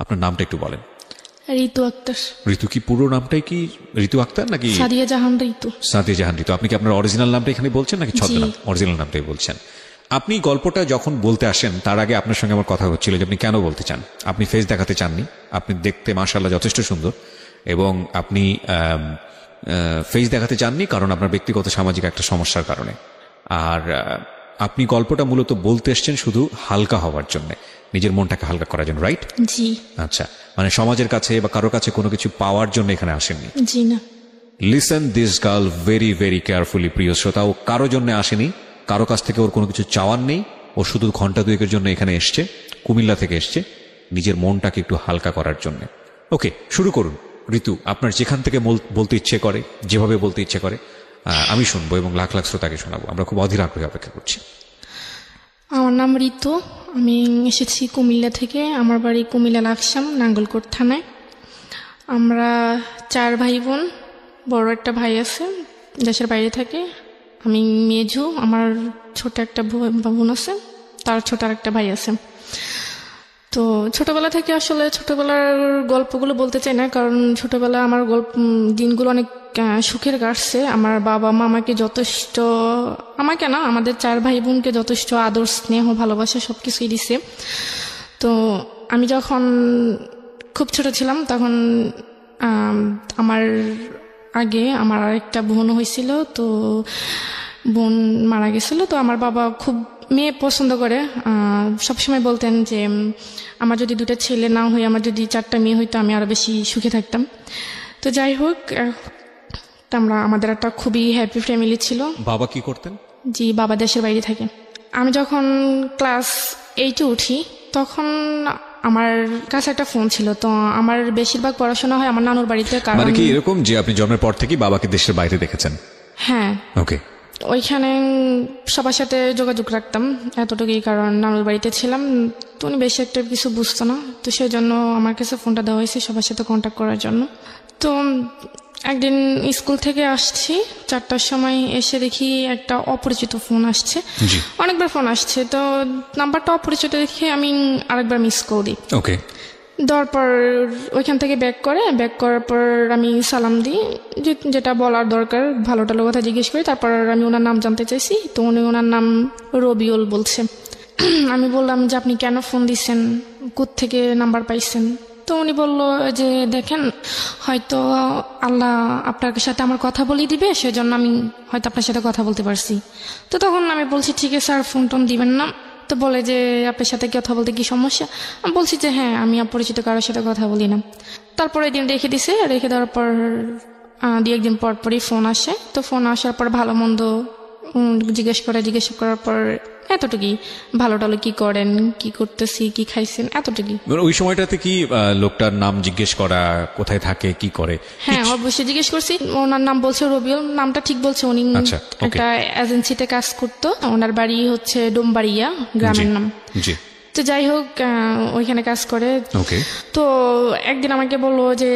আপনার নামটা একটু বলেন। ঋতু আক্তার। ঋতু কি পুরো নামটাই কি ঋতু আক্তার নাকি সাদিয়া জাহান ঋতু? সাদিয়া জাহান ঋতু। আপনি কি আপনার অরিজিনাল নামটা এখানে বলছেন নাকি ছদ্মনাম? অরিজিনাল নামটাই বলছেন। আপনি গল্পটা যখন বলতে আসেন তার আগে আপনার সঙ্গে আমার কথা হচ্ছিল যে আপনি কেন বলতে চান। আপনি ফেস দেখাতে চাননি, আপনি দেখতে মাশাআল্লাহ যথেষ্ট সুন্দর, এবং আপনি ফেস দেখাতে চাননি কারণ আপনার ব্যক্তিগত সামাজিক একটা সমস্যার কারণে। আর আপনি গল্পটা মূলত বলতে এসছেন শুধু হালকা হওয়ার জন্য, নিজের মনটাকে হালকা করার জন্য, রাইট? জি। আচ্ছা, মানে সমাজের কাছে বা কারো কাছে কোনো কিছু পাওয়ার জন্য এখানে আসেননি? জি না। Listen this girl very very carefully প্রিয় শ্রোতা। ও কারো জন্য আসেনি, কারো কাছ থেকে ওর কোনো কিছু চাওয়ার নেই। ও শুধু ঘন্টা দুয়েকের জন্য এখানে এসছে, কুমিল্লা থেকে এসছে নিজের মনটাকে একটু হালকা করার জন্য। ওকে, শুরু করুন ঋতু। আপনার যেখান থেকে বলতে ইচ্ছে করে, যেভাবে বলতে ইচ্ছে করে আমি শুনবো এবং লাখ লাখ শ্রোতাকে শোনাবো। আমরা খুব অধীর আগ্রহে অপেক্ষা করছি। আমার নাম ঋতু, আমি এসেছি কুমিল্লা থেকে। আমার বাড়ি কুমিল্লা লাকসাম, নাঙ্গলকোট থানায়। আমরা 4 ভাই বোন। বড় একটা ভাই আছে, দেশের বাইরে থাকে। আমি মেজু। আমার ছোট একটা বোন আছে, তার ছোট আর একটা ভাই আছে। তো ছোটবেলা থেকে আসলে ছোটবেলার গল্পগুলো বলতে চাই না, কারণ ছোটবেলা আমার দিনগুলো অনেক সুখের কাটছে। আমার বাবা মা আমাকে যথেষ্ট, আমাকে না, আমাদের 4 ভাই বোনকে যথেষ্ট আদর, স্নেহ, ভালোবাসা সবকিছুই দিছে। তো আমি যখন খুব ছোট ছিলাম তখন আমার আগে আমার আরেকটা বোন হয়েছিল। তো বোন মারা গেছিল। তো আমার বাবা খুব মেয়ে পছন্দ করে, সবসময় বলতেন যে আমার যদি 2টা ছেলে না হয়ে আমার যদি 4টা মেয়ে হইতো আমি আরো বেশি সুখে থাকতাম। তো যাই হোক, আমাদের একটা খুবই হ্যাপি ফ্যামিলি ছিল। বাবা কি করতেন? জি, বাবা দেশের বাইরে থাকে। আমি যখন ক্লাস 8-এ উঠি তখন আমার কাছে একটা ফোন ছিল। তো আমার বেশিরভাগ পড়াশোনা হয় আমার নানুর বাড়িতে। কারণ মানে কি এরকম যে আপনি জন্মের পর থেকেই বাবাকে দেশের বাইরে দেখেছেন? হ্যাঁ। ওকে। ওইখানে সবার সাথে যোগাযোগ রাখতাম এতটুকুই, কারণ নানুর বাড়িতে ছিলাম। তো উনি বেশি একটা কিছু বুঝতো না, তো সেই জন্য আমার কাছে ফোনটা দেওয়া হয়েছে সবার সাথে কন্ট্যাক্ট করার জন্য। তো একদিন স্কুল থেকে আসছি 4টার সময়, এসে দেখি একটা অপরিচিত ফোন আসছে। অনেকবার ফোন আসছে, তো নাম্বারটা অপরিচিত দেখে আমি আরেকবার মিস কল দিই। ওকে। দেওয়ার পর ওইখান থেকে ব্যাক করার পর আমি সালাম দিই, যেটা বলার দরকার, ভালো টালো কথা জিজ্ঞেস করি। তারপর আমি ওনার নাম জানতে চাইছি। তো উনি ওনার নাম রবিউল বলছে। আমি বললাম যে আপনি কেন ফোন দিচ্ছেন, কোত্থেকে নাম্বার পাইছেন? তো উনি বলল যে দেখেন, হয়তো আল্লাহ আপনার সাথে আমার কথা বলিয়ে দিবে, সেজন্য আমি হয়তো আপনার সাথে কথা বলতে পারছি। তো তখন আমি বলছি ঠিক আছে, আর ফোন টোন দিবেন না। তো বলে যে আপনার সাথে কথা বলতে কি সমস্যা? আমি বলছি যে হ্যাঁ, আমি অপরিচিত কারোর সাথে কথা বলি না। তারপরে দিন রেখে দিছে। রেখে দেওয়ার পর 2-1 দিন পর পরই ফোন আসে। তো ফোন আসার পর ভালো মন্দ জিজ্ঞেস করার পর এতটুকুই, ভালো টালো কি করেন, কি করতেছি, কি খাইছেন, এতটুকুই। ওই সময়টাতে কি লোকটার নাম জিজ্ঞেস করা, কোথায় থাকে, কি করে? হ্যাঁ, অবশ্যই জিজ্ঞেস করছি। ওনার নাম বলছে রবিউল, নামটা ঠিক বলছে। উনি একটা এজেন্সিতে কাজ করতো। ওনার বাড়ি হচ্ছে ডোমবাড়িয়া, গ্রামের নাম। জি। তো যাই হোক, ওইখানে কাজ করে। তো একদিন আমাকে বললো যে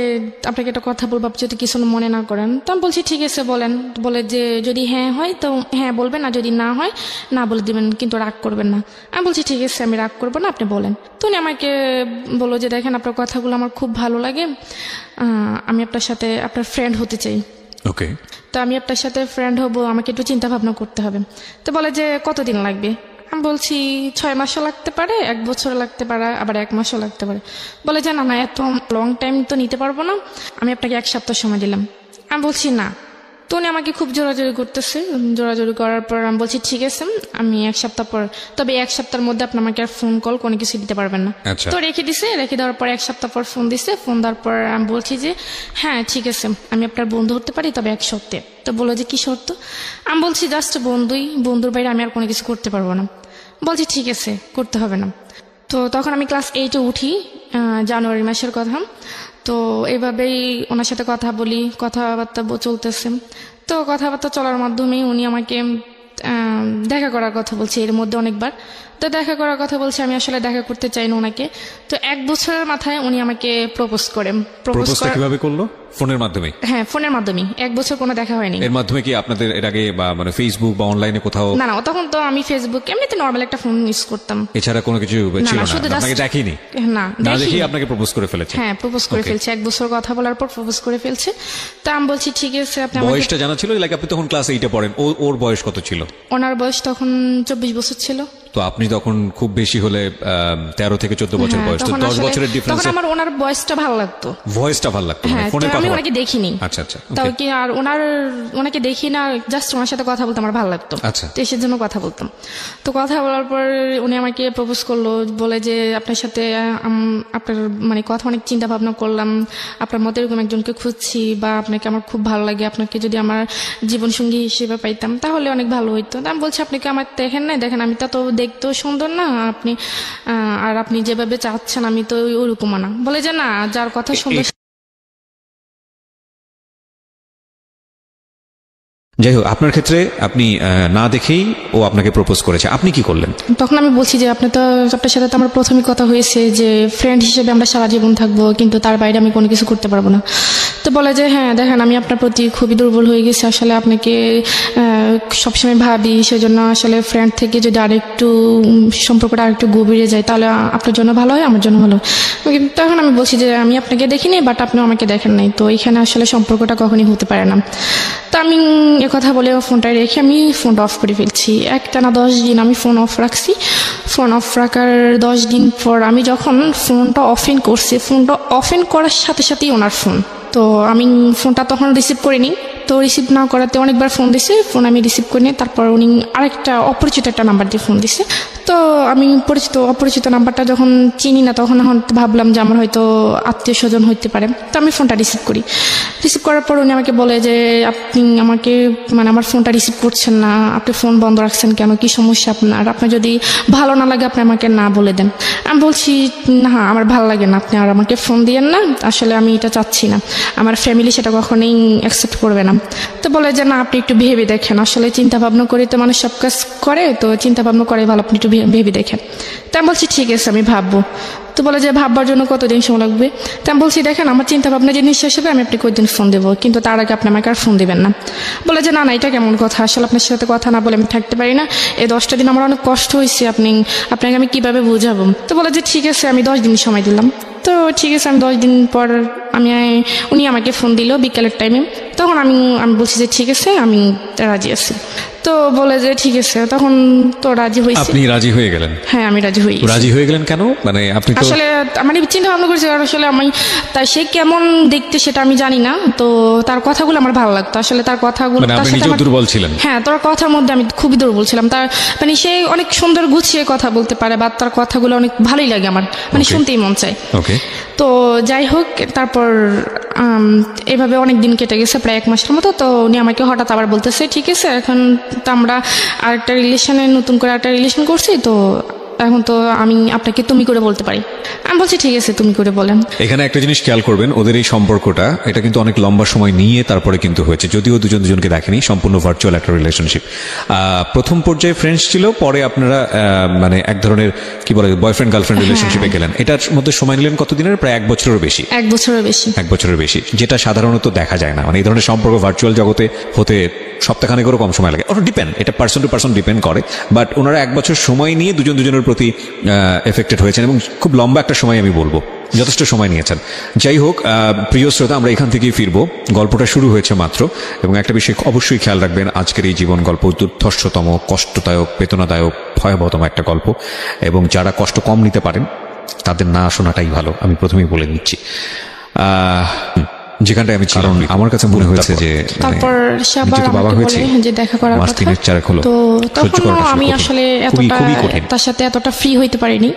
আপনাকে একটা কথা বলবো, আপনি যদি কিছু মনে না করেন। তো আমি বলছি ঠিক আছে বলেন। বলে যে যদি হ্যাঁ হয় তো হ্যাঁ বলবেন, আর যদি না হয় না বলে দিবেন, কিন্তু রাগ করবেন না। আমি বলছি ঠিক আছে, আমি রাগ করবো না, আপনি বলেন। তো উনি আমাকে বললো যে দেখেন, আপনার কথাগুলো আমার খুব ভালো লাগে, আমি আপনার সাথে আপনার ফ্রেন্ড হতে চাই। ওকে। তো আমি আপনার সাথে ফ্রেন্ড হব, আমাকে একটু চিন্তা ভাবনা করতে হবে। তো বলে যে কতদিন লাগবে? আমি বলছি 6 মাসও লাগতে পারে, 1 বছর লাগতে পারে, আবার 1 মাসও লাগতে পারে। বলে যে না না, এত লং টাইম তো নিতে পারবো না, আমি আপনাকে 1 সপ্তাহ সময় দিলাম। আমি বলছি না। তো উনি আমাকে খুব জোরাজোরি করতেছে। জোরাজোরি করার পর আমি বলছি ঠিক আছে, আমি 1 সপ্তাহ পর, তবে 1 সপ্তাহের মধ্যে আপনি আমাকে আর ফোন কল কোনো কিছু দিতে পারবেন না। তো রেখে দিছে। রেখে দেওয়ার পর 1 সপ্তাহ পর ফোন দিছে। ফোন দেওয়ার পর আমি বলছি যে হ্যাঁ ঠিক আছে, আমি আপনার বন্ধু হতে পারি, তবে 1 শর্তে। তো বললো যে কি শর্ত? আমি বলছি জাস্ট বন্ধুই, বন্ধুর বাইরে আমি আর কোনো কিছু করতে পারবো না। বলছি ঠিক আছে, করতে হবে না। তো তখন আমি ক্লাস 8-এ উঠি, জানুয়ারি মাসের কথা। তো এইভাবেই ওনার সাথে কথা বলি, কথাবার্তা চলতেছে। তো কথাবার্তা চলার মাধ্যমেই উনি আমাকে দেখা করার কথা বলছে এর মধ্যে অনেকবার। তো দেখা করার কথা বলছে, আমি আসলে দেখা করতে চাই না ওনাকে। তো 1 বছরের মাথায় উনি আমাকে প্রপোজ করেন। প্রপোজটা কিভাবে করলো? ফোনের মাধ্যমে? হ্যাঁ, ফোনের মাধ্যমে। 1 বছর কোনো দেখা হয়নি। এর মাধ্যমে কি আপনাদের এর আগে বা মানে ফেসবুক বা অনলাইনে কোথাও? না, তখন তো আমি ফেসবুক এমনিতে নর্মাল একটা ফোন ইউজ করতাম, এছাড়া কোনো কিছু ছিল না? শুধু আপনাকে দেখিনি? না, দেখি আপনাকে প্রপোজ করে ফেলেছে? হ্যাঁ, প্রপোজ করে ফেলছে। 1 বছর কথা বলার পর প্রপোজ করে ফেলছে। তো আমি বলছি ঠিক আছে, আপনি আমাকে। বয়সটা জানা ছিল? লাইক আপনি তখন ক্লাস 8-এ পড়েন, ওর বয়স কত ছিল? ওনার বয়স তখন 24 বছর ছিল। তো আপনি তখন খুব বেশি হলে 13 থেকে 14 বছর বয়স, তো 10 বছরের ডিফারেন্স। তখন আমার ওনার বয়সটা ভালো লাগতো। ভয়েসটা ভালো লাগতো? হ্যাঁ, ফোনে কথা আমি ওনাকে দেখিনি। আচ্ছা আচ্ছা। তাও কি আর ওনাকে দেখি না, জাস্ট ওনার সাথে কথা বলতে আমার ভালো লাগতো। আচ্ছা। তো এসের জন্য কথা বলতাম। তো কথা বলার পর উনি আমাকে প্রপোজ করলো, বলে যে আপনার সাথে আপনার মানে কথা অনেক চিন্তা ভাবনা করলাম, আপনার মতো এরকম একজনকে খুঁজছি, বা আপনাকে আমার খুব ভালো লাগে, আপনাকে যদি আমার জীবনসঙ্গী হিসেবে পাইতাম তাহলে অনেক ভালো হইতো। আমি বলছি আপনি কি আমার দেখেন নাই? দেখেন আমি তো দেখতেও সুন্দর না, আপনি আর আপনি যেভাবে চাচ্ছেন আমি তো ওরকম না। বলে যে না, যার কথা সুন্দর। যাই হোক, আপনার ক্ষেত্রে আপনি না দেখেই ও আপনাকে প্রপোজ করেছে, আপনি কি করলেন? তখন আমি বলছি যে আপনার সাথে তো আমার প্রথমে কথা হয়েছে যে ফ্রেন্ড হিসেবে আমরা সারা জীবন থাকবো, কিন্তু তার বাইরে আমি কোনো কিছু করতে পারবো না। তো বলে যে হ্যাঁ দেখেন, আমি আপনার প্রতি খুবই দুর্বল হয়ে গেছি, আসলে আপনাকে সবসময় ভাবি, সেজন্য আসলে ফ্রেন্ড থেকে যদি আরেকটু সম্পর্কটা আরেকটু গভীরে যায় তাহলে আপনার জন্য ভালো হয়, আমার জন্য ভালো। তখন আমি বলছি যে আমি আপনাকে দেখিনি, বাট আপনিও আমাকে দেখেন নাই, তো এখানে আসলে সম্পর্কটা কখনই হতে পারে না। তো আমি কথা বলে ফোনটা রেখে আমি ফোনটা অফ করে ফেলছি। একটানা 10 দিন আমি ফোন অফ রাখছি। ফোন অফ রাখার 10 দিন পর আমি যখন ফোনটা অফেন করছি, ফোনটা অফেন করার সাথে সাথেই ওনার ফোন। তো আমি ফোনটা তখন রিসিভ করিনি। তো রিসিভ না করাতে অনেকবার ফোন দিছে, ফোন আমি রিসিভ করিনি। তারপর উনি আরেকটা অপরিচিত একটা নাম্বার দিয়ে ফোন দিছে। তো আমি অপরিচিত নাম্বারটা যখন চিনি না, তখন ভাবলাম যে আমার হয়তো আত্মীয় স্বজন হইতে পারে। তো আমি ফোনটা রিসিভ করি। রিসিভ করার পর উনি আমাকে বলে যে আপনি আমাকে মানে আমার ফোনটা রিসিভ করছেন না, আপনি ফোন বন্ধ রাখছেন কেন, কি সমস্যা আপনার যদি ভালো না লাগে আপনি আমাকে না বলে দেন। আমি বলছি না, আমার ভালো লাগে না, আপনি আর আমাকে ফোন দিয়েন না, আসলে আমি এটা চাচ্ছি না, আমার ফ্যামিলি সেটা কখনোই অ্যাকসেপ্ট করবে না। তো বলে যে না, আপনি একটু ভেবে দেখেন, আসলে চিন্তা ভাবনা করে তো মানুষ সব কাজ করে, তো চিন্তা ভাবনা করে ভালো, আপনি একটু ভেবে দেখেন। তা আমি বলছি ঠিক আছে, আমি ভাববো। তো বলে যে ভাববার জন্য কতদিন সময় লাগবে? তা আমি বলছি দেখেন, আমার চিন্তা ভাবনা যে নিঃশ্বাস হবে আমি আপনাকে কয়েকদিন ফোন দেবো, কিন্তু তার আগে আপনি আমাকে আর ফোন দেবেন না। বলে যে না, এটা কেমন কথা, আসলে আপনার সাথে কথা না বলে আমি থাকতে পারি না, এই 10টা দিন আমার অনেক কষ্ট হয়েছে, আপনাকে আমি কিভাবে বোঝাবো? তো বলে যে ঠিক আছে, আমি 10 দিন সময় দিলাম। তো ঠিক আছে, আমি 10 দিন পর উনি আমাকে ফোন দিল বিকেলের টাইমে। তখন আমি বলছি যে ঠিক আছে, আমি রাজি আছি। তো বলে যে ঠিক আছে, তখন তো রাজি হয়েছে। আপনি রাজি হয়ে গেলেন? হ্যাঁ, আমি রাজি হয়ে গেছি। রাজি হয়ে গেলেন কেন? মানে আপনি তো আসলে মানে চিন্তা ভাবনা করেছি, আর আসলে তাই সে কেমন দেখতে সেটা আমি জানি না, তো তার কথাগুলো আমার ভালো লাগতো, আসলে তার কথাগুলো। মানে আপনি নিজেও দুর্বল ছিলেন? হ্যাঁ, তার কথার মধ্যে আমি খুবই দুর্বল ছিলাম। তার মানে সে অনেক সুন্দর গুছিয়ে কথা বলতে পারে, বা তার কথাগুলো অনেক ভালোই লাগে আমার, মানে শুনতেই মন চায়। ওকে। তো যাই হোক, তারপর এভাবে অনেক দিন কেটে গেছে, প্রায় 1 মাসের মতো। তো উনি আমাকে হঠাৎ আবার বলতেছে ঠিক আছে, এখন তো আমরা আরেকটা রিলেশনে নতুন করে একটা রিলেশন করছি, তো এখন তো আমি আপনাকে তুমি করে বলতে পারি। আমি বলছি ঠিক আছে, তুমি করে বলেন। এখানে একটা জিনিস খেয়াল করবেন, ওদের এই সম্পর্কটা এটা কিন্তু অনেক লম্বা সময় নিয়ে তারপরে কিন্তু হয়েছে, যদিও দুজনকে দেখেনি, সম্পূর্ণ ভার্চুয়াল একটা রিলেশনশিপ। প্রথম পর্যায়ে ফ্রেন্ডস ছিল, পরে আপনারা মানে এক ধরনের কি বলে বয়ফ্রেন্ড গার্লফ্রেন্ড রিলেশনশিপে গেলেন। এটার মধ্যে সময় নিলেন কতদিনের? প্রায় 1 বছরের বেশি। 1 বছরের বেশি। 1 বছরের বেশি, যেটা সাধারণত দেখা যায় না। মানে এই ধরনের সম্পর্ক ভার্চুয়াল জগতে হতে সপ্তাহখানেকেরও কম সময় লাগে। ওটা ডিপেন্ড, এটা পার্সন টু পার্সন ডিপেন্ড করে। বাট ওনারা 1 বছর সময় নিয়ে দুজনের প্রতি এফেক্টেড হয়েছেন, এবং খুব লম্বা একটা সময় আমি বলবো, যথেষ্ট সময় নিয়েছেন। যাই হোক, প্রিয় শ্রোতা, আমরা এখান থেকেই ফিরবো। গল্পটা শুরু হয়েছে মাত্র, এবং একটা বিষয় অবশ্যই খেয়াল রাখবেন, আজকের এই জীবন গল্প দুর্ধর্ষতম, কষ্টদায়ক, বেদনাদায়ক, ভয়াবহতম একটা গল্প, এবং যারা কষ্ট কম নিতে পারেন তাদের না শোনাটাই ভালো, আমি প্রথমেই বলে নিচ্ছি। যেখানটায় আমি ছিলাম, আমার কাছে মনে হয়েছে যে তারপর সে আবার আমাকে বলে যে দেখা করার কথা। তো তখন আমি আসলে তার সাথে এতটা ফ্রি হইতে পারিনি।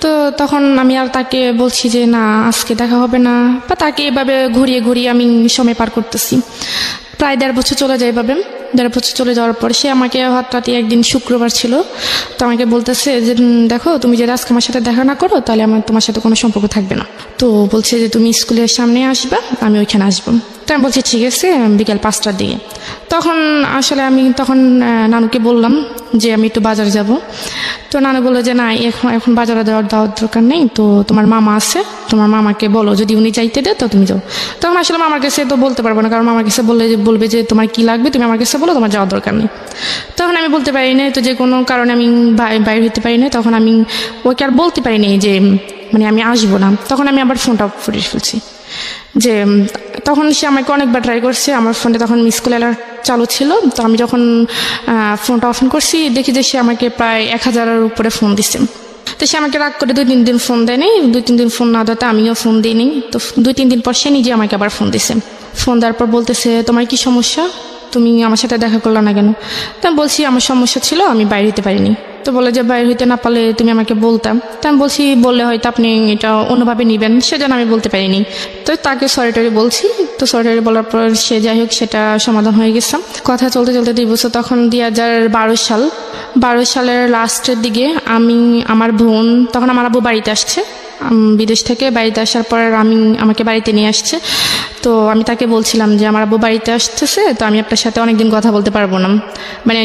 তো তখন আমি আর তাকে বলছি যে না, আজকে দেখা হবে না, বা তাকে এভাবে ঘুরিয়ে আমি সময় পার করতেছি। প্রায় 1.5 বছর চলে যায় এভাবে। 1.5 বছর চলে যাওয়ার পর সে আমাকে হঠাৎ একদিন শুক্রবার ছিল, তো আমাকে বলতেছে যে দেখো, তুমি যদি আজকে আমার সাথে দেখা না করো তাহলে আমার তোমার সাথে কোনো সম্পর্ক থাকবে না। তো বলছে যে তুমি স্কুলের সামনে আসবা, আমি ওইখানে আসবো। তো আমি বলছি ঠিক আছে বিকেল 5টার দিকে। তখন আসলে আমি নানুকে বললাম যে আমি একটু বাজারে যাব। তো নানু বললো যে না এখন বাজারে দেওয়ার দরকার নেই, তো তোমার মামা আছে, তোমার মামাকে বলো, যদি উনি চাইতে দেয় তো তুমি যাও। তখন আসলে মামার কাছে তো বলতে পারবো না, কারণ মামার কাছে বলবে যে তোমার কি লাগবে তুমি আমার কাছে বলো, তোমার যাওয়ার দরকার নেই। তখন আমি বলতে পারি না, তো যে কোনো কারণে আমি বাইরে হতে পারি না। তখন আমি ওকে আর বলতে পারিনি যে মানে আমি আসবো না। তখন আমি আবার ফোনটা অফ করে ফেলছি। যে তখন সে আমাকে অনেকবার ট্রাই করছে, আমার ফোনে তখন মিস কল অ্যালার্ট চালু ছিল। তো আমি যখন ফোনটা অফ করছি দেখি যে সে আমাকে প্রায় 1000-এর উপরে ফোন দিচ্ছে। তো সে আমাকে রাগ করে 2-3 দিন ফোন দেয়নি। 2-3 দিন ফোন না দেওয়াতে আমিও ফোন দিইনি। তো 2-3 দিন পর সে নিজে আমাকে আবার ফোন দিছে। ফোন দেওয়ার পর বলতেছে তোমার কি সমস্যা, তুমি আমার সাথে দেখা করলা না কেন? তা আমি বলছি আমার সমস্যা ছিল, আমি বাইরে হতে পারিনি। তো বলে যে বাইরে হইতে না পারলে তুমি আমাকে বলতাম। তা আমি বলছি বললে হয়তো আপনি এটা অন্যভাবে নেবেন, সেজন্য আমি বলতে পারিনি। তো তাকে সরি টরি বলছি। তো সরি টরি বলার পর সে যাই হোক সেটা সমাধান হয়ে গেছে। কথা চলতে চলতে 2 বছর, তখন 2012 সালের লাস্টের দিকে আমি আমার বোন, তখন আমার আব্বু বাড়িতে আসছে বিদেশ থেকে। বাড়িতে আসার পর আমাকে বাড়িতে নিয়ে আসছে। তো আমি তাকে বলছিলাম যে আমার আব্বু বাড়িতে আসতেছে, তো আমি আপনার সাথে অনেকদিন কথা বলতে পারবো না, মানে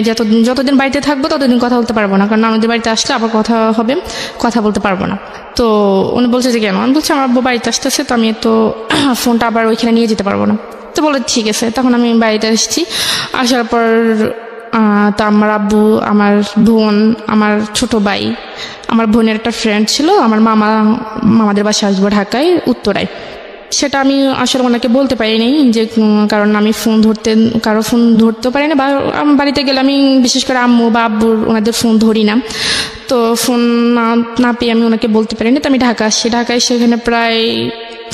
যতদিন বাড়িতে থাকবো ততদিন কথা বলতে পারবো না, কারণ আমাদের বাড়িতে আসলে আবার কথা হবে, কথা বলতে পারবো না। তো উনি বলছে যে কেন? আমি বলছি আমার আব্বু বাড়িতে আসতেছে, তো আমি তো ফোনটা আবার ওইখানে নিয়ে যেতে পারবো না। তো বলে ঠিক আছে। তখন আমি বাড়িতে এসেছি। আসার পর তো আমার আব্বু, আমার বোন, আমার ছোট ভাই, আমার বোনের একটা ফ্রেন্ড ছিল, আমার মামাদের বাসা আসবো ঢাকায় উত্তরায়। সেটা আমি আসলে ওনাকে বলতে পারিনি, যে কারণ আমি কারো ফোন ধরতেও পারি না, বা বাড়িতে গেলে আমি বিশেষ করে আম্মু বা আব্বুর ওনাদের ফোন ধরি না। তো ফোন না পেয়ে আমি ওনাকে বলতে পারিনি। তো আমি ঢাকা আসছি। ঢাকায় সেখানে প্রায়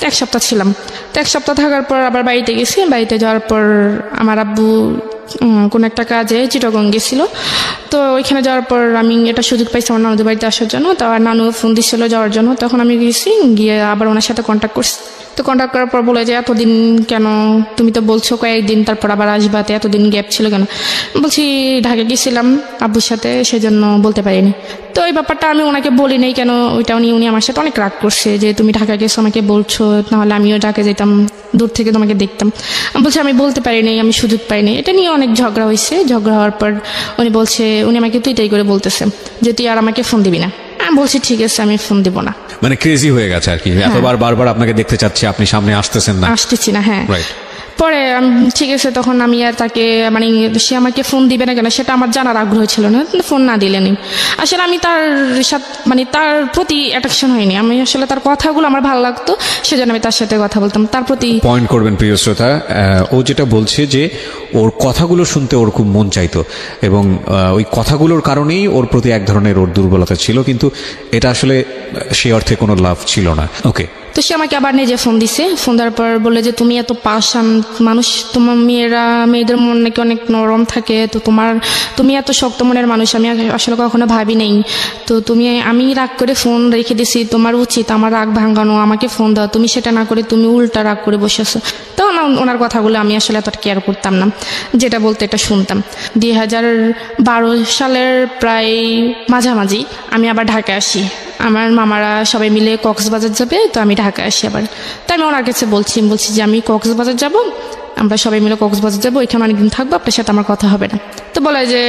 1 সপ্তাহ ছিলাম। তো 1 সপ্তাহ থাকার পর আবার বাড়িতে গেছি। বাড়িতে যাওয়ার পর আমার আব্বু কোনো একটা কাজে চিটাগং গেছিল। তো ওইখানে যাওয়ার পর আমি এটা সুযোগ পাইছি আমার নানুদের বাড়িতে আসার জন্য। তো আমার নানু ফোন দিচ্ছিল যাওয়ার জন্য। তখন আমি গিয়ে আবার ওনার সাথে কন্ট্যাক্ট করছি। তো কন্ট্যাক্ট করার পর বলে যে এতদিন কেন, তুমি তো বলছো কয়েকদিন তারপর আবার আসবা, তো এতদিন গ্যাপ ছিল কেন? বলছি ঢাকা গেছিলাম আব্বুর সাথে, সেজন্য বলতে পারিনি। তো এই ব্যাপারটা আমি ওনাকে বলি নাই কেন, ওইটা উনি আমার সাথে অনেক রাগ করছে যে তুমি ঢাকা গেছো আমাকে বলছো, নাহলে আমিও ঢাকা যেতাম, দূর থেকে তোমাকে দেখতাম। আমি বলছি আমি বলতে পারিনি, আমি সুযোগ পাইনি। এটা নিয়ে অনেক ঝগড়া হয়েছে। ঝগড়া হওয়ার পর উনি আমাকে তুই করে বলতেছে যে তুই আর আমাকে ফোন দিবি না। আমি বলছি ঠিক আছে আমি ফোন দিব না। মানে ক্রেজি হয়ে গেছে আর কি, এতবার বারবার আপনাকে দেখতে চাচ্ছি, আপনি সামনে আসতেছেন না, আসতেছি না। হ্যাঁ, রাইট। পরে ঠিক আছে, তখন আমি আর তাকে মানে সে আমাকে ফোন দিবে না কেন সেটা আমার জানার আগ্রহ ছিল না। ফোন না দিলেনি। আসলে আমি তার সাথে মানে তার প্রতি অ্যাট্রাকশন হয়নি। আমি আসলে তার কথাগুলো আমার ভালো লাগতো, সেজন্য আমি তার সাথে কথা বলতাম। তার প্রতি পয়েন্ট করবেন প্রিয় শ্রোতা, ও যেটা বলছে যে ওর কথাগুলো শুনতে ওর খুব মন চাইতো, এবং ওই কথাগুলোর কারণেই ওর প্রতি এক ধরনের ওর দুর্বলতা ছিল, কিন্তু এটা আসলে সে অর্থে কোনো লাভ ছিল না। ওকে। তো সে আমাকে আবার নিজে ফোন দিছে। ফোন দেওয়ার পর বলে যে তুমি এত পাষাণ মানুষ, তোমার মেয়েদের মন নাকি অনেক নরম থাকে, তো তুমি এত শক্ত মনের মানুষ, আমি আসলে কখনো ভাবি নেই। তো আমি রাগ করে ফোন রেখে দিছি, তোমার উচিত আমার রাগ ভাঙানো, আমাকে ফোন দাও, তুমি সেটা না করে তুমি উল্টা রাগ করে বসেছো। তো ওনার কথাগুলো আমি আসলে এতটা কেয়ার করতাম না, যেটা বলতে এটা শুনতাম। 2012 সালের প্রায় মাঝামাঝি আমি আবার ঢাকা আসি। আমার মামারা সবাই মিলে কক্সবাজার যাবে, তো আমি ঢাকা আসি আবার। তাই আমি ওনার কাছে বলছি যে আমি কক্সবাজার যাব, আমরা সবাই মিলে কক্সবাজার যাবো, ওইখানে অনেকদিন থাকবো, আপনার সাথে আমার কথা হবে না। তো বলে যে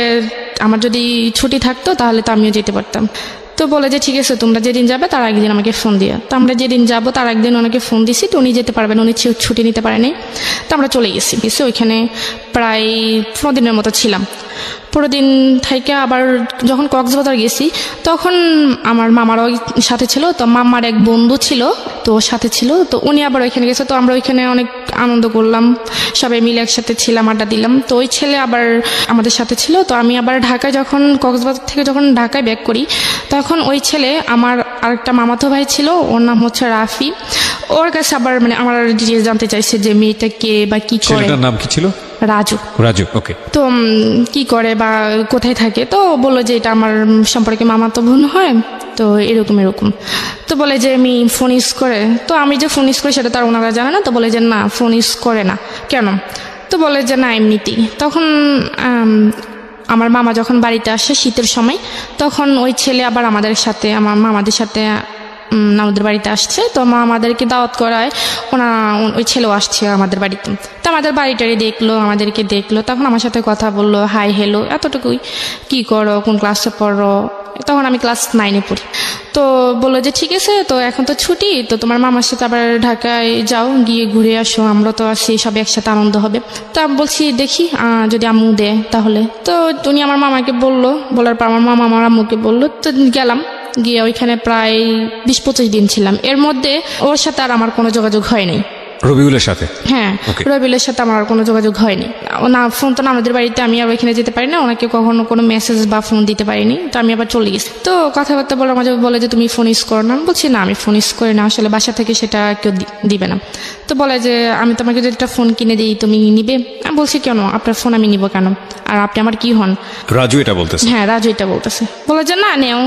আমার যদি ছুটি থাকতো তাহলে তো আমিও যেতে পারতাম। তো বলে যে ঠিক আছে তোমরা যেদিন যাবে তার একদিন আমাকে ফোন দিও। তো আমরা যেদিন যাবো তার একদিন ওনাকে ফোন দিছি, তো উনি যেতে পারবেন, উনি ছুটি নিতে পারেনি। তো আমরা চলে গেছি। ওইখানে প্রায় 15 দিনের মতো ছিলাম। 15 দিন থেকে আবার যখন কক্সবাজার গেছি তখন আমার মামারও সাথে ছিল। তো মামার এক বন্ধু ছিল, তো সাথে ছিল, তো উনি আবার ওইখানে গেছে। তো আমরা ওইখানে অনেক আনন্দ করলাম, সবাই মিলে একসাথে ছিলাম, আড্ডা দিলাম। তো ওই ছেলে আবার আমাদের সাথে ছিল। তো আমি আবার ঢাকায় যখন কক্সবাজার থেকে যখন ঢাকায় ব্যাক করি, তখন ওই ছেলে আমার আরেকটা মামাতো ভাই ছিল, ওর নাম হচ্ছে রাফি। ওর কাছে আবার মানে আমার জানতে চাইছে যে মেয়েটা কে বা কি করে। ছেলেটার নাম কি ছিল? রাজু। ওকে। তো কি করে বা কোথায় থাকে? তো বললো যে এটা আমার সম্পর্কে মামাতো বোন হয়, তো এরকম। তো বলে যে আমি ফোন ইউজ করে, তো আমি যে ফোন ইউজ করি সেটা তার ওনারা জানে না। তো বলে যে না ফোন ইউজ করে না কেন? তো বলে যে না এমনিতেই। তখন আমার মামা যখন বাড়িতে আসে শীতের সময়, তখন ওই ছেলে আবার আমাদের সাথে, আমার মামাদের সাথে আমাদের বাড়িতে আসছে, তো মা আমাদেরকে দাওয়াত করায়, ওই ছেলেও আসছে আমাদের বাড়িতে। তো আমাদের বাড়িটারি দেখলো, আমাদেরকে দেখলো, তখন আমার সাথে কথা বললো, হাই হ্যালো এতটুকুই। কি করো, কোন ক্লাসে পড়ো? তখন আমি ক্লাস 9-এ পড়ি। তো বললো যে ঠিক আছে, তো এখন তো ছুটি, তো তোমার মামার সাথে আবার ঢাকায় যাও, গিয়ে ঘুরে আসো, আমরা তো আছি, সব একসাথে আনন্দ হবে। তো আমি বলছি দেখি যদি আম্মু দেয় তাহলে। তো উনি আমার মামাকে বললো, বলার পর আমার মামা আমার আম্মুকে বললো, তো গেলাম। গিয়ে ওইখানে প্রায় 20-25 দিন ছিলাম। এর মধ্যে ওর সাথে আর আমার কোনো যোগাযোগ হয়নি। রবিউলের সাথে? হ্যাঁ, রবিউলের সাথে আমার আর কোনো যোগাযোগ হয়নি। না ফোন তো না আমাদের বাড়িতে, আমি আর ওইখানে যেতে পারি না, ওনাকে কখনো কোনো মেসেজ বা ফোন দিতে পারিনি। তো আমি আবার চলে গেছি। তো কথাবার্তা বলার মাঝে বলে যে তুমি ফোন ইউজ করো না। আমি বলছি না, আমি ফোন ইউজ করি না, আসলে বাসা থেকে সেটা কেউ দিবে না। তো বলে যে আমি তোমাকে যদি একটা ফোন কিনে দিই তুমি নিবে? আমি বলছি কেন, আপনার ফোন আমি নিব কেন, আর আপনি আমার কি হন? রাজু এটা বলতেছে? হ্যাঁ, রাজু এটা বলতেছে। বলে যে না নেও,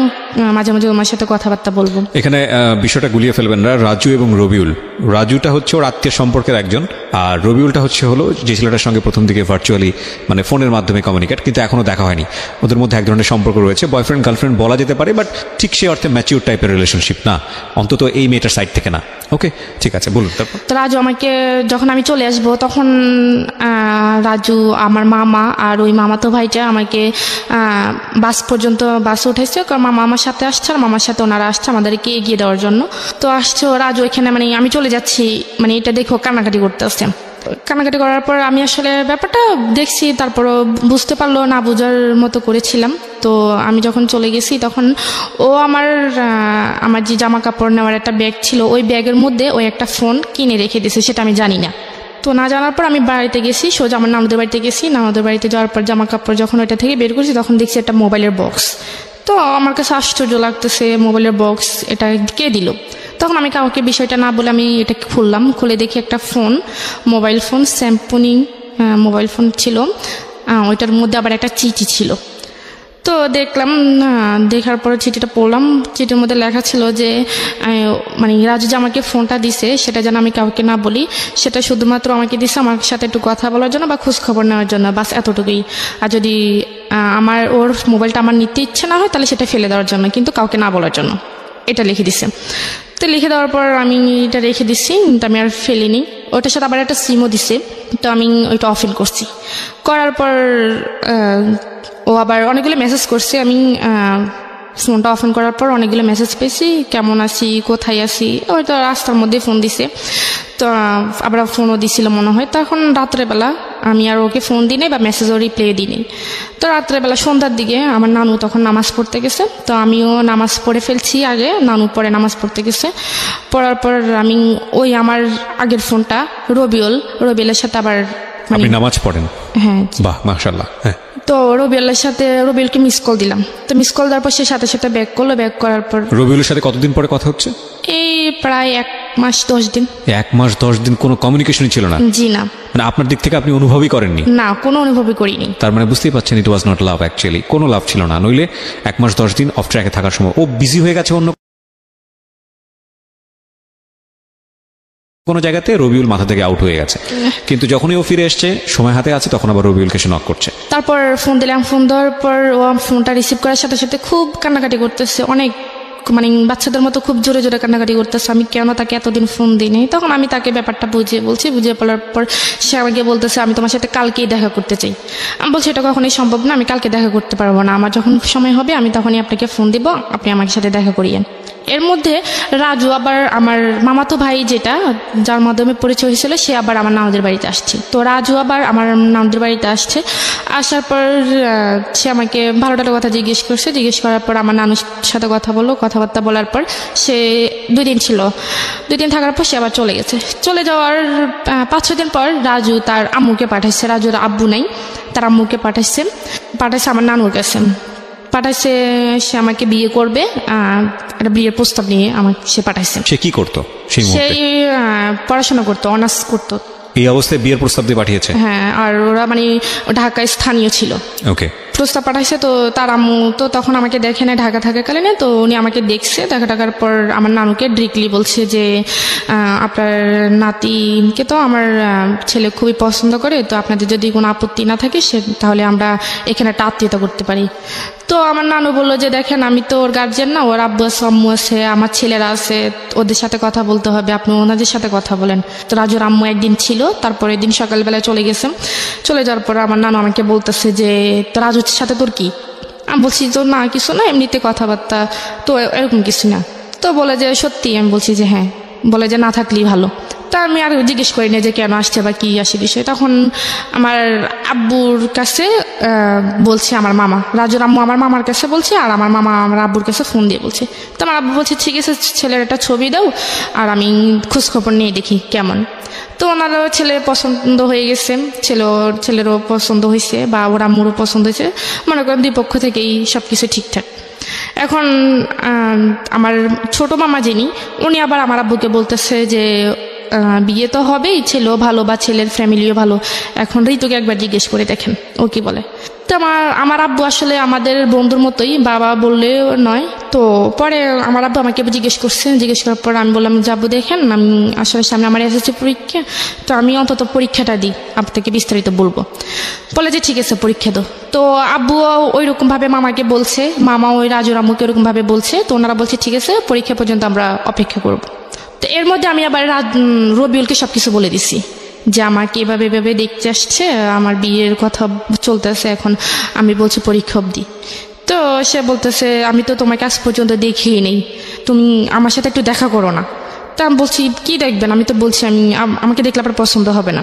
মাঝে মাঝে তোমার সাথে কথাবার্তা বলবো। এখানে বিষয়টা গুলিয়ে ফেলবেন না। রাজু এবং রবিউল, রাজুটা হচ্ছে ওর আত্মীয় সম্পর্কের একজন, আর রবিউলটা হলো যে ছেলেটার সঙ্গে প্রথম দিকে ভার্চুয়ালি মানে ফোনের মাধ্যমে কমিউনিকেট, কিন্তু এখনো দেখা হয়নি। ওদের মধ্যে এক ধরনের সম্পর্ক রয়েছে, বয়ফ্রেন্ড গার্লফ্রেন্ড বলা যেতে পারে, বাট ঠিক সে অর্থে ম্যাচিউর টাইপের রিলেশনশিপ না, অন্তত এই মেয়েটার সাইড থেকে না। ওকে, ঠিক আছে, বলুন তারপর। তো রাজু আমাকে যখন আমি চলে আসবো তখন রাজু আমার মামা আর ওই মামাতো ভাইটা আমাকে বাস পর্যন্ত বাসে উঠেছে, কারণ মামা আমার সাথে আসছে আর মামার সাথে ওনারা আসছে আমাদেরকে এগিয়ে দেওয়ার জন্য। তো আসছে রাজু এখানে, মানে আমি চলে যাচ্ছি, মানে এটা দেখো কান্নাকাটি করতে আসছে। কান্নাকাটি করার পর আমি আসলে ব্যাপারটা দেখছি, তারপরও বুঝতে পারলো না, বোঝার মতো করেছিলাম। তো আমি যখন চলে গেছি তখন ও আমার যে জামা কাপড় নেওয়ার একটা ব্যাগ ছিল, ওই ব্যাগের মধ্যে ওই একটা ফোন কিনে রেখে দিয়েছে, সেটা আমি জানি না। তো না জানার পর আমি বাড়িতে গেছি, সোজা আমার নানুদের বাড়িতে গেছি। নানুদের বাড়িতে যাওয়ার পর জামা কাপড় যখন ওইটা থেকে বের করছি তখন দেখছি একটা মোবাইলের বক্স। তো আমার কাছে আশ্চর্য লাগতেছে, মোবাইলের বক্স এটা কে দিল? তখন আমি কাউকে বিষয়টা না বলে আমি এটা খুললাম, খুলে দেখি একটা phone, mobile phone, Samsung mobile phone ছিল। ওইটার মধ্যে আবার একটা চিঠি ছিল। তো দেখলাম, দেখার পরে চিঠিটা পড়লাম। চিঠির মধ্যে লেখা ছিল যে মানে রাজু যে আমাকে ফোনটা দিছে সেটা যেন আমি কাউকে না বলি, সেটা শুধুমাত্র আমাকে দিছে আমার সাথে একটু কথা বলার জন্য বা খোঁজ খবর নেওয়ার জন্য, বাস এতটুকুই। আর যদি ওর মোবাইলটা আমার নিতে ইচ্ছে না হয় তাহলে সেটা ফেলে দেওয়ার জন্য, কিন্তু কাউকে না বলার জন্য, এটা লিখে দিছে। তো লিখে দেওয়ার পর আমি এটা রেখে দিচ্ছি, কিন্তু আমি আর ফেলিনি। ওটার সাথে আবার একটা সিমও দিছে, তো আমি ওইটা অফ করছি। করার পর ও আবার অনেকগুলো মেসেজ করছে। আমি ফোনটা অফ করার পর অনেকগুলো মেসেজ পেয়েছি, কেমন আছি, কোথায় আছি, ওইটা রাস্তার মধ্যে ফোন দিছে। তো আবার ফোনও দিছিল মনে হয়। তখন রাত্রেবেলা আমি আর ওকে ফোন দিই নাই বা মেসেজও রিপ্লাই দিই নাই। তো রাত্রেবেলা সন্ধ্যার দিকে আমার নানু তখন নামাজ পড়তে গেছে, তো আমিও নামাজ পড়ে ফেলছি আগে, নানু পরে নামাজ পড়তে গেছে। পড়ার পর আমি ওই আমার আগের ফোনটা রবিউলের সাথে আবার আপনি নামাজ পড়েন? হ্যাঁ। বাহ, মাশাআল্লাহ। হ্যাঁ। তো রবিউলকে মিস কল দিলাম। তো মিস কল দেওয়ার পর সে সাথে সাথে ব্যাক করলো। ব্যাক করার পর রবিউলের সাথে কতদিন পরে কথা হচ্ছে? এই প্রায় 1 মাস 10 দিন। 1 মাস 10 দিন কোনো কমিউনিকেশনই ছিল না? জি না। মানে আপনার দিক থেকে আপনি অনুভবই করেননি? না, কোনো অনুভবই করিনি। তার মানে বুঝতেই পারছেন ইট ওয়াজ নট লাভ, অ্যাকচুয়ালি কোনো লাভ ছিল না। নইলে 1 মাস 10 দিন অফ ট্র্যাকে থাকার সময় ও বিজি হয়ে গেছে অন্য কোনো জায়গাতে, রবিউল মাথা থেকে আউট হয়ে গেছে। কিন্তু যখনই ও ফিরে এসছে, সময় হাতে আছে, তখন আবার রবিউলকে সে নক করছে। তারপর ফোন দিলাম, ফোন দেওয়ার পর ও ফোনটা রিসিভ করার সাথে সাথে খুব কান্নাকাটি করতেছে, অনেক মানে বাচ্চাদের মতো খুব জোরে জোরে কান্নাকাটি করতেছে। আমি কেন তাকে এতদিন ফোন দিইনি। তখন আমি তাকে ব্যাপারটা বুঝিয়ে পড়ার পর সে আমাকে বলতেছে আমি তোমার সাথে কালকেই দেখা করতে চাই। আমি বলছি এটা কখনোই সম্ভব না, আমি কালকে দেখা করতে পারবো না, আমার যখন সময় হবে আমি তখনই আপনাকে ফোন দিব, আপনি আমার সাথে দেখা করিয়েন। এর মধ্যে রাজু আবার আমার মামাতো ভাই যার মাধ্যমে পরিচয় হয়েছিল, সে আবার আমার নানুদের বাড়িতে আসছে। তো রাজু আবার আমার নানুদের বাড়িতে আসছে। আসার পর সে আমাকে ভালোটার কথা জিজ্ঞেস করার পর আমার নানুর সাথে কথা বললো। কথাবার্তা বলার পর সে 2 দিন ছিল। 2 দিন থাকার পর সে আবার চলে গেছে। চলে যাওয়ার 5-6 দিন পর রাজু তার আম্মুকে পাঠাইছে। রাজুর আব্বু নাই, তার আম্মুকে পাঠাইছে আমার নানুর কাছে। পাঠাইছে সে আমাকে বিয়ে করবে, একটা বিয়ের প্রস্তাব নিয়ে আমাকে সে পাঠাইছে। সে কি করতো সেই মুহূর্তে? সেই পড়াশোনা করতো, অনার্স করতো। এই অবস্থায় বিয়ের প্রস্তাব দিয়ে পাঠিয়েছে? হ্যাঁ, আর ওরা মানে ঢাকায় স্থানীয় ছিল। ওকে। প্রস্তাব পাঠাইছে। তো তার আম্মু তো তখন আমাকে দেখে নেয় ঢাকা থাকাকালীন, তো উনি আমাকে দেখছে, দেখার পর আমার নানুকে ডিরেক্টলি বলছে যে আপনার নাতিকে তো আমার ছেলে খুবই পছন্দ করে, তো আপনাদের যদি কোনো আপত্তি না থাকে তাহলে আমরা এখানে একটা আত্মীয়তা করতে পারি। তো আমার নানু বললো যে দেখেন, আমি তো ওর গার্জেন না, ওর আব্বু আছে, আম্মু আছে, আমার ছেলেরা আছে, ওদের সাথে কথা বলতে হবে, আপনি ওনাদের সাথে কথা বলেন। তো রাজুর আম্মু একদিন ছিল, তারপরে দিন সকালবেলায় চলে গেছে। চলে যাওয়ার পর আমার নানু আমাকে বলতেছে যে তো রাজুর সাথে তোর কি? আমি বলছি তো না কিছু না, এমনিতে কথাবার্তা, তো এরকম কিছু না। তো বলে যে সত্যি? আমি বলছি যে হ্যাঁ। বলে যে না থাকলেই ভালো। তা আমি আর জিজ্ঞেস করি না যে কেন আসছে বা কি আসে বিষয়। তখন আমার আব্বুর কাছে বলছে আমার মামা, রাজুর আম্মু আমার মামার কাছে বলছে, আর আমার মামা আমার আব্বুর কাছে ফোন দিয়ে বলছে। তো আমার আব্বু বলছে ঠিক আছে, ছেলের একটা ছবি দাও আর আমি খোঁজখবর নিয়ে দেখি কেমন। তো ওনারও ছেলে পছন্দ হয়ে গেছে, ছেলেরও পছন্দ হয়েছে বা ওর আম্মুরও পছন্দ হয়েছে। মনে করেন দুই পক্ষ থেকেই সব কিছু ঠিকঠাক। এখন আমার ছোট মামা যিনি, উনি আবার আমার আব্বুকে বলতেছে যে বিয়ে তো হবেই, ছেলেও ভালো বা ছেলের ফ্যামিলিও ভালো, এখন ঋতুকে একবার জিজ্ঞেস করে দেখেন ও কি বলে। তো আমার আব্বু আসলে আমাদের বন্ধুর মতোই, বাবা বললেও নয়। তো পরে আমার আব্বু আমাকে জিজ্ঞেস করার পর আমি বললাম যে আব্বু দেখেন, আমি আসলে সামনে আমার এসএসসি পরীক্ষা, তো আমি অন্তত পরীক্ষাটা দিই, আপনাকে বিস্তারিত বলবো। বলে যে ঠিক আছে পরীক্ষা দাও। তো আব্বু ওই রকমভাবে মামাকে বলছে, মামা ওই রাজুর আম্মুকে ওরকমভাবে বলছে। তো ওনারা বলছে ঠিক আছে পরীক্ষা পর্যন্ত আমরা অপেক্ষা করব। তো এর মধ্যে আমি আবার রবিউলকে সবকিছু বলে দিছি যে আমাকে এভাবে দেখতে আসছে, আমার বিয়ের কথা চলতেছে, এখন আমি বলছি পরীক্ষা অবধি। তো সে বলতেছে আমি তো তোমাকে আজ পর্যন্ত দেখিই নেই, তুমি আমার সাথে একটু দেখা করো না। তা আমি বলছি কি দেখবেন, আমি তো বলছি আমাকে দেখলে আপনার পছন্দ হবে না।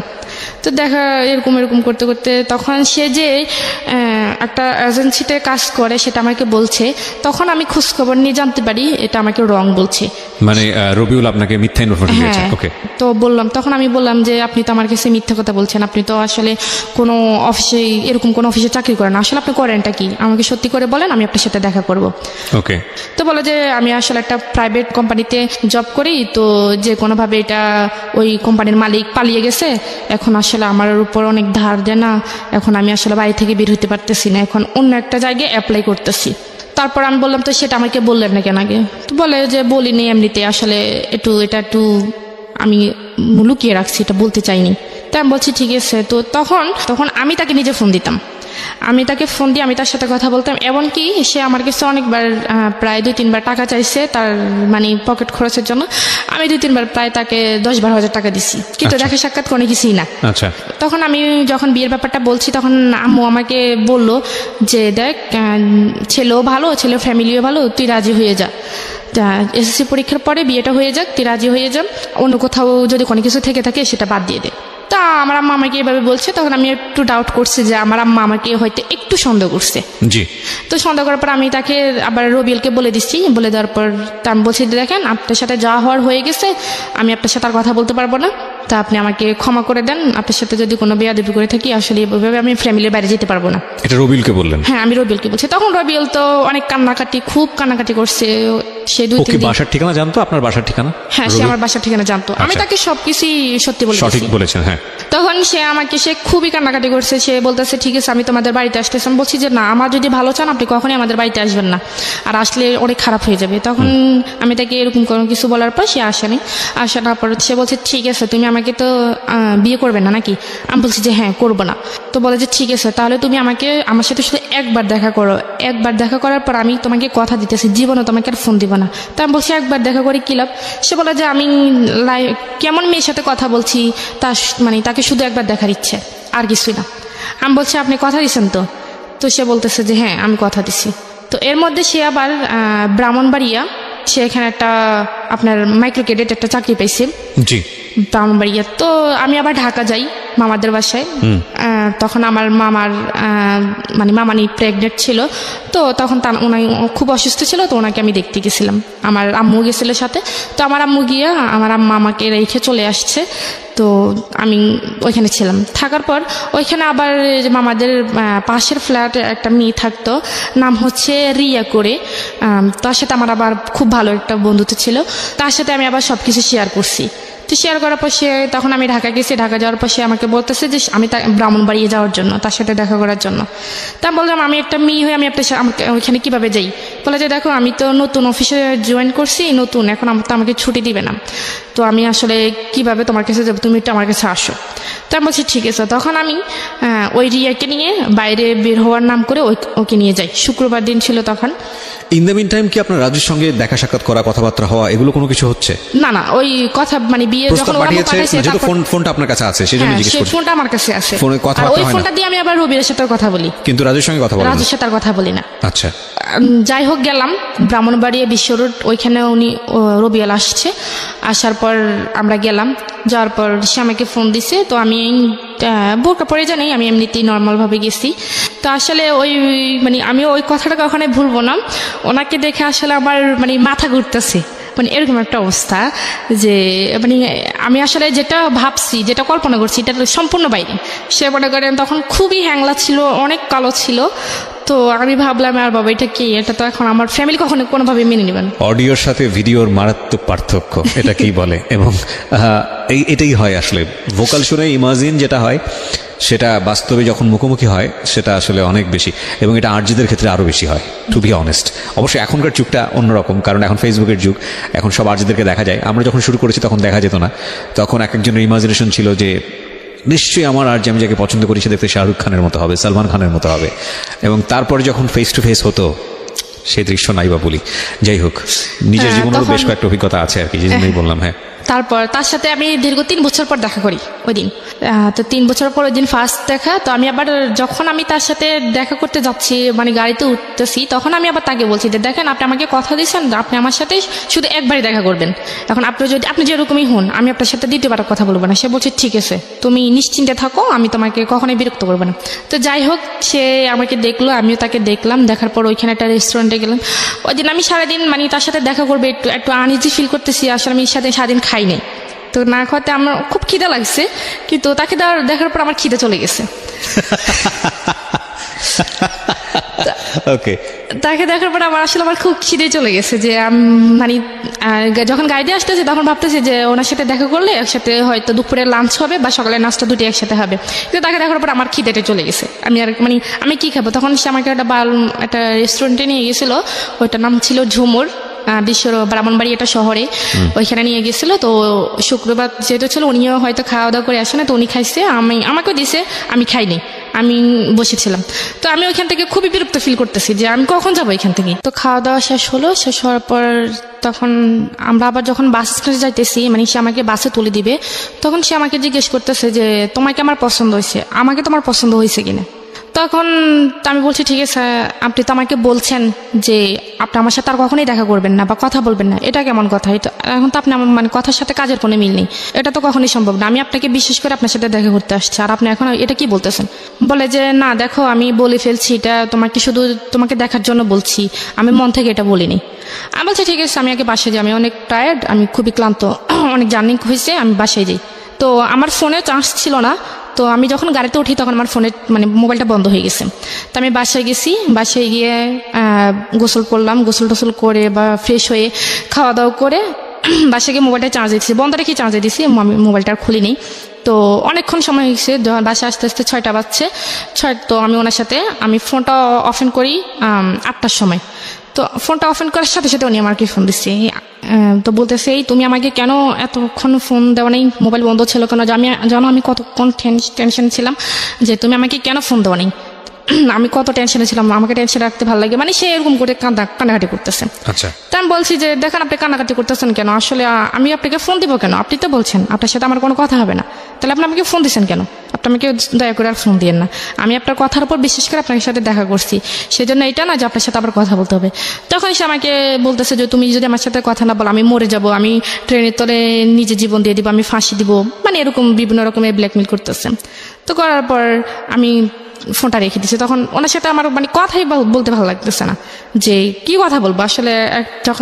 তো দেখা এরকম করতে করতে তখন সে যে একটা এজেন্সিতে কাজ করে সেটা আমাকে বলছে। তখন আমি খোঁজখবর নিয়ে জানতে পারি এটা আমাকে রং বলছে, মানে রবিউল আপনাকে মিথ্যা ইনফরমেশন দিয়েছে। ওকে। তো তখন আমি বললাম যে আপনি তো আমার কাছে মিথ্যা কথা বলছেন, আপনি তো আসলে কোনো অফিসে এরকম কোনো অফিসে চাকরি করেন না, আসলে আপনি করেনটা কি আমাকে সত্যি করে বলেন, আমি আপনার সাথে দেখা করব। ওকে। তো বলে যে আমি আসলে একটা প্রাইভেট কোম্পানিতে জব করি, তো যে কোনোভাবে এটা ওই কোম্পানির মালিক পালিয়ে গেছে, এখন আসলে আমার উপর অনেক ধার দেনা, এখন আমি আসলে বাড়ি থেকে বের হতে পারতেছি না, এখন অন্য একটা জায়গায় অ্যাপ্লাই করতেছি। তারপর আমি বললাম তো সেটা আমাকে বললেন না কেন আগে? তো বলে যে বলিনি, এমনিতে আসলে এটা একটু আমি লুকিয়ে রাখছি, এটা বলতে চাইনি। তাই আমি বলছি ঠিক আছে। তো তখন আমি তাকে নিজে ফোন দিতাম, আমি তাকে ফোন দিয়ে আমি তার সাথে কথা বলতাম। এমনকি সে আমার কাছে অনেকবার প্রায় 2-3 বার টাকা চাইছে তার মানে পকেট খরচের জন্য। আমি 2-3 বার প্রায় তাকে 10-12 হাজার টাকা দিছি, কিন্তু দেখা সাক্ষাৎ কোনো কিছুই না। আচ্ছা। তখন আমি যখন বিয়ের ব্যাপারটা বলছি তখন আম্মু আমাকে বলল যে দেখ, ছেলেও ভালো, ছেলের ফ্যামিলিও ভালো, তুই রাজি হয়ে যা, এসএসসি পরীক্ষার পরে বিয়েটা হয়ে যাক, তুই রাজি হয়ে যা, অন্য কোথাও যদি কোনো কিছু থেকে থাকে সেটা বাদ দিয়ে দে। তা আমার আম্মা আমাকে এভাবে বলছে, তখন আমি একটু ডাউট করছি যে আমার আম্মা আমাকে হয়তো একটু সন্দেহ করছে। জি। তো সন্দেহ করার পর আমি তাকে আবার রবিউলকে বলে দিচ্ছি, বলে দেওয়ার পর আমি বলছি দেখেন আপনার সাথে যা হওয়ার হয়ে গেছে, আমি আপনার সাথে আর কথা বলতে পারবো না, তা আপনি আমাকে ক্ষমা করে দেন, আপনার সাথে যদি কোনো বেয়াদবি করে থাকি আসলে এভাবে আমি ফ্যামিলির বাইরে যেতে পারবো না। এটা রবিউলকে বললেন? হ্যাঁ আমি রবিউলকে বলছি। তখন রবিউল তো অনেক খুব কান্নাকাটি করছে। সে 2-3 দিন বাসার ঠিকানা জানতো? আপনার বাসার ঠিকানা? হ্যাঁ সে আমার বাসার ঠিকানা জানতো। আমি তাকে সবকিছুই সত্যি বলেছি। সঠিক বলেছেন। হ্যাঁ। তখন সে খুবই কান্নাকাটি করছে, সে বলতেছে ঠিক আছে আমি তোমাদের বাড়িতে আসতেছি। আমি বলছি যে না, আমার যদি ভালো চান আপনি কখনই আমাদের বাড়িতে আসবেন না, আর আসলে অনেক খারাপ হয়ে যাবে। তখন আমি তাকে এরকম কোনো কিছু বলার পর সে আসেনি। আসার পর সে বলছে ঠিক আছে তুমি আমাকে তো বিয়ে করবে না নাকি? আমি বলছি যে হ্যাঁ করবো না। তো বলে যে ঠিক আছে তাহলে তুমি আমার সাথে শুধু একবার দেখা করো, একবার দেখা করার পর আমি তোমাকে কথা দিতেছি জীবনে তোমাকে আর ফোন দিব না। তা আমি বলছি একবার দেখা করে কি লাভ? সে বলে যে আমি কেমন মেয়ের সাথে কথা বলছি, তাকে শুধু একবার দেখার ইচ্ছে, আর কিছুই না। আমি বলছি আপনি কথা দিচ্ছেন তো? তো সে বলতেছে যে হ্যাঁ আমি কথা দিচ্ছি। তো এর মধ্যে সে আবার ব্রাহ্মণবাড়িয়া, সে এখানে একটা আপনার মাইক্রো ক্রেডিট একটা চাকরি পাইছে। জি। ব্রাহ্মণবাড়িয়া। তো আমি আবার ঢাকা যাই মামাদের বাসায়। তখন আমার মামানি প্রেগনেন্ট ছিল, তো তখন উনি খুব অসুস্থ ছিল, তো ওনাকে আমি দেখতে গেছিলাম, আমার আম্মু গেছিল সাথে। তো আমার আম্মু গিয়ে আমার আম্মা আমাকে রেখে চলে আসছে। তো আমি ওইখানে ছিলাম, থাকার পর ওইখানে আবার মামাদের পাশের ফ্ল্যাটে একটা মেয়ে থাকতো, নাম হচ্ছে রিয়া করে। তার সাথে আমার আবার খুব ভালো একটা বন্ধুত্ব ছিল, তার সাথে আমি আবার সবকিছু শেয়ার করছি। তো শেয়ার করার পর তখন আমি ঢাকা গেছি, ঢাকা যাওয়ার পর সে আমাকে বলতেছে যে আমি ব্রাহ্মণবাড়িয়ে যাওয়ার জন্য, তার সাথে দেখা করার জন্য। তা বললাম আমি একটা মেয়ে হয়ে আমি ওইখানে কিভাবে যাই? বলে যে দেখো আমি তো নতুন অফিসে জয়েন করছি, নতুন, এখন তো আমাকে ছুটি দিবে না, তো আমি আসলে কিভাবে তোমার কাছে যাবো, তুমি একটু আমার কাছে আসো। তো আমি বলছি ঠিক আছে। তখন আমি ওই রিয়াকে নিয়ে বাইরে বের হওয়ার নাম করে ওকে নিয়ে যাই। শুক্রবার দিন ছিল তখন। ইন দ্য মিন টাইম কি আপনার রাজুর সঙ্গে দেখা সাক্ষাৎ করা, কথাবার্তা হওয়া, এগুলো কোনো কিছু হচ্ছে? না না, ওই কথা মানে বিয়ে যখন পাঠিয়েছে, যেহেতু ফোনটা আপনার কাছে আছে সেজন্য জিজ্ঞেস করছি। ফোনটা আমার কাছে আছে, ফোনে কথা হয় না, ওই ফোনটা দিয়ে আমি আবার রবির সাথে কথা বলি, কিন্তু রাজুর সঙ্গে কথা বলি না। রাজুর সাথে আর কথা বলি না। আচ্ছা, যাই হোক গেলাম ব্রাহ্মণবাড়িয়া বিশ্ব রোড, ওইখানে উনি রবিয়াল আসছে। আসার পর আমরা গেলাম, যাওয়ার পর সে আমাকে ফোন দিছে। তো আমি বোরকা পরে জানি, আমি এমনিতেই নর্মালভাবে গেছি। তো আসলে ওই মানে আমি ওই কথাটা কখনো ভুলবো না, ওনাকে দেখে আসলে আমার মানে মাথা ঘুরতেছে, মানে এরকম একটা অবস্থা যে মানে আমি আসলে যেটা ভাবছি, যেটা কল্পনা করছি, এটা সম্পূর্ণ বাইরে। সে মনে করেন তখন খুবই হ্যাংলা ছিল, অনেক কালো ছিল। তো আমি ভাবলাম আর বাবা এটা কি, এটা তো এখন আমার ফ্যামিলি কখনো কোনোভাবে মেনে নেবেন। অডিওর সাথে ভিডিওর মারাত্মক পার্থক্য, এটাকেই বলে। এবং এটাই হয় আসলে, ভোকাল শুনে ইমাজিন যেটা হয় সেটা বাস্তবে যখন মুখোমুখি হয় সেটা আসলে অনেক বেশি, এবং এটা আরজিদের ক্ষেত্রে আরো বেশি হয়, টু বি অনেস্ট। অবশ্যই এখনকার যুগটা অন্যরকম, কারণ এখন ফেসবুকের যুগ, এখন সব আরজিদেরকে দেখা যায়। আমরা যখন শুরু করেছি তখন দেখা যেত না, তখন এক একজনের ইমাজিনেশন ছিল যে নিশ্চয়ই আমার আরজি, আমি যাকে পছন্দ করি সে দেখতে শাহরুখ খানের মতো হবে, সালমান খানের মতো হবে। এবং তারপরে যখন ফেস টু ফেস হতো সেই দৃশ্য নাই বা বলি। যাই হোক, নিজের জীবনেরও বেশ কয়েকটা অভিজ্ঞতা আছে আর কি, যে জন্যই বললাম। হ্যাঁ, তারপর তার সাথে আমি দীর্ঘ 3 বছর পর দেখা করি ওই দিন। তো 3 বছর পর ওই দিন ফার্স্ট দেখা। তো আমি আবার যখন আমি তার সাথে দেখা করতে যাচ্ছি, মানে গাড়িতে উঠতেছি, তখন আমি আবার তাকে বলছি যে দেখেন আপনি আমাকে কথা দিয়েছেন, আপনি আমার সাথে শুধু একবারই দেখা করবেন। এখন আপনি যেরকমই হন, আমি আপনার সাথে দ্বিতীয়বার কথা বলবো না। সে বলছে ঠিক আছে, তুমি নিশ্চিন্তে থাকো, আমি তোমাকে কখনোই বিরক্ত করবো না। তো যাই হোক, সে আমাকে দেখলো, আমিও তাকে দেখলাম। দেখার পর ওইখানে একটা রেস্টুরেন্টে গেলাম। ওই দিন আমি সারাদিন মানে তার সাথে দেখা করবে একটু আনইজি ফিল করতেছি। আসলে আমি সারাদিন খাই নাই, তো না খাওয়াতে আমার খুব খিদে লাগছে, কিন্তু তাকে দেখার পর আমার খিদে চলে গেছে। ওকে, তাকে দেখার পর আমার খুব খিদে চলে গেছে, যে মানে যখন গাড়িতে আসতেছে তখন ভাবতেছি যে ওনার সাথে দেখা করলে একসাথে হয়তো দুপুরে লাঞ্চ হবে বা সকালের নাস্তা দুটি একসাথে হবে। কিন্তু তাকে দেখার পর আমার খিদেটা চলে গেছে। আমি কি খাবো? তখন সে আমাকে একটা রেস্টুরেন্টে নিয়ে গেছিল, ওইটার নাম ছিল ঝুমুর, ব্রাহ্মণবাড়ি একটা শহরে। ওইখানে নিয়ে গেছিল। তো শুক্রবার যেহেতু ছিল, উনিও হয়তো খাওয়া দাওয়া করে আসে না, তো উনি খাইছে, আমাকেও দিছে, আমি খাইনি, আমি বসেছিলাম। তো আমি ওইখান থেকে খুবই বিরক্ত ফিল করতেছি যে আমি কখন যাবো এখান থেকে। তো খাওয়া দাওয়া শেষ হলো, শেষ হওয়ার পর তখন আমরা আবার যখন বাস স্ট্যান্ডে যাইতেছি, মানে সে আমাকে বাসে তুলে দিবে, তখন সে আমাকে জিজ্ঞেস করতেছে যে তোমাকে আমার পছন্দ হয়েছে, আমাকে তোমার পছন্দ হয়েছে কিনা। তখন আমি বলছি ঠিক আছে, আপনি তো আমাকে বলছেন যে আপনি আমার সাথে আর কখনোই দেখা করবেন না বা কথা বলবেন না, এটা কেমন কথা? এখন তো আপনি আমার মানে কথার সাথে কাজের কোনো মিল নেই, এটা তো কখনোই সম্ভব না। আমি আপনাকে বিশ্বাস করে আপনার সাথে দেখা করতে আসছি, আর আপনি এখন এটা কি বলতেছেন? বলে যে না দেখো, আমি বলে ফেলছি, এটা শুধু তোমাকে দেখার জন্য বলছি, আমি মন থেকে এটা বলিনি। আমি বলছি ঠিক আছে, আমি আগে বাসায় যাই, আমি অনেক টায়ার্ড, আমি খুবই ক্লান্ত, অনেক জার্নি হয়েছে, আমি বাসায় যাই। তো আমার ফোনে চার্জ ছিল না, তো আমি যখন গাড়িতে উঠি তখন আমার ফোনে মানে মোবাইলটা বন্ধ হয়ে গেছে। তো আমি বাসায় গেছি, বাসায় গিয়ে গোসল করলাম, গোসল টোসল করে বা ফ্রেশ হয়ে খাওয়া দাওয়া করে বাসায় গিয়ে মোবাইলটা চার্জে দিচ্ছি, বন্ধ রেখে চার্জে দিছি, আমি মোবাইলটা আর খুলিনি। তো অনেকক্ষণ সময় হয়েছে, বাসায় আস্তে আস্তে 6টা বাজছে। তো আমি ওনার সাথে আমি ফোনটা অফেন করি 8টার সময়। তো ফোনটা অফেন করার সাথে সাথে উনি আমাকে ফোন দিচ্ছে। তো বলতেছে এই তুমি আমাকে কেন এতক্ষণ ফোন দেওয়া নেই, মোবাইল বন্ধ ছিল কেন? জানো আমি কতক্ষণ টেনশন ছিলাম যে তুমি আমাকে কেন ফোন দেওয়া নেই, আমি কত টেনশনে ছিলাম, আমাকে টেনশন রাখতে ভালো লাগে, মানে সে এরকম করে কান্নাকাটি করতেছে। আচ্ছা, তা আমি বলছি যে দেখেন আপনি কান্নাকাটি করতেছেন কেন? আসলে আমি আপনাকে ফোন দিব কেন? আপনি তো বলছেন আপনার সাথে আমার কোনো কথা হবে না, তাহলে আপনি আমাকে ফোন দিচ্ছেন কেন? আপনি আমাকে দয়া করে আর ফোন দিয়েন না, আমি আপনার কথার উপর বিশেষ করে আপনার সাথে দেখা করছি, সেজন্য এটা না যে আপনার সাথে আবার কথা বলতে হবে। তখন সে আমাকে বলতেছে যে তুমি যদি আমার সাথে কথা না বলো আমি মরে যাব, আমি ট্রেনের তলে নিজে জীবন দিয়ে দিব, আমি ফাঁসি দিব, মানে এরকম বিভিন্ন রকমের ব্ল্যাকমেল করতেছে। তো করার পর আমি ফোনটা রেখে দিচ্ছে। তখন ওনার সাথে আমার মানে কথাই বলতে ভালো লাগতেছে না, যে কি কথা বলবো আসলে।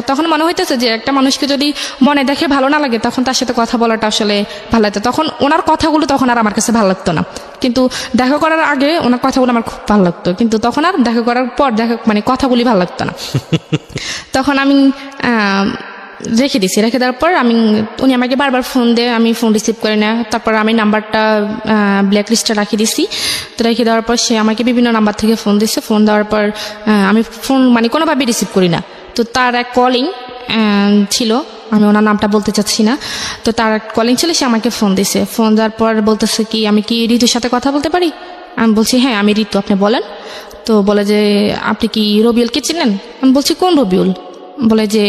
তখন মনে হইতেছে যে একটা মানুষকে যদি মনে দেখে ভালো না লাগে তখন তার সাথে কথা বলাটা আসলে ভালো লাগতো। তখন ওনার কথাগুলো তখন আর আমার কাছে ভালো লাগতো না, কিন্তু দেখা করার আগে ওনার কথাগুলো আমার খুব ভালো লাগতো, কিন্তু তখন আর দেখা করার পর মানে কথাগুলি ভালো লাগতো না। তখন আমি রেখে দিছি। রেখে দেওয়ার পর উনি আমাকে বারবার ফোন দেয়, আমি ফোন রিসিভ করি না। তারপর আমি নাম্বারটা ব্ল্যাক লিস্টে রাখিয়ে দিছি। তো রেখে দেওয়ার পর সে আমাকে বিভিন্ন নাম্বার থেকে ফোন দিচ্ছে। ফোন দেওয়ার পর আমি ফোন কোনোভাবে রিসিভ করি না। তো তার এক কলিং ছিল, আমি ওনার নামটা বলতে চাচ্ছি না। তো তার কলিং ছিল, সে আমাকে ফোন দিছে। ফোন দেওয়ার পর বলতেছে কি আমি কি ঋতুর সাথে কথা বলতে পারি? আমি বলছি হ্যাঁ আমি ঋতু, আপনি বলেন। তো বলে যে আপনি কি রবিউলকে চিনেন? আমি বলছি কোন রবিউল? বলে যে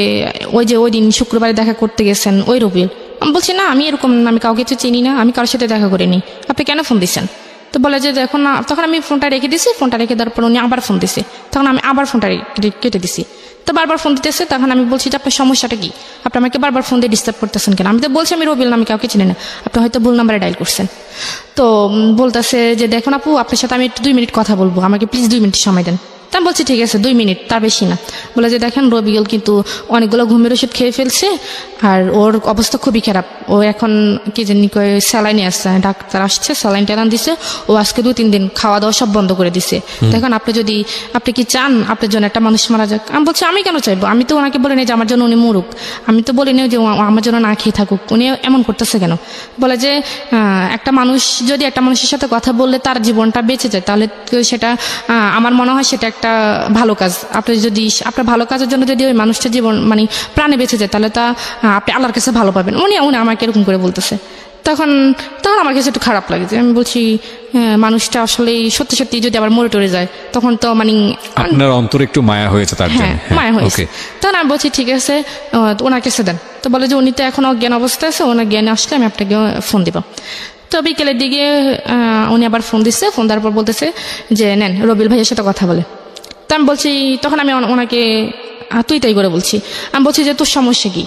ওই দিন শুক্রবারে দেখা করতে গেছেন ওই রবিউল। আমি বলছি না, আমি এরকম আমি কাউকে তো চিনি না, আমি কারোর সাথে দেখা করিনি, আপনি কেন ফোন দিচ্ছেন? তো বলে যে দেখুন না, তখন আমি ফোনটা রেখে দিছি। ফোনটা রেখে দেওয়ার পর উনি আবার ফোন দিছে। তখন আমি আবার ফোনটা কেটে দিছি। তো বারবার ফোন দিতেছে। তখন আমি বলছি যে আপনার সমস্যাটা কি, আপনি আমাকে বারবার ফোন দিয়ে ডিস্টার্ব করতেছেন কেন? আমি তো বলছি আমি রবিউল, আমি কাউকে চিনি না, আপনি হয়তো ভুল নাম্বারে ডায়াল করছেন। তো বলতেছে যে দেখুন আপু, আপনার সাথে আমি একটু 2 মিনিট কথা বলবো, আমাকে প্লিজ 2 মিনিট সময় দেন। তা আমি বলছি ঠিক আছে 2 মিনিট, তার বেশি না। বলে যে দেখেন রবিউল কিন্তু অনেকগুলো ঘুমের ওষুধ খেয়ে ফেলছে, আর ওর অবস্থা খুবই খারাপ। ও এখন কি জানি স্যালাইনে আসছে, ডাক্তার আসছে, স্যালাইন ট্যালাইন দিছে। ও আজকে 2-3 দিন খাওয়া দাওয়া সব বন্ধ করে দিছে। দেখেন আপনি কি চান আপনার জন্য একটা মানুষ মারা যাক? আমি বলছি আমি কেন চাইবো, আমি তো ওনাকে বলিনি যে আমার জন্য উনি মরুক, আমি তো বলিনি যে আমার জন্য না খেয়ে থাকুক, উনি এমন করতেছে কেন? বলে যে একটা মানুষ যদি একটা মানুষের সাথে কথা বললে তার জীবনটা বেঁচে যায়, তাহলে সেটা আমার মনে হয় সেটা একটা ভালো কাজ। আপনি যদি আপনার ভালো কাজের জন্য যদি ওই মানুষটার জীবন প্রাণে বেঁচে যায়, তাহলে তা আপনি আল্লাহর কাছে ভালো পাবেন। উনি আমাকে এরকম করে বলতেছে। তখন আমার কাছে একটু খারাপ লাগে। আমি বলছি মানুষটা আসলে সত্যি সত্যি যদি আবার মরে টরে যায়, তখন তো আপনার অন্তরে একটু মায়া হয়েছে তার জন্য। মায়া হয়েছে। তখন আমি বলছি ঠিক আছে ওনার কাছে দেন। তো বলে যে উনি তো এখন অজ্ঞান অবস্থায় আছে, ওনার জ্ঞানে আসলে আমি আপনাকে ফোন দিব। তো বিকেলের দিকে উনি আবার ফোন দিচ্ছে। ফোন দেওয়ার পর বলতেছে যে নেন রবিউল ভাইয়ের সাথে কথা বলে। তো আমি বলছি, তখন আমি ওনাকে তুই তাই করে বলছি। আমি বলছি যে তোর সমস্যা কি,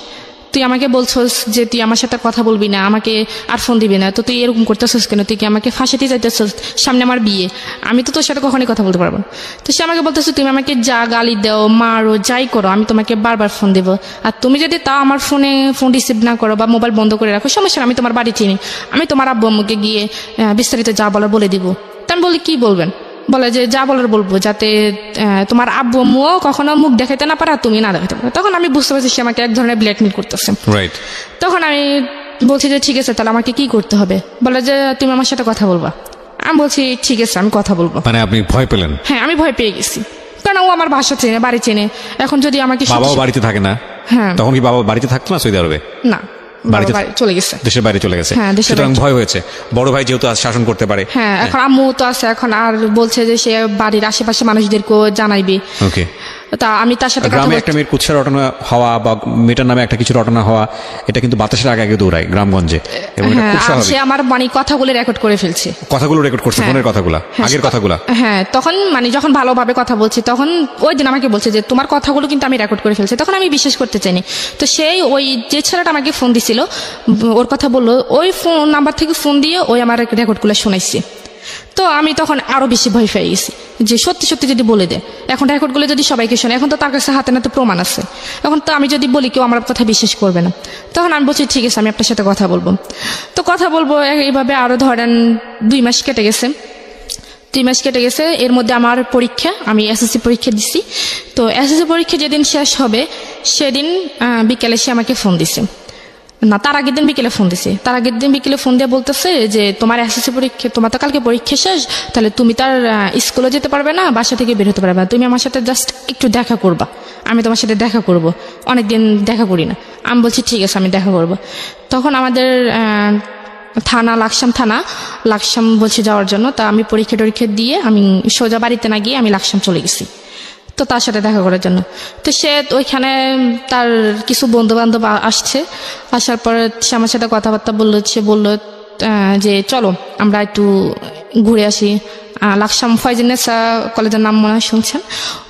তুই আমাকে বলছস যে তুই আমার সাথে কথা বলবি না, আমাকে আর ফোন দিবি না, তো তুই এরকম করতেছস কেন? তুই কি আমাকে ফাঁসাতে চাইতেছস? সামনে আমার বিয়ে, আমি তো তোর সাথে কখনোই কথা বলতে পারবো না। তো সে আমাকে বলতেছে তুমি আমাকে যা গালি দাও, মারো, যাই করো, আমি তোমাকে বারবার ফোন দেবো। আর তুমি যদি তাও আমার ফোন রিসিভ না করো বা মোবাইল বন্ধ করে রাখো, সমস্যা না, আমি তোমার বাড়ি চিনি, আমি তোমার আব্বু আম্মুকে গিয়ে বিস্তারিত যা বলার বলে দিব। তা আমি বলি কি বলবেন? বলে যে যা বলার বলবো, যাতে তোমার আব্বু আম্মুও কখনো মুখ দেখাইতে না পারে আর তুমি না দেখাতে পারো। তখন আমি বুঝতে পারছি সে আমাকে এক ধরনের ব্ল্যাকমেল করতেছে। তখন আমি বলছি যে ঠিক আছে তাহলে আমাকে কি করতে হবে? বলে যে তুমি আমার সাথে কথা বলবা। আমি বলছি ঠিক আছে আমি কথা বলবো। মানে আপনি ভয় পেলেন? হ্যাঁ আমি ভয় পেয়ে গেছি, কারণ ও আমার বাসা চেনে, বাড়ি চেনে। এখন যদি আমাকে বাবাও বাড়িতে থাকে না? হ্যাঁ। তখন কি বাবা বাড়িতে থাকতো না সৌদি আরবে? না, চলে গেছে, দেশের বাইরে চলে গেছে। সুতরাং ভয় হয়েছে, বড় ভাই যেহেতু শাসন করতে পারে। হ্যাঁ, এখন আম্মু তো আছে, এখন আর বলছে যে সে বাড়ির আশেপাশে মানুষদেরকে জানাইবে। ওকে। তা আমি তার সাথে গ্রামে একটা মেয়ের কুৎসা রটনা হওয়া বা মেয়েটার নামে একটা কিছু রটনা হওয়া, এটা কিন্তু বাতাসের আগে আগে দৌড়ায় গ্রামগঞ্জে। সে আমার কথাগুলো রেকর্ড করে ফেলছে, কথাগুলো রেকর্ড করছে, ফোনের কথাগুলো, আগের কথাগুলো। হ্যাঁ, তখন যখন ভালোভাবে কথা বলছি, তখন ওই দিন আমাকে বলছে যে তোমার কথাগুলো কিন্তু আমি রেকর্ড করে ফেলছি। তখন আমি বিশ্বাস করতে চাইনি। তো সেই ওই যে ছেলেটা আমাকে ফোন দিছিল, ওর কথা বললো, ওই ফোন নাম্বার থেকে ফোন দিয়ে ওই আমার রেকর্ডগুলো শোনাইছে। তো আমি তখন আরো বেশি ভয় পেয়ে গেছি যে সত্যি সত্যি যদি বলে দেয়, এখন রেকর্ডগুলো যদি সবাইকে শোনে, এখন তো তার কাছে হাতে নাতে প্রমাণ আছে, এখন তো আমি যদি বলি কেউ আমার কথা বিশ্বাস করবে না। তখন আমি বলছি ঠিক আছে আমি আপনার সাথে কথা বলবো। তো কথা বলবো এইভাবে আরো ধরেন 2 মাস কেটে গেছে। 2 মাস কেটে গেছে, এর মধ্যে আমার পরীক্ষা, আমি এসএসসি পরীক্ষা দিছি। তো এসএসসি পরীক্ষা যেদিন শেষ হবে সেদিন বিকেলে সে আমাকে ফোন দিছে, না তার আগের দিন বিকেলে ফোন দিছে। তার আগের দিন বিকেলে ফোন দিয়ে বলতেছে যে তোমার এসএসসি পরীক্ষা, তোমার তো কালকে পরীক্ষা শেষ, তাহলে তুমি তার স্কুলে যেতে পারবে না, বাসা থেকে বের হতে পারবে না, তুমি আমার সাথে জাস্ট একটু দেখা করবা, আমি তোমার সাথে দেখা করব, অনেকদিন দেখা করি না। আমি বলছি ঠিক আছে আমি দেখা করব। তখন আমাদের থানা লাকসাম বলছে যাওয়ার জন্য। তা আমি পরীক্ষা দিয়ে আমি সোজা বাড়িতে না গিয়ে আমি লাকসাম চলে গেছি তো তার সাথে দেখা করার জন্য। তো সে ওইখানে তার কিছু বন্ধু বান্ধব আসছে, আসার পর সে আমার সাথে কথাবার্তা বললো। সে বললো যে চলো আমরা একটু ঘুরে আসি, লাকসাম ফয়জিনেসা কলেজের নাম মনে হয় শুনছেন,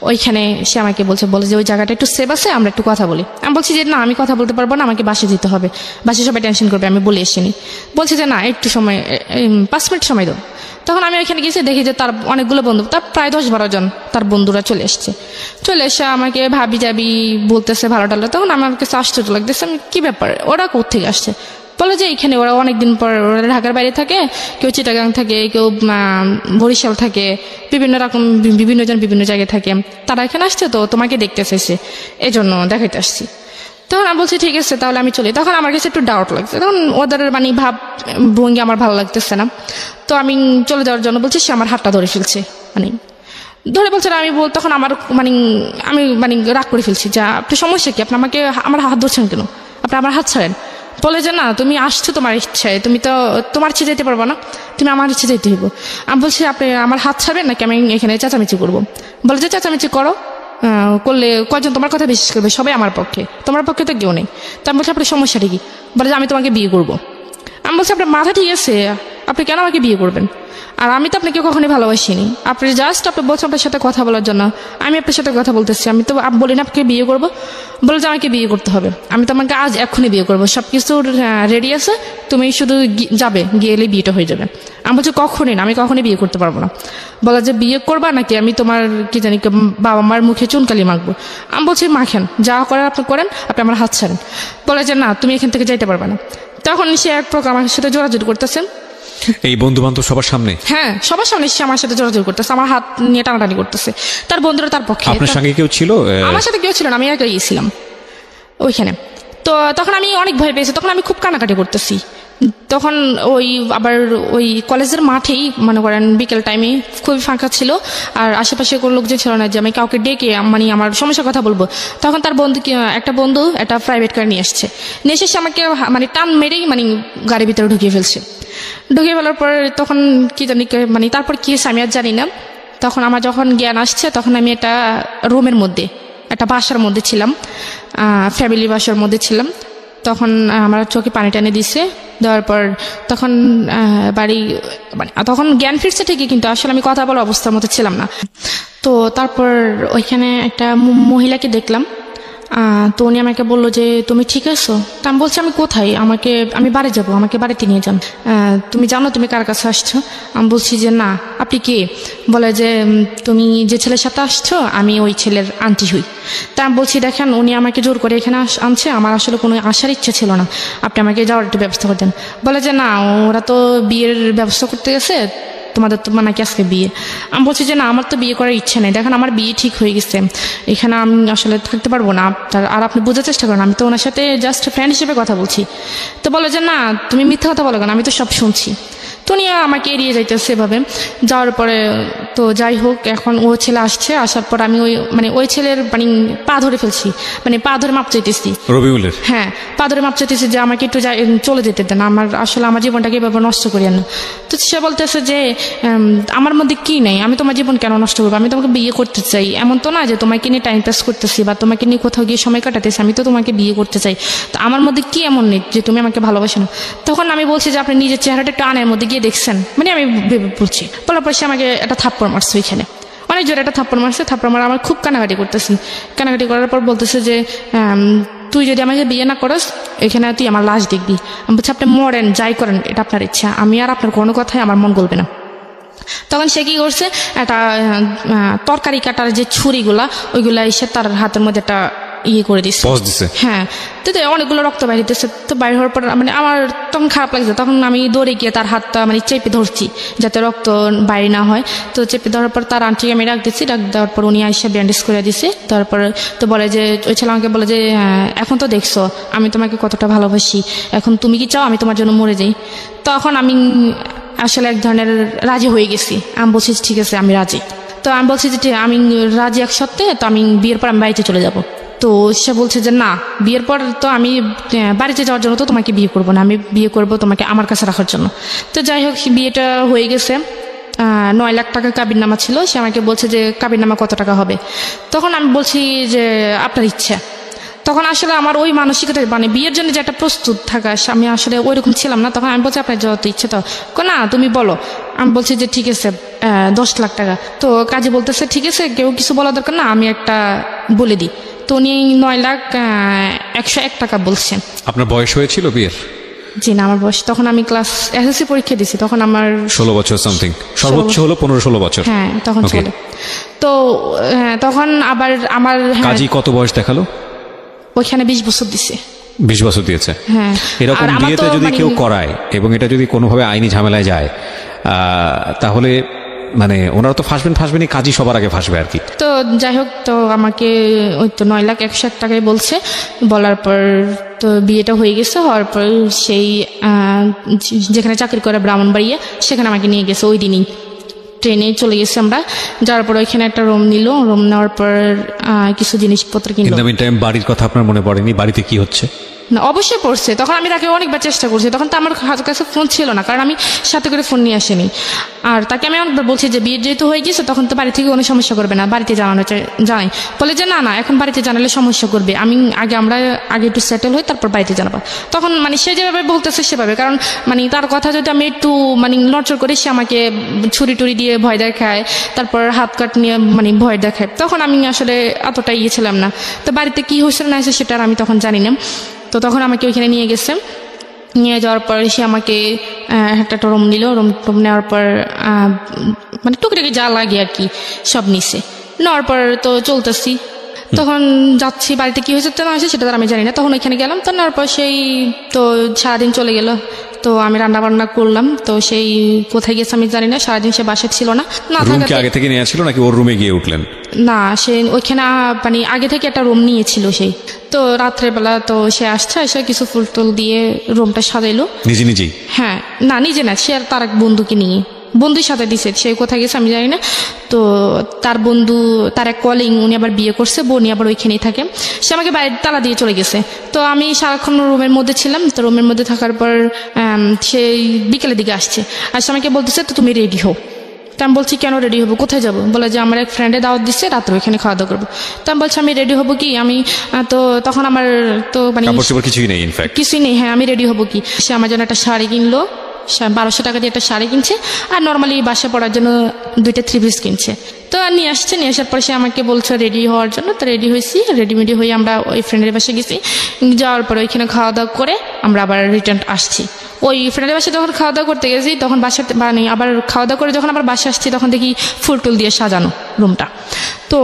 ওইখানে সে আমাকে বলে যে ওই জায়গাটা একটু সেভ আছে, আমরা একটু কথা বলি। আমি বলছি যে না আমি কথা বলতে পারবো না, আমাকে বাসে যেতে হবে, বাসে সবাই টেনশন করবে, আমি বলে এসেনি। বলছে যে না একটু সময়, 5 মিনিট সময় দাও। তখন আমি ওইখানে গেছি, দেখি যে তার অনেকগুলো বন্ধু, তার প্রায় 10-12 জন তার বন্ধুরা চলে এসে আমাকে ভাবি যাবি বলতেছে, ভালো টালো। তখন আমার কাছে আশ্চর্য লাগতেছে, আমি কি ব্যাপার, ওরা কোথেকে আসছে? বলে যে এখানে ওরা অনেকদিন পর, ওরা ঢাকার বাইরে থাকে, কেউ চিটাগাং থাকে, কেউ বরিশাল থাকে, বিভিন্ন জন বিভিন্ন জায়গায় থাকে, তারা এখানে আসছে, তো তোমাকে দেখতে চাইছে, এই জন্য দেখাইতে আসছি। তখন আমি বলছি ঠিক আছে তাহলে আমি চলি। তখন আমার কাছে একটু ডাউট লাগছে, তখন ওদের মানে ভাব ভঙ্গি আমার ভালো লাগতেছে না। তো আমি চলে যাওয়ার জন্য বলছি, সে আমার হাতটা ধরে ফেলছে, মানে ধরে বলছে না। আমি তখন আমি রাগ করে ফেলছি, যা আপনি সমস্যা কি, আপনি আমাকে আমার হাত ধরছেন কেন, আপনি আমার হাত ছাড়েন। বলে যে না তুমি আসছো তোমার ইচ্ছায়, তুমি তো তোমার ইচ্ছে যেতে পারবো না, তুমি আমার ইচ্ছে যেতে হইব। আমি বলছি আপনি আমার হাত ছাড়বেন নাকি আমি এখানে চেঁচামেচি করবো। বলে যে চেঁচামেচি করো, করলে কয়জন তোমার কথা বিশ্বাস করবে, সবাই আমার পক্ষে, তোমার পক্ষে তো কেউ নেই। তো আমি বলছি আপনার সমস্যাটা কি। বলে যে আমি তোমাকে বিয়ে করবো। আমি বলছি আপনার মাথা ঠিক আছে, আপনি কেন আমাকে বিয়ে করবেন, আর আমি তো আপনাকে কখনোই ভালোবাসিনি, আপনি জাস্ট আপনি বলছেন আপনার সাথে কথা বলার জন্য, আমি আপনার সাথে কথা বলতেছি, আমি তো বলি না আপনাকে বিয়ে করবো। বলে যে আমাকে বিয়ে করতে হবে, আমি তো আমাকে আজ এক্ষুনি বিয়ে করবো, সব কিছু রেডি আছে, তুমি শুধু যাবে, গেলে বিয়েটা হয়ে যাবে। আমি বলছি কখনই না, আমি কখনই বিয়ে করতে পারবো না। বলা যে বিয়ে করবা নাকি আমি তোমার কি জানি বাবা মার মুখে চুনকালি মাখবো। আমি বলছি মাখেন, যা করেন আপনি করেন, আপনি আমার হাত ছাড়েন। বলে যে না তুমি এখান থেকে যাইতে পারবে না। তখন সে এক প্রকার আমার সাথে জোরাজোরি করতেছেন, এই বন্ধু বান্ধব সবার সামনে? হ্যাঁ সবার সামনে সে আমার সাথে জোরাজোরি করতেছে, আমার হাত নিয়ে টানাটানি করতেছে। তার বন্ধুরা তার পক্ষে। আপনার সঙ্গে কেউ ছিল? আমার সাথে কেউ ছিল না, আমি একাই গিয়েছিলাম ওইখানে। তো তখন আমি অনেক ভয় পেয়েছি, তখন আমি খুব কানাকাটি করতেছি। তখন আবার ওই কলেজের মাঠেই মনে করেন বিকেল টাইমে খুবই ফাঁকা ছিল, আর আশেপাশে কোনো লোকজন ছিল না যে আমি কাউকে ডেকে মানে আমার সমস্যার কথা বলবো। তখন তার একটা বন্ধু একটা প্রাইভেট কার নিয়ে আসছে, নিয়ে এসে আমাকে মানে টান মেরেই মানে গাড়ির ভিতরে ঢুকিয়ে ফেলছে। ঢুকিয়ে ফেলার পর তখন কি জানি মানে তারপর কি হয়েছে আমি আর জানি না। তখন আমার যখন জ্ঞান আসছে তখন আমি একটা রুমের মধ্যে, একটা বাসার মধ্যে ছিলাম, ফ্যামিলি বাসার মধ্যে ছিলাম। তখন আমার চোখে পানি টানি দিছে, দেওয়ার পর তখন বাড়ি মানে তখন জ্ঞান ফিরছে ঠিকই, কিন্তু আসলে আমি কথা বলার অবস্থার মধ্যে ছিলাম না। তো তারপর ওইখানে একটা মহিলাকে দেখলাম, তো উনি আমাকে বললো যে তুমি ঠিক আছো। তা আমি বলছি আমি কোথায়, আমি বাড়ি যাব, আমাকে বাড়িতে নিয়ে যান। তুমি জানো তুমি কার কাছে আসছো? আমি বলছি যে না। আপনি কে? বলে যে তুমি যে ছেলের সাথে আসছো আমি ওই ছেলের আন্টি হই। তা আমি বলছি দেখেন উনি আমাকে জোর করে এখানে আনছে, আমার আসলে কোনো আসার ইচ্ছে ছিল না, আপনি আমাকে যাওয়ার একটু ব্যবস্থা করে দেন। বলে যে না ওরা তো বিয়ের ব্যবস্থা করতে গেছে, তোমাদের তো নাকি আজকে বিয়ে। আমি বলছি যে না আমার তো বিয়ে করার ইচ্ছে নেই, দেখেন আমার বিয়ে ঠিক হয়ে গেছে, এখানে আমি আসলে থাকতে পারবো না। আর আপনি বোঝার চেষ্টা করেন, আমি তো ওনার সাথে জাস্ট ফ্রেন্ড হিসেবে কথা বলছি। তো বলে যে না তুমি মিথ্যা কথা বলো কেন, আমি তো সব শুনছি। তো উনি আমাকে এড়িয়ে যাইতেছে এভাবে। যাওয়ার পরে তো যাই হোক, এখন ও ছেলে আসছে, আসার পর আমি ওই ছেলের মানে পা ধরে ফেলছি, মানে পা ধরে মাপ চাইতেছি রবিউলের। হ্যাঁ পা ধরে মাপ চাইতেছি যে আমাকে একটু চলে যেতে দেন, আমার জীবনটাকে এভাবে নষ্ট করিয়েন না। তো সে বলতেছে যে আমার মধ্যে কি নেই, আমি তোমার জীবন কেন নষ্ট করবো, আমি তোমাকে বিয়ে করতে চাই, এমন তো না যে তোমাকে নিয়ে টাইম পাস করতেছি বা তোমাকে নিয়ে কোথাও গিয়ে সময় কাটাতেছি, আমি তো তোমাকে বিয়ে করতে চাই। তো আমার মধ্যে কি এমন নেই যে তুমি আমাকে ভালোবাসো না? তখন আমি বলছি যে আপনি নিজের চেহারাটা একটু আনের মধ্যে গিয়ে দেখছেন, মানে আমি বলছি। বলার পর সে আমাকে একটা থাপ্পড় মারছে ওইখানে, অনেক জোরে একটা থাপ্পড় মারছে। থাপ্পড় মারা আমার খুব কানাকাটি করতেছি। কানাকাটি করার পর বলতেছে যে তুই যদি আমাকে বিয়ে না করস এখানে তুই আমার লাশ দেখবি। আমি বলছি আপনি মরেন যাই করেন এটা আপনার ইচ্ছা, আমি আর আপনার কোনো কথাই আমার মন গলবে না। তখন সে কি করছে, একটা তরকারি কাটার যে ছুরিগুলা ওইগুলা এসে তার হাতের মধ্যে একটা ইয়ে করে দিচ্ছে। হ্যাঁ, তো অনেকগুলো রক্ত বাইরে দিচ্ছে। তো বাইরে হওয়ার পর মানে আমার তখন খারাপ লাগছে, তখন আমি দৌড়ে গিয়ে তার হাতটা মানে চেপে ধরছি যাতে রক্ত বাইরে না হয়। তো চেপে ধরার পর তার আন্টিকে আমি ডাক দিচ্ছি, ডাক দেওয়ার পর উনি আইসা ব্যান্ডেজ করে দিছে। তারপর তো বলে যে ওই ছেলে আমাকে বলে যে এখন তো দেখছো আমি তোমাকে কতটা ভালোবাসি, এখন তুমি কি চাও আমি তোমার জন্য মরে যাই? তখন আমি আসলে এক ধরনের রাজি হয়ে গেছি। আমি বলছি ঠিক আছে আমি রাজি। তো আমি বলছি যে আমি রাজি এক সত্ত্বে, তো আমি বিয়ের পর আমি বাড়িতে চলে যাব। তো সে বলছে যে না বিয়ের পর তো আমি বাড়িতে যাওয়ার জন্য তো তোমাকে বিয়ে করবো না, আমি বিয়ে করবো তোমাকে আমার কাছে রাখার জন্য। তো যাই হোক বিয়েটা হয়ে গেছে। 9 লাখ টাকা কাবিননামা ছিল। সে আমাকে বলছে যে কাবিননামা কত টাকা হবে? তখন আমি বলছি যে আপনার ইচ্ছা। তখন আসলে আমার ওই মানসিকতা মানে বিয়ের জন্য যে একটা প্রস্তুত থাকা আমি আসলে ওই রকম ছিলাম না। তখন আমি বলছি আপনার যত ইচ্ছে তো না তুমি বলো। আমি বলছি যে ঠিক আছে 10 লাখ টাকা। তো কাজী বলতেছে ঠিক আছে কেউ কিছু বলা দরকার না, আমি একটা বলে দিই। তো উনি 9,01,01 টাকা বলছেন। আপনার বয়স হয়েছিল বিয়ের? জি না, আমার বয়স তখন আমি ক্লাস এসএসসি পরীক্ষা দিছি, তখন আমার 16 বছর সামথিং, সর্বোচ্চ হলো 15-16 বছর। হ্যাঁ তখন চলে। তো তখন আবার আমার কাজী কত বয়স দেখালো? ওইখানে 20 বছর দিছে। 20 বছর দিয়েছে। হ্যাঁ, এরকম বিয়েতে যদি কেউ করায় এবং এটা যদি কোনোভাবে আইনি ঝামেলায় যায় তাহলে মানে ওনারা তো ফাঁসবেনই, কাজই সবার আগে ফাঁসবে আর কি। তো যাই হোক, তো আমাকে ওই তো 9,61,000 টাকায় বলছে। বলার পর তো বিয়েটা হয়ে গেছে। হওয়ার পর সেই যেখানে চাকরি করে ব্রাহ্মণবাড়িয়া, সেখানে আমাকে নিয়ে গেছে ওই দিনই। ট্রেনে চলে গেছি আমরা। যাওয়ার পর ওইখানে একটা রুম নিল। রুম নেওয়ার পর কিছু জিনিসপত্র কিনলো। বাড়ির কথা আপনার মনে পড়েনি? বাড়িতে কি হচ্ছে? না, অবশ্যই পড়ছে। তখন আমি তাকে অনেকবার চেষ্টা করছি। তখন তো আমার কাছে ফোন ছিল না, কারণ আমি সাথে করে ফোন নিয়ে আসিনি। আর তাকে আমি অনেকবার বলছি যে বিয়ে যেহেতু হয়ে গেছে, তখন তো বাড়ি থেকে কোনো সমস্যা করবে না, বাড়িতে জানাই। বলে যে না না, এখন বাড়িতে জানালে সমস্যা করবে, আমরা আগে একটু সেটেল হই, তারপর বাড়িতে জানাবো। তখন মানে সে যেভাবে বলতেছে সেভাবে, কারণ মানে তার কথা যদি আমি একটু মানে নড়চড় করি, সে আমাকে ছুরি টুরি দিয়ে ভয় দেখায়, তারপর হাত কাট নিয়ে মানে ভয় দেখায়। তখন আমি আসলে এতটা ছিলাম না। তো বাড়িতে কি হয়েছে না হয়েছে সেটা আমি তখন জানি না। তো তখন আমাকে ওইখানে নিয়ে গেছে। নিয়ে যাওয়ার পর সে আমাকে একটা রুম নিল। রুম নেওয়ার পর মানে টুকিটাকি যা লাগে আর কি সব নিছে। নেওয়ার পর তো চলতেছি। তখন যাচ্ছি, বাড়িতে কি হয়েছে না হয়েছে সেটা তো আমি জানি না। তখন ওইখানে গেলাম। তো নেওয়ার পর সেই তো সারাদিন চলে গেল। তো আমি রান্না বান্না করলাম। তো সেই কোথায় গেছে আমি জানি না। সারাদিন সে বাসায় ছিল না। আগে থেকে নিয়ে ছিল নাকি ওর রুমে গিয়ে উঠলেন? না, সে ওইখানে মানে আগে থেকে একটা রুম নিয়েছিল সেই। তো রাত্রেবেলা তো সে আসছে, এসে কিছু ফুল টুল দিয়ে রুমটা সাজাইলো নিজেই। হ্যাঁ, না নিজে না, সে আর তার এক বন্ধুকে নিয়ে, বন্ধুর সাথে দিছে। সে কোথায় গেছে আমি জানি না। তো তার বন্ধু, তার এক কলিং, উনি আবার বিয়ে করছে, বোনই আবার ওইখানেই থাকে। সে আমাকে বাইরে তালা দিয়ে চলে গেছে। তো আমি সারাক্ষণ রুমের মধ্যে ছিলাম। তো রুমের মধ্যে থাকার পর সে বিকেলের দিকে আসছে আমাকে বলতেছে তো তুমি রেডি হও। তো আমি বলছি কেন রেডি হবো, কোথায় যাবো? বলে যে আমার এক ফ্রেন্ডে দাওয়াত দিচ্ছে, রাত্রে ওইখানে খাওয়া দাওয়া করবো। তো আমি বলছি আমি রেডি হবো কি? আমি তো তখন আমার তো মানে কিছুই নেই। হ্যাঁ, আমি রেডি হবো কি? সে আমার জন্য একটা শাড়ি কিনলো, 1200 টাকা দিয়ে একটা শাড়ি কিনছে। আর নর্মালি বাসা পড়ার জন্য 2টা 3 পিস কিনছে। তো নিয়ে আসছে। নিয়ে আসার পর সে আমাকে বলছে রেডি হওয়ার জন্য। তো রেডি হয়েছি। রেডিমেডি হয়ে আমরা ওই ফ্রেন্ডের বাসায় গেছি। যাওয়ার পর ওইখানে খাওয়া দাওয়া করে আমরা আবার রিটার্ন আসছি। ওই ফ্রেন্ডের বাসায় যখন খাওয়া দাওয়া করতে গেছি, তখন বাসাতে মানে আবার খাওয়া দাওয়া করে যখন আবার বাসায় আসছি, তখন দেখি ফুল টুল দিয়ে সাজানো রুমটা। তো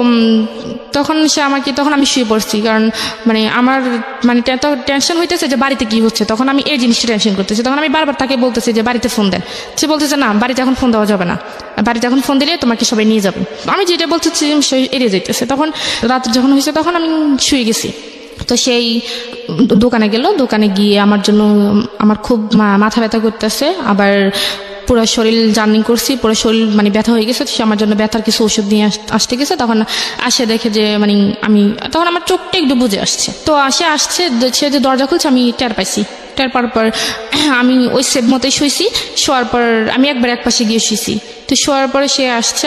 তখন আমি শুয়ে পড়ছি, কারণ মানে আমার মানে টেনশন হইতেছে যে বাড়িতে কি হচ্ছে। তখন আমি এই জিনিসটা টেনশন করতেছি। তখন আমি বারবার তাকে বলতেছি যে বাড়িতে ফোন দেন। সে বলতেছে না, বাড়িতে এখন ফোন দেওয়া যাবে না, বাড়িতে এখন ফোন দিলে তোমাকে সবাই নিয়ে যাবে। আমি যেটা বলতেছি সে এড়িয়ে যেতেছে। তখন রাত যখন হয়েছে, তখন আমি শুয়ে গেছি। তো সেই দোকানে গেল। দোকানে গিয়ে আমার জন্য আমার খুব মাথা ব্যথা করতেছে, আবার পুরো শরীর জার্নি করছি, পুরো শরীর মানে ব্যথা হয়ে গেছে। সে আমার জন্য ব্যথার কিছু ওষুধ নিয়ে আসতে গেছে। তখন আসে দেখে যে মানে তখন আমার চোখটা একটু বুঝে আসছে। তো আসছে, সে যে দরজা খুলছে আমি টের পাইছি। টের পাওয়ার পর আমি ওই সেভ মতোই শুয়েছি। শোয়ার পর আমি একবার এক পাশে গিয়ে শুয়েছি। তো শোয়ার পরে সে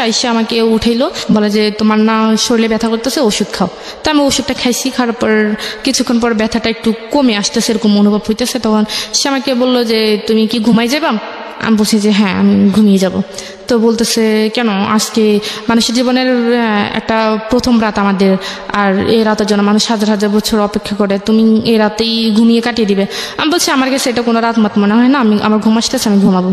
আইসে আমাকে উঠাইলো, বলে যে তোমার না শরীরে ব্যথা করতেছে, ওষুধ খাও। তো আমি ওষুধটা খাইছি। খাওয়ার পর কিছুক্ষণ পর ব্যথাটা একটু কমে আসতেছে, এরকম অনুভব হইতেছে। তখন সে আমাকে বললো যে তুমি কি ঘুমাই যাবা? আমি বলছি যে হ্যাঁ, আমি ঘুমিয়ে যাব। তো বলতেছে কেন? আজকে মানুষের জীবনের একটা প্রথম রাত আমাদের, আর এই রাতের জন্য মানুষ হাজার হাজার বছর অপেক্ষা করে, তুমি এই রাতেই ঘুমিয়ে কাটিয়ে দিবে? আমি বলছি আমার কাছে এটা কোনো রাত মাত মনে হয় না, আমার ঘুম আসতেছে, আমি ঘুমাবো।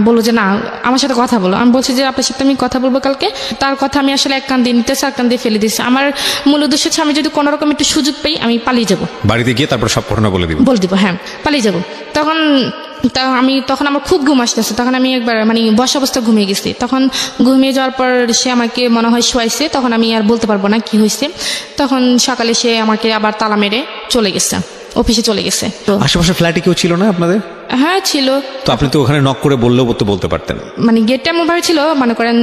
বললো যে না, আমার সাথে কথা বলো। আমি বলছি যে আপনার সাথে আমি কথা বলবো কালকে। তার কথা আমি আসলে এক কান দিয়ে নিতেছি, আর কান দিয়ে ফেলে দিচ্ছি। আমার মূল উদ্দেশ্য হচ্ছে আমি যদি কোনো রকম একটু সুযোগ পাই, আমি পালিয়ে যাবো, বাড়িতে গিয়ে তারপর সব ঘটনা বলে দিব। হ্যাঁ, পালিয়ে যাবো। তখন আমার খুব ঘুম আসতেছে। তখন আমি একবার মানে বসা অবস্থা ঘুমিয়ে গেছি। তখন ঘুমিয়ে যাওয়ার পর সে আমাকে মনে হয় শোয়াইছে। তখন আমি আর বলতে পারবো না কি হয়েছে। তখন সকালে সে আমাকে আবার তালা মেরে চলে গেছে, অফিসে চলে গেছে। তো আশেপাশে ফ্ল্যাটে কেউ ছিল না আপনাদের? হ্যাঁ ছিল। তো আপনি তো ওখানে নক করে বললেও তো বলতে পারতেন। মানে গেটটা এমন ভাবে ছিল, মনে করেন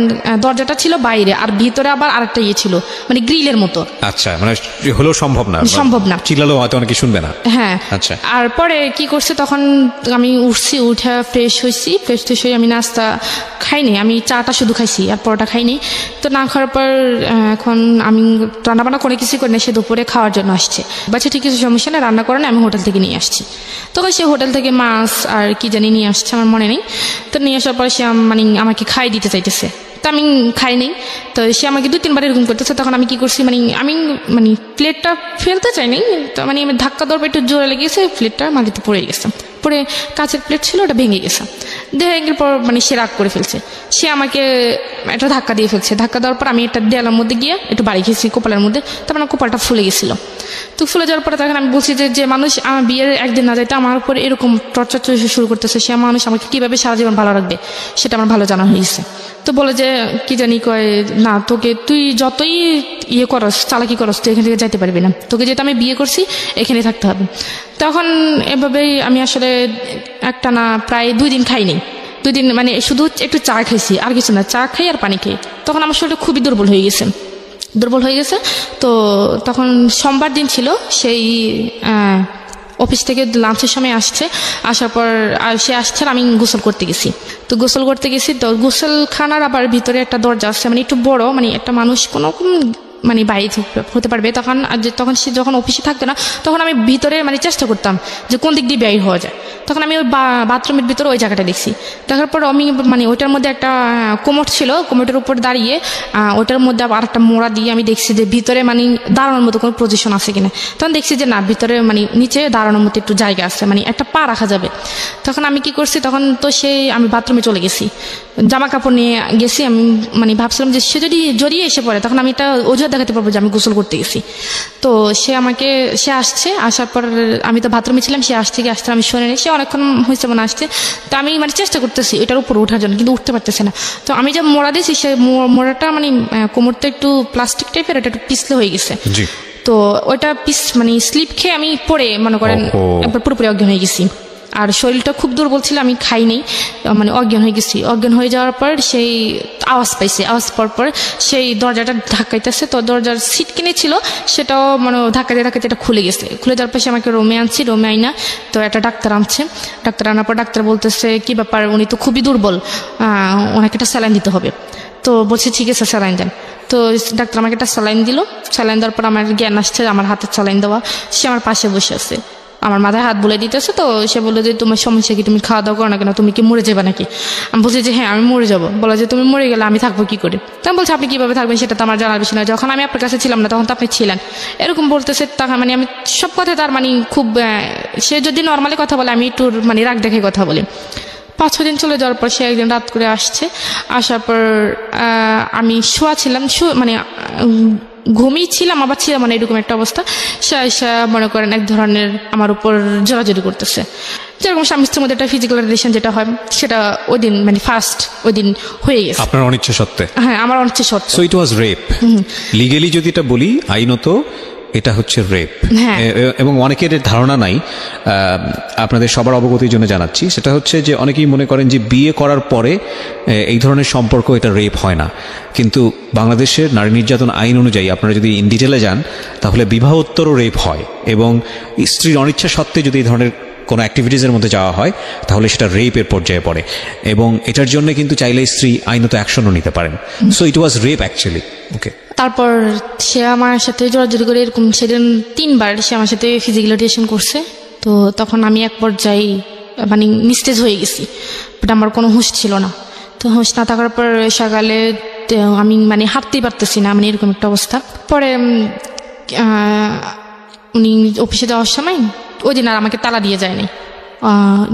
দরজাটা ছিল বাইরে, আর ভিতরে আবার আরেকটা ছিল মানে গ্রিলের মতো। আচ্ছা, মানে হলেও সম্ভব না, চিল্লালেও হয়তো অনেকে শুনবে না। হ্যাঁ, আচ্ছা। আর পরে কি করছে, তখন আমি উঠছি, উঠে ফ্রেশ হয়ে আমি নাস্তা খাইনি, আমি চাটা শুধু খাইছি, আর পরোটা খাইনি। তো না খাওয়ার পর এখন আমি রান্নাবান্না করে কিছু করি না, সে দুপুরে খাওয়ার জন্য আসছে। বাচ্চা ঠিক কিছু সমস্যা না, রান্না করে না, আমি হোটেল থেকে নিয়ে আসছি। তখন সে হোটেল থেকে মাছ আর কি জানি নিয়ে আসছে, আমার মনে নেই। তো নিয়ে আসার পরে সে মানে আমাকে খাই দিতে চাইতেছে। তো আমি খাইনি। তো সে আমাকে 2-3 বার এরকম করতেছে। তখন আমি কি করছি, আমি প্লেটটা ফেলতে চাইনি, তো আমি ধাক্কা দেওয়ার পর একটু জোরে লেগেছে, প্লেটটা মাটিতে পড়ে গেছে। পরে কাঁচের প্লেট ছিল, ওটা ভেঙে গেছে। ভেঙে পর সে রাগ করে ফেলছে। সে আমাকে একটা ধাক্কা দিয়ে ফেলছে। ধাক্কা দেওয়ার পর আমি একটা দেয়ালের মধ্যে গিয়ে একটু বাড়ি খেয়েছি কপালের মধ্যে। তারপর কপালটা ফুলে গেছিল। তো ফুলে যাওয়ার পরে তখন আমি বলছি যে মানুষ আমার বিয়ের একদিন না যাইতে আমার উপর এরকম টর্চার শুরু করতেছে, সে মানুষ আমাকে কীভাবে সারা জীবন ভালো রাখবে সেটা আমার ভালো জানা হয়েছে। তো বলে যে কি জানি কয়, না তোকে তুই যতই ইয়ে করস চালাকি করস তুই এখান থেকে যাইতে পারবি না, তোকে যেহেতু আমি বিয়ে করছি এখানে থাকতে হবে। তখন এভাবেই আমি আসলে একটা না প্রায় 2 দিন খাইনি, 2 দিন মানে শুধু একটু চা খাইছি আর কিছু না, চা খাই আর পানি খাই। তখন আমার শরীরটা খুবই দুর্বল হয়ে গেছে। তো তখন সোমবার দিন ছিল, সেই অফিস থেকে লাঞ্চের সময় আসার পর সে আসছে, আমি গোসল করতে গেছি। তো গোসলখানার আবার ভিতরে একটা দরজা আছে, মানে একটু বড়, মানে একটা মানুষ কোনো মানে বাইরে হতে পারবে। তখন সে যখন অফিসে থাকতো না তখন আমি ভিতরে মানে চেষ্টা করতাম যে কোন দিক দিয়ে বের হওয়া যায়। তখন আমি ওই বাথরুমের ভিতরে ওই জায়গাটা দেখছি। দেখার পর আমি মানে ওইটার মধ্যে একটা কোমর ছিল, কোমরটার উপর দাঁড়িয়ে ওইটার মধ্যে আবার একটা মোড়া দিয়ে আমি দেখছি যে ভিতরে মানে দাঁড়ানোর মতো কোনো পজিশন আছে কিনা। তখন দেখছি যে না, ভিতরে মানে নিচে দাঁড়ানোর মতো একটু জায়গা আছে, মানে একটা পা রাখা যাবে। তখন আমি কি করছি, তখন তো আমি বাথরুমে চলে গেছি, জামা কাপড় নিয়ে গেছি। আমি মানে ভাবছিলাম যে সে যদি জড়িয়ে এসে পড়ে তখন আমি এটা অজুহাত দেখাতে পারবো যে আমি গোসল করতে গেছি। তো সে আসছে, আসার পর আমি তো বাথরুমে ছিলাম, সে আসতে আমি শুনে নিই, সে অনেকক্ষণ হয়েছে মনে আসছে। তো আমি মানে চেষ্টা করতেছি এটার উপর ওঠার জন্য, কিন্তু উঠতে পারতেছে না। তো আমি যে মোড়া দিয়েছি সে মোড়াটা মানে কোমরটা একটু প্লাস্টিক টাইপের, এটা একটু পিছলে হয়ে গেছে। তো ওইটা মানে স্লিপ খেয়ে আমি পড়ে মনে করেন একবার পুরোপুরি অজ্ঞান হয়ে গেছি। আর শরীরটা খুব দুর্বল ছিল, আমি খাইনি, মানে অজ্ঞান হয়ে গেছি। অজ্ঞান হয়ে যাওয়ার পর সেই আওয়াজ পাইছে, আওয়াজ পাওয়ার পর সেই দরজাটা ধাক্কাইতেছে। তো দরজার সিট কিনেছিল সেটাও মানে ধাক্কাতে এটা খুলে গেছে। খুলে যাওয়ার পর সে আমাকে রুমে আইনা তো একটা ডাক্তার আনার পর ডাক্তার বলতেছে কি ব্যাপার, উনি তো খুবই দুর্বল, ওনাকে একটা স্যালাইন দিতে হবে। তো বলছে ঠিক আছে স্যালাইন দেন। তো ডাক্তার আমাকে একটা স্যালাইন দিল। স্যালাইন দেওয়ার পর আমার জ্ঞান আসছে, আমার হাতে স্যালাইন দেওয়া, সে আমার পাশে বসে আছে, আমার মাথায় হাত বুলে দিতেছে। তো সে বললো যে তোমার সমস্যা কি, তুমি খাওয়া দাওয়া করো না কেন, তুমি কি মরে যাবে নাকি? আমি বলছি যে হ্যাঁ আমি মরে যাবো। বলা যে তুমি মরে গেলে আমি থাকবো কি করে? তখন বলছে আপনি কিভাবে থাকবেন সেটা তো আমার জানার বিষয় না, যখন আমি আপনার কাছে ছিলাম না তখন তো আপনি ছিলেন, এরকম বলতেছে। তখন মানে আমি সব কথা তার মানে খুব, সে যদি নর্মালি কথা বলে আমি একটু মানে রাগ দেখে কথা বলি। 5-6 দিন চলে যাওয়ার পর সে একদিন রাত করে আসার পর আমি শোয়া ছিলাম, মানে ঘুমিয়ে ছিলাম আবার ছিলাম, মানে এরকম একটা অবস্থা। সে মনে করেন এক ধরনের আমার উপর জোরাজোরি করতেছে, যেরকম স্বামী স্ত্রীর মধ্যে একটা ফিজিক্যাল রিলেশন যেটা হয় সেটা ওই দিন মানে ওই দিন হয়ে গেছে আপনার অনিচ্ছা সত্ত্বে। হ্যাঁ, আমার অনিচ্ছা সত্ত্বে। So it was rape. Legally যদি এটা বলি, আইনত এটা হচ্ছে রেপ। এবং অনেকের ধারণা নাই, আপনাদের সবার অবগতির জন্য জানাচ্ছি, সেটা হচ্ছে যে অনেকেই মনে করেন যে বিয়ে করার পরে এই ধরনের সম্পর্ক এটা রেপ হয় না। কিন্তু বাংলাদেশের নারী নির্যাতন আইন অনুযায়ী আপনারা যদি ইন ডিটেলে যান তাহলে বিবাহোত্তরও রেপ হয়, এবং স্ত্রীর অনিচ্ছা সত্ত্বে যদি এই ধরনের কোনো অ্যাক্টিভিটিসের মধ্যে যাওয়া হয় তাহলে সেটা রেপের পর্যায়ে পড়ে, এবং এটার জন্য কিন্তু চাইলে স্ত্রী আইনত অ্যাকশনও নিতে পারেন। So it was rape actually. Okay, তারপর সে আমার সাথে জোরাজোরি করে এরকম সেদিন 3 বার সে আমার সাথে ফিজিক্যাল রিলেশন করছে। তো তখন আমি এক পর্যায়ে মানে নিস্তেজ হয়ে গেছি, বাট আমার কোনো হুঁশ ছিল না। তো হুঁশ না থাকার পর সকালে আমি মানে হাঁটতেই পারতেছি না, মানে এরকম একটা অবস্থা। পরে উনি অফিসে যাওয়ার সময় ওই দিন আর আমাকে তালা দিয়ে যায়নি।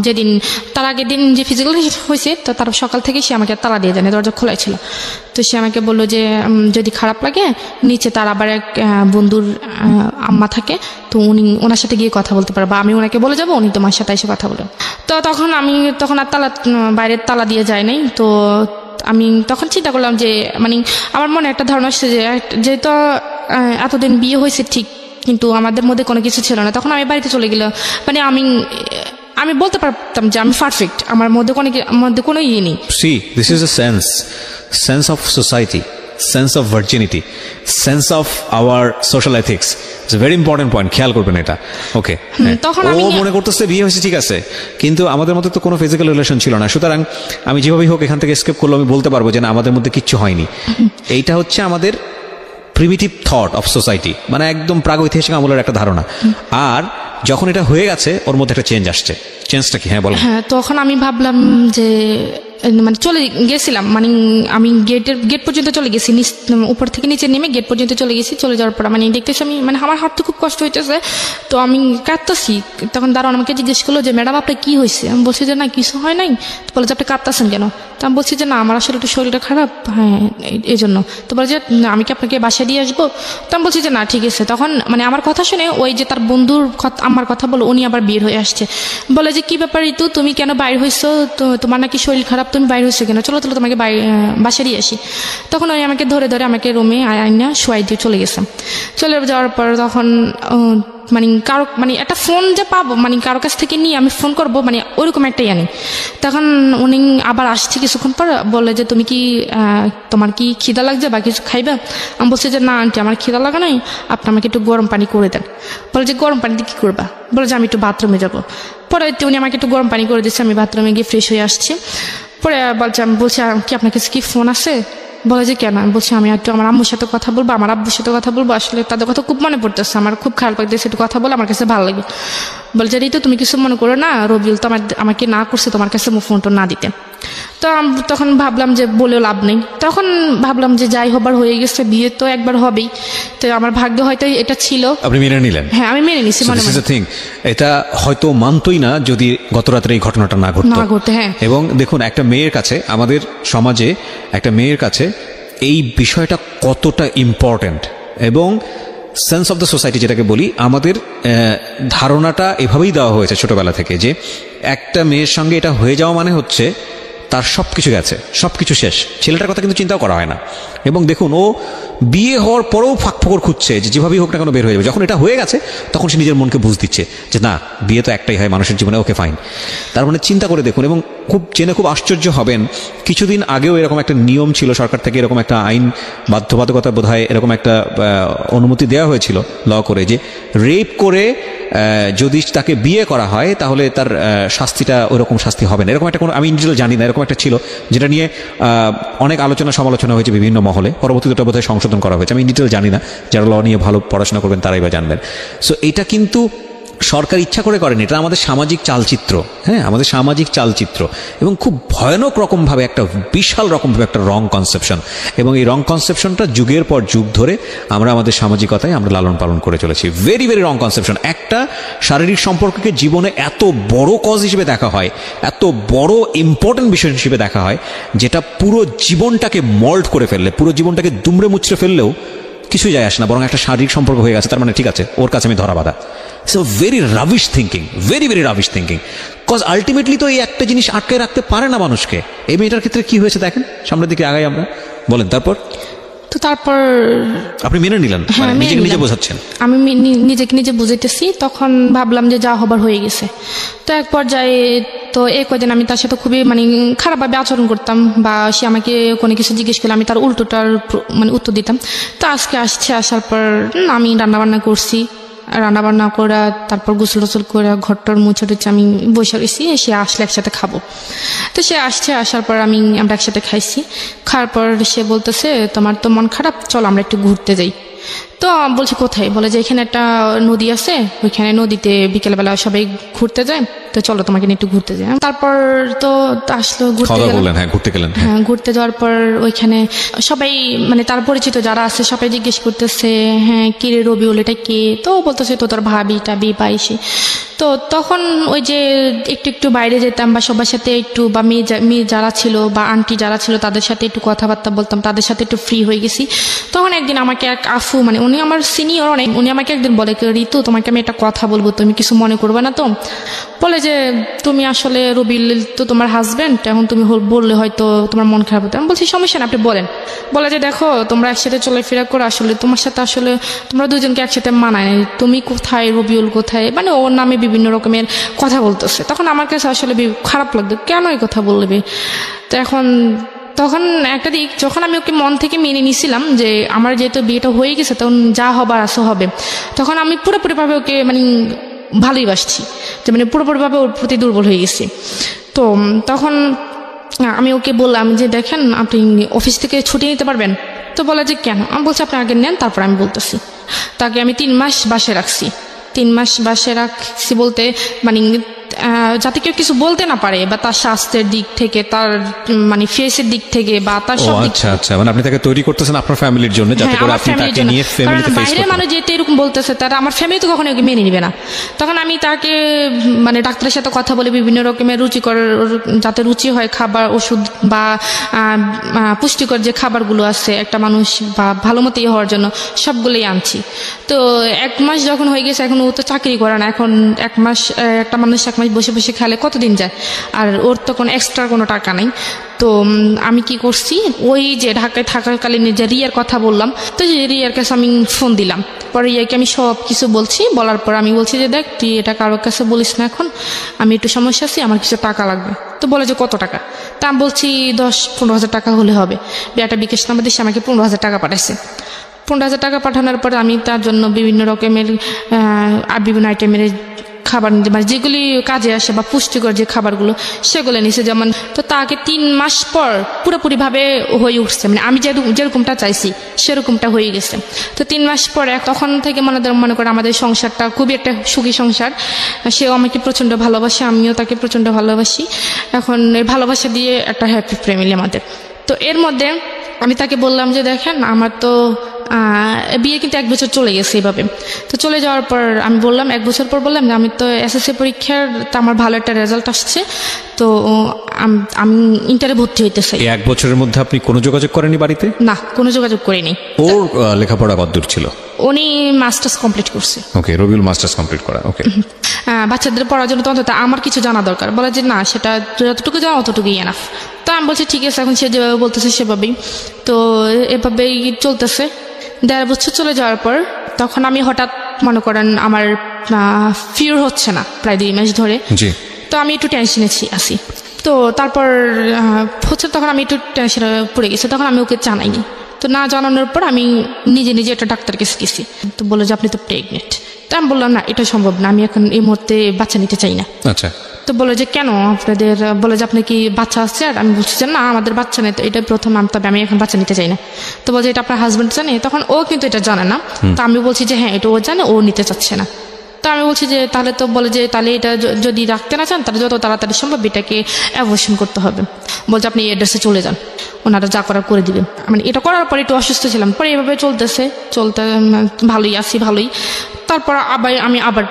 যেদিন তার আগের দিন যে ফিজিক্যাল হয়েছে তো তার সকাল থেকে সে আমাকে তালা দিয়ে যায়নি, দরজা খোলাই ছিল। তো সে আমাকে বললো যে যদি খারাপ লাগে নিচে তার আবার এক বন্ধুর আম্মা থাকে, তো ওনার সাথে গিয়ে কথা বলতে পারো, বা আমি ওনাকে বলে যাবো, উনি তোমার সাথে এসে কথা বলো। তো তখন আর বাইরের তালা দিয়ে যায় নাই। তো আমি তখন চিন্তা করলাম যে মানে আমার মনে একটা ধারণা আসছে যে যেহেতু এতদিন বিয়ে হয়েছে ঠিক, কিন্তু আমাদের মধ্যে কোনো কিছু ছিল না। তখন আমি বাড়িতে চলে গেলাম, মানে আমি বলতে পারতাম যে আমি পারফেক্ট, আমার মধ্যে কোনো ইয়ে নেই। C this is a sense of society, sense of virginity, sense of our social ethics. It's a very important point, খেয়াল করবেন এটা। ওকে, তখন ও মনে করতেছে বিয়ে হয়েছে ঠিক আছে, কিন্তু আমাদের মধ্যে তো কোনো ফিজিক্যাল রিলেশন ছিল না, সুতরাং আমি যেভাবেই হোক এখান থেকে এসকেপ করলে আমি বলতে পারবো যে না আমাদের মধ্যে কিচ্ছু হয়নি। এইটা হচ্ছে আমাদের প্রিমিটিভ থট অফ সোসাইটি, মানে একদম প্রাগৈতিহাসিক আমলের একটা ধারণা। আর যখন এটা হয়ে গেছে ওর মধ্যে একটা চেঞ্জ আসছে। চেঞ্জটা কি? হ্যাঁ বলো। হ্যাঁ, তখন আমি ভাবলাম যে মানে চলে গেছিলাম, মানে আমি গেট পর্যন্ত চলে গেছি, উপর থেকে নিচে নেমে গেট পর্যন্ত চলে গেছি। চলে যাওয়ার পর মানে দেখতেছি আমি, মানে আমার হাত তো খুব কষ্ট হইতেছে, তো আমি কাঁদতেছি। তখন দাঁড়ান আমাকে জিজ্ঞেস করলো যে ম্যাডাম আপনার কি হয়েছে? আমি বলছি যে না কিছু হয় নাই। তো বলে যে আপনি কাঁদতেছেন কেন? তো আমি বলছি যে না আমার আসলে একটু শরীরটা খারাপ, হ্যাঁ এই জন্য। তো বলে যে আমি কি আপনাকে বাসায় দিয়ে আসবো? তো আমি বলছি যে না ঠিক আছে। তখন মানে আমার কথা শুনে ওই যে তার বন্ধুর আমার কথা বলো, উনি আবার বের হয়ে আসছে। বলে যে কি ব্যাপার ঋতু, তুমি কেন বাইরে হয়েছো? তো তোমার নাকি শরীর খারাপ, তুমি বাইরে হয়েছো কেন? চলো তোমাকে বাসায় দিয়ে আসি। তখন ওই আমাকে ধরে আমাকে রুমে আইনা শোয়াই দিয়ে চলে গেছে। চলে যাওয়ার পর তখন মানে কারো মানে একটা ফোন যে পাবো, মানে কারো কাছ থেকে নিয়ে আমি ফোন করবো, মানে ওইরকম একটাই আনি। তখন উনি আবার আসছে কিছুক্ষণ পর, বলে যে তুমি কি তোমার কি খিদা লাগছে বা কিছু খাইবা? আমি বলছি যে না আন্টি আমার খিদা লাগা নাই, আপনি আমাকে একটু গরম পানি করে দেন। বলে যে গরম পানি দিয়ে কী করবা? বলে যে আমি একটু বাথরুমে যাবো। পরে উনি আমাকে একটু গরম পানি করে দিচ্ছে, আমি বাথরুমে গিয়ে ফ্রেশ হয়ে আসছি। পরে বলছে, আমি বলছি কি আপনার কাছে কি ফোন আছে? বলে যে কেন? আমি বলছি আমি একটু আমার আম্মুর সাথে কথা বলবো, আমার আব্বুর সাথে কথা বলবো, আসলে তাদের কথা খুব মনে পড়তেছে, আমার খুব খারাপ লাগতেছে, একটু কথা বলে আমার কাছে ভালো লাগে। বলে যে ঋতু তুমি কিছু মনে করো না, রবিউল তো আমাকে না করছে তোমার কাছে ফোনটা না দিতে। তো তখন ভাবলাম যে বলেও লাভ নেই, তখন ভাবলাম যে যাই হবার হয়ে গেছে, বিয়ে তো একবার হবেই, তো আমার ভাগ্য হয়তো এটা ছিল। আপনি মেনে নিলেন? হ্যাঁ আমি মেনে নিছি। মনে থিং এটা হয়তো মানতই না যদি গত রাত্রে এই ঘটনাটা না ঘটতো। হ্যাঁ। এবং দেখুন একটা মেয়ের কাছে, আমাদের সমাজে একটা মেয়ের কাছে এই বিষয়টা কতটা ইম্পর্ট্যান্ট, এবং সেন্স অফ দ্য সোসাইটি যেটাকে বলি, আমাদের ধারণাটা এভাবেই দেওয়া হয়েছে ছোটবেলা থেকে যে একটা মেয়ের সঙ্গে এটা হয়ে যাওয়া মানে হচ্ছে তার সব কিছু গেছে, সব কিছু শেষ। ছেলেটার কথা কিন্তু চিন্তাও করা হয় না। এবং দেখুন ও বিয়ে হওয়ার পরেও ফাঁকফোকর খুঁজছে যে যেভাবেই হোক না কেন বের হয়ে যাবে। যখন এটা হয়ে গেছে তখন সে নিজের মনকে বুঝ দিচ্ছে যে না বিয়ে তো একটাই হয় মানুষের জীবনে, ওকে ফাইন। তার মানে চিন্তা করে দেখুন, এবং জেনে খুব আশ্চর্য হবেন, কিছুদিন আগেও এরকম একটা নিয়ম ছিল সরকার থেকে, এরকম একটা আইন বাধ্যবাধকতা বোধহয় এরকম একটা অনুমতি দেওয়া হয়েছিল ল করে, যে রেপ করে যদি তাকে বিয়ে করা হয় তাহলে তার শাস্তিটা ওরকম শাস্তি হবে না, এরকম একটা কোনো, আমি ইন্ডিভিজুয়াল জানি না, এরকম একটা ছিল যেটা নিয়ে অনেক আলোচনা সমালোচনা হয়েছে বিভিন্ন মহলে। পরবর্তীতে ওটা বোধহয় সংশোধন করা হয়েছে, আমি ডিটেল জানি না, যারা ল নিয়ে ভালো পড়াশোনা করবেন তারাই বা জানবেন। সো এটা কিন্তু সরকার ইচ্ছা করে করেনি, এটা আমাদের সামাজিক চালচিত্র। হ্যাঁ, আমাদের সামাজিক চালচিত্র, এবং খুব ভয়ানক রকমভাবে একটা বিশাল রকমভাবে একটা রং কনসেপশন, এবং এই রং কনসেপশনটা যুগের পর যুগ ধরে আমরা আমাদের সামাজিকতায় আমরা লালন পালন করে চলেছি। Very very wrong conception. একটা শারীরিক সম্পর্ককে জীবনে এত বড় কজ হিসেবে দেখা হয়, এত বড় ইম্পর্টেন্ট বিষয় হিসেবে দেখা হয়, যেটা পুরো জীবনটাকে মল্ড করে ফেললে, পুরো জীবনটাকে দুমড়ে মুচড়ে ফেললেও কিছুই যায় আসে না, বরং একটা শারীরিক সম্পর্ক হয়ে গেছে, তার মানে ঠিক আছে ওর কাছে আমি ধরা বাঁধা। So very rubbish thinking, very very rubbish thinking. Cause ultimately তো এই একটা জিনিস আটকে রাখতে পারে না মানুষকে। এই মেয়েটার ক্ষেত্রে কি হয়েছে দেখেন, সামনের দিকে আগাই আমরা, বলেন তারপর। তো তারপর আপনি মেনে নিলেন? হ্যাঁ, নিজেকে নিজে বোঝাচ্ছেন? আমি নিজেকে নিজে বুঝাইতেছি। তখন ভাবলাম যে যা হবার হয়ে গেছে। তো এক পর্যায়ে তো এই কয়দিন আমি তার সাথে খুবই মানে খারাপভাবে আচরণ করতাম, বা সে আমাকে কোনো কিছু জিজ্ঞেস করলে আমি তার উল্টোটার মানে উত্তর দিতাম। তো আজকে আসার পর আমি রান্নাবান্না করছি, রান্নাবান্না করা, তারপর গোসল টোসল করে ঘরটার মুছে টুচ্ছে আমি বসে রয়েছি, সে আসলে একসাথে খাবো। তো সে আসার পর আমরা একসাথে খাইছি। খাওয়ার পর সে বলতেছে তোমার তো মন খারাপ, চলো আমরা একটু ঘুরতে যাই। তো বলছি কোথায়? বলে যে এখানে একটা নদী আছে, ওইখানে নদীতে বিকেলবেলা সবাই ঘুরতে যায়, তো চলো তোমাকে নিয়ে একটু ঘুরতে যাই। তারপর তো আসলো ঘুরতে গেলাম। হ্যাঁ, ঘুরতে যাওয়ার পর ওইখানে সবাই মানে তার পরিচিত যারা আছে সবাই জিজ্ঞেস করতেছে হ্যাঁ কে রে রবিউল, এটা কে? তো বলতেছে তো তোর ভাবি টাবি পাইছি। তো তখন ওই যে একটু বাইরে যেতাম, বা সবার সাথে একটু, বা মেয়ে যারা ছিল বা আন্টি যারা ছিল তাদের সাথে একটু কথাবার্তা বলতাম, তাদের সাথে একটু ফ্রি হয়ে গেছি। তখন একদিন আমাকে এক আফু, মানে উনি আমার সিনিয়র অনেক, উনি আমাকে একদিন বলে ঋতু তোমাকে আমি একটা কথা বলবো, তুমি কিছু মনে করবে না তো? বলে যে তুমি আসলে রবিউল তো তোমার হাজব্যান্ড, এখন তুমি বললে হয়তো তোমার মন খারাপ হতো। আমি বলছি সমস্যা না, আপনি বলেন। বলে যে দেখো তোমরা একসাথে চলাফেরা করো, আসলে তোমার সাথে আসলে তোমরা দুজনকে একসাথে মানায়, তুমি কোথায় রবিউল কোথায়, মানে ওর নামে বিভিন্ন রকমের কথা বলতেছে। তখন আমার কাছে আসলে খারাপ লাগতো, কেন এই কথা বলবে? তো তখন একটা দিক, যখন আমি ওকে মন থেকে মেনে নিয়েছিলাম যে আমার যেহেতু বিয়েটা হয়ে গেছে, তখন যা হবার আসো হবে, তখন আমি পুরোপুরিভাবে ওকে মানে ভালোই বাসছি, যে মানে পুরোপুরিভাবে ওর প্রতি দুর্বল হয়ে গেছি। তো তখন আমি ওকে বললাম যে দেখেন আপনি অফিস থেকে ছুটি নিতে পারবেন? তো বলে যে কেন? আমি বলছি আপনি আগে নেন, তারপর আমি বলতেছি। তাকে আমি 3 মাস বাসে রাখছি। 3 মাস বাসে রাখছি বলতে মানে যাতে কেউ কিছু বলতে না পারে, বা তার স্বাস্থ্যের দিক থেকে, তার মানে ফেসের দিক থেকে, বা তার সব দিক আচ্ছা আচ্ছা, মানে আপনি তাকে তৈরি করতেছেন আপনার ফ্যামিলির জন্য, যাতে করে আপনি তাকে নিয়ে ফ্যামিলিতে ফেস বাইরের মানুষ যেহেতু এরকম বলতেছে, তারা আমার ফ্যামিলি তো কখনো মেনে নিবে না। তখন আমি তাকে মানে ডাক্তারের সাথে কথা বলে বিভিন্ন রকমের রুচিকর, যাতে রুচি হয় খাবার, ওষুধ বা পুষ্টিকর যে খাবারগুলো আছে একটা মানুষ বা ভালো মতো হওয়ার জন্য, সবগুলোই আনছি। তো 1 মাস যখন হয়ে গেছে, এখন ও তো চাকরি করে না, এখন 1 মাস একটা মানুষ 1 মাস বসে বসে খেলে কতদিন যায়, আর ওর তো কোনো এক্সট্রা কোনো টাকা নেই। তো আমি কি করছি, ওই যে ঢাকায় থাকাকালীন যে রিয়ার কথা বললাম, তো যে রিয়ার কাছে আমি ফোন দিলাম, পরে রিয়াকে আমি সব কিছু বলছি। বলার পর আমি বলছি যে দেখ, তুই এটা কারোর কাছে বলিস না, এখন আমি একটু সমস্যা আছি, আমার কিছু টাকা লাগবে। তো বলে যে কত টাকা? তা আমি বলছি 10-15 হাজার টাকা হলে হবে। একটা বিকাশ নাম্বার দিয়ে আমাকে 15 হাজার টাকা পাঠাইছে। 15 হাজার টাকা পাঠানোর পর আমি তার জন্য বিভিন্ন রকমের বিভিন্ন আইটেমের খাবার নিতে, মানে যেগুলি কাজে আসে বা পুষ্টিকর যে খাবারগুলো, সেগুলো নিছে। যেমন তো তাকে 3 মাস পর পুরোপুরিভাবে হয়ে উঠছে, মানে আমি যেরকমটা চাইছি সেরকমটা হয়ে গেছে। তো 3 মাস পরে তখন থেকে মনে করে আমাদের সংসারটা খুবই একটা সুখী সংসার। সেও আমাকে প্রচণ্ড ভালোবাসে, আমিও তাকে প্রচণ্ড ভালোবাসি। এখন এই ভালোবাসা দিয়ে একটা হ্যাপি ফ্যামিলি আমাদের। তো এর মধ্যে আমি তাকে বললাম যে দেখেন, আমার তো বিয়ে কিন্তু 1 বছর চলে গেছে এভাবে। তো চলে যাওয়ার পর আমি বললাম, 1 বছর পর বললাম যে আমি তো এসএসসি পরীক্ষার তো আমার ভালো একটা রেজাল্ট আসছে, তো আমি ইন্টারে ভর্তি হইতে চাই। 1 বছরের মধ্যে আপনি কোনো যোগাযোগ করেনি বাড়িতে? না, কোনো যোগাযোগ করিনি। ওর লেখাপড়া কতদূর ছিল? উনি মাস্টার্স কমপ্লিট করছে। ওকে, রবিউল মাস্টার্স কমপ্লিট করা। ওকে, বাচ্চাদের পড়ার জন্য তো অন্তত আমার কিছু জানা দরকার। বলে যে না, সেটা যতটুকু জানা অতটুকুই এনাফ। তো আমি বলছি ঠিক আছে, এখন সে যেভাবে বলতেছে সেভাবেই। তো এভাবেই চলতেছে। 1.5 বছর চলে যাওয়ার পর তখন আমি হঠাৎ মনে করেন আমার ফিওর হচ্ছে না প্রায় 2 মাস ধরে। জি। তো আমি একটু টেনশনে আছি। তো তারপর হচ্ছে, তখন আমি একটু টেনশনে পড়ে গেছি। তখন আমি ওকে জানাইনি। তো না জানানোর পর আমি নিজে একটা ডাক্তারকে গেছি। তো বললো যে আপনি তো প্রেগনেন্ট। তো আমি বললাম না, এটা সম্ভব না, আমি এখন এই মুহূর্তে বাচ্চা নিতে চাই না। আচ্ছা। তো বলে যে কেন আপনাদের, বলে যে আপনি কি বাচ্চা আসছে? আর আমি বলছি যে না, আমাদের বাচ্চা নেই, তো এটা প্রথম, তবে আমি এখন বাচ্চা নিতে চাই না। তো বলছে এটা আপনার হাজবেন্ড জানে? তখন ও কিন্তু এটা জানে না। তো আমি বলছি যে হ্যাঁ, এটা ও জানে, ও নিতে চাচ্ছে না। তো আমি বলছি যে তাহলে, তো বলে যে তাহলে এটা যদি রাখতে না চান, তাহলে যত তাড়াতাড়ি সম্ভব এটাকে অ্যাবর্শন করতে হবে। বলছে আপনি এই অ্যাড্রেসে চলে যান, ওনারা যা করার করে দিবেন। মানে এটা করার পরে একটু অসুস্থ ছিলাম, পরে এভাবে চলতে ভালোই আছি, ভালোই। তারপর আমি আবার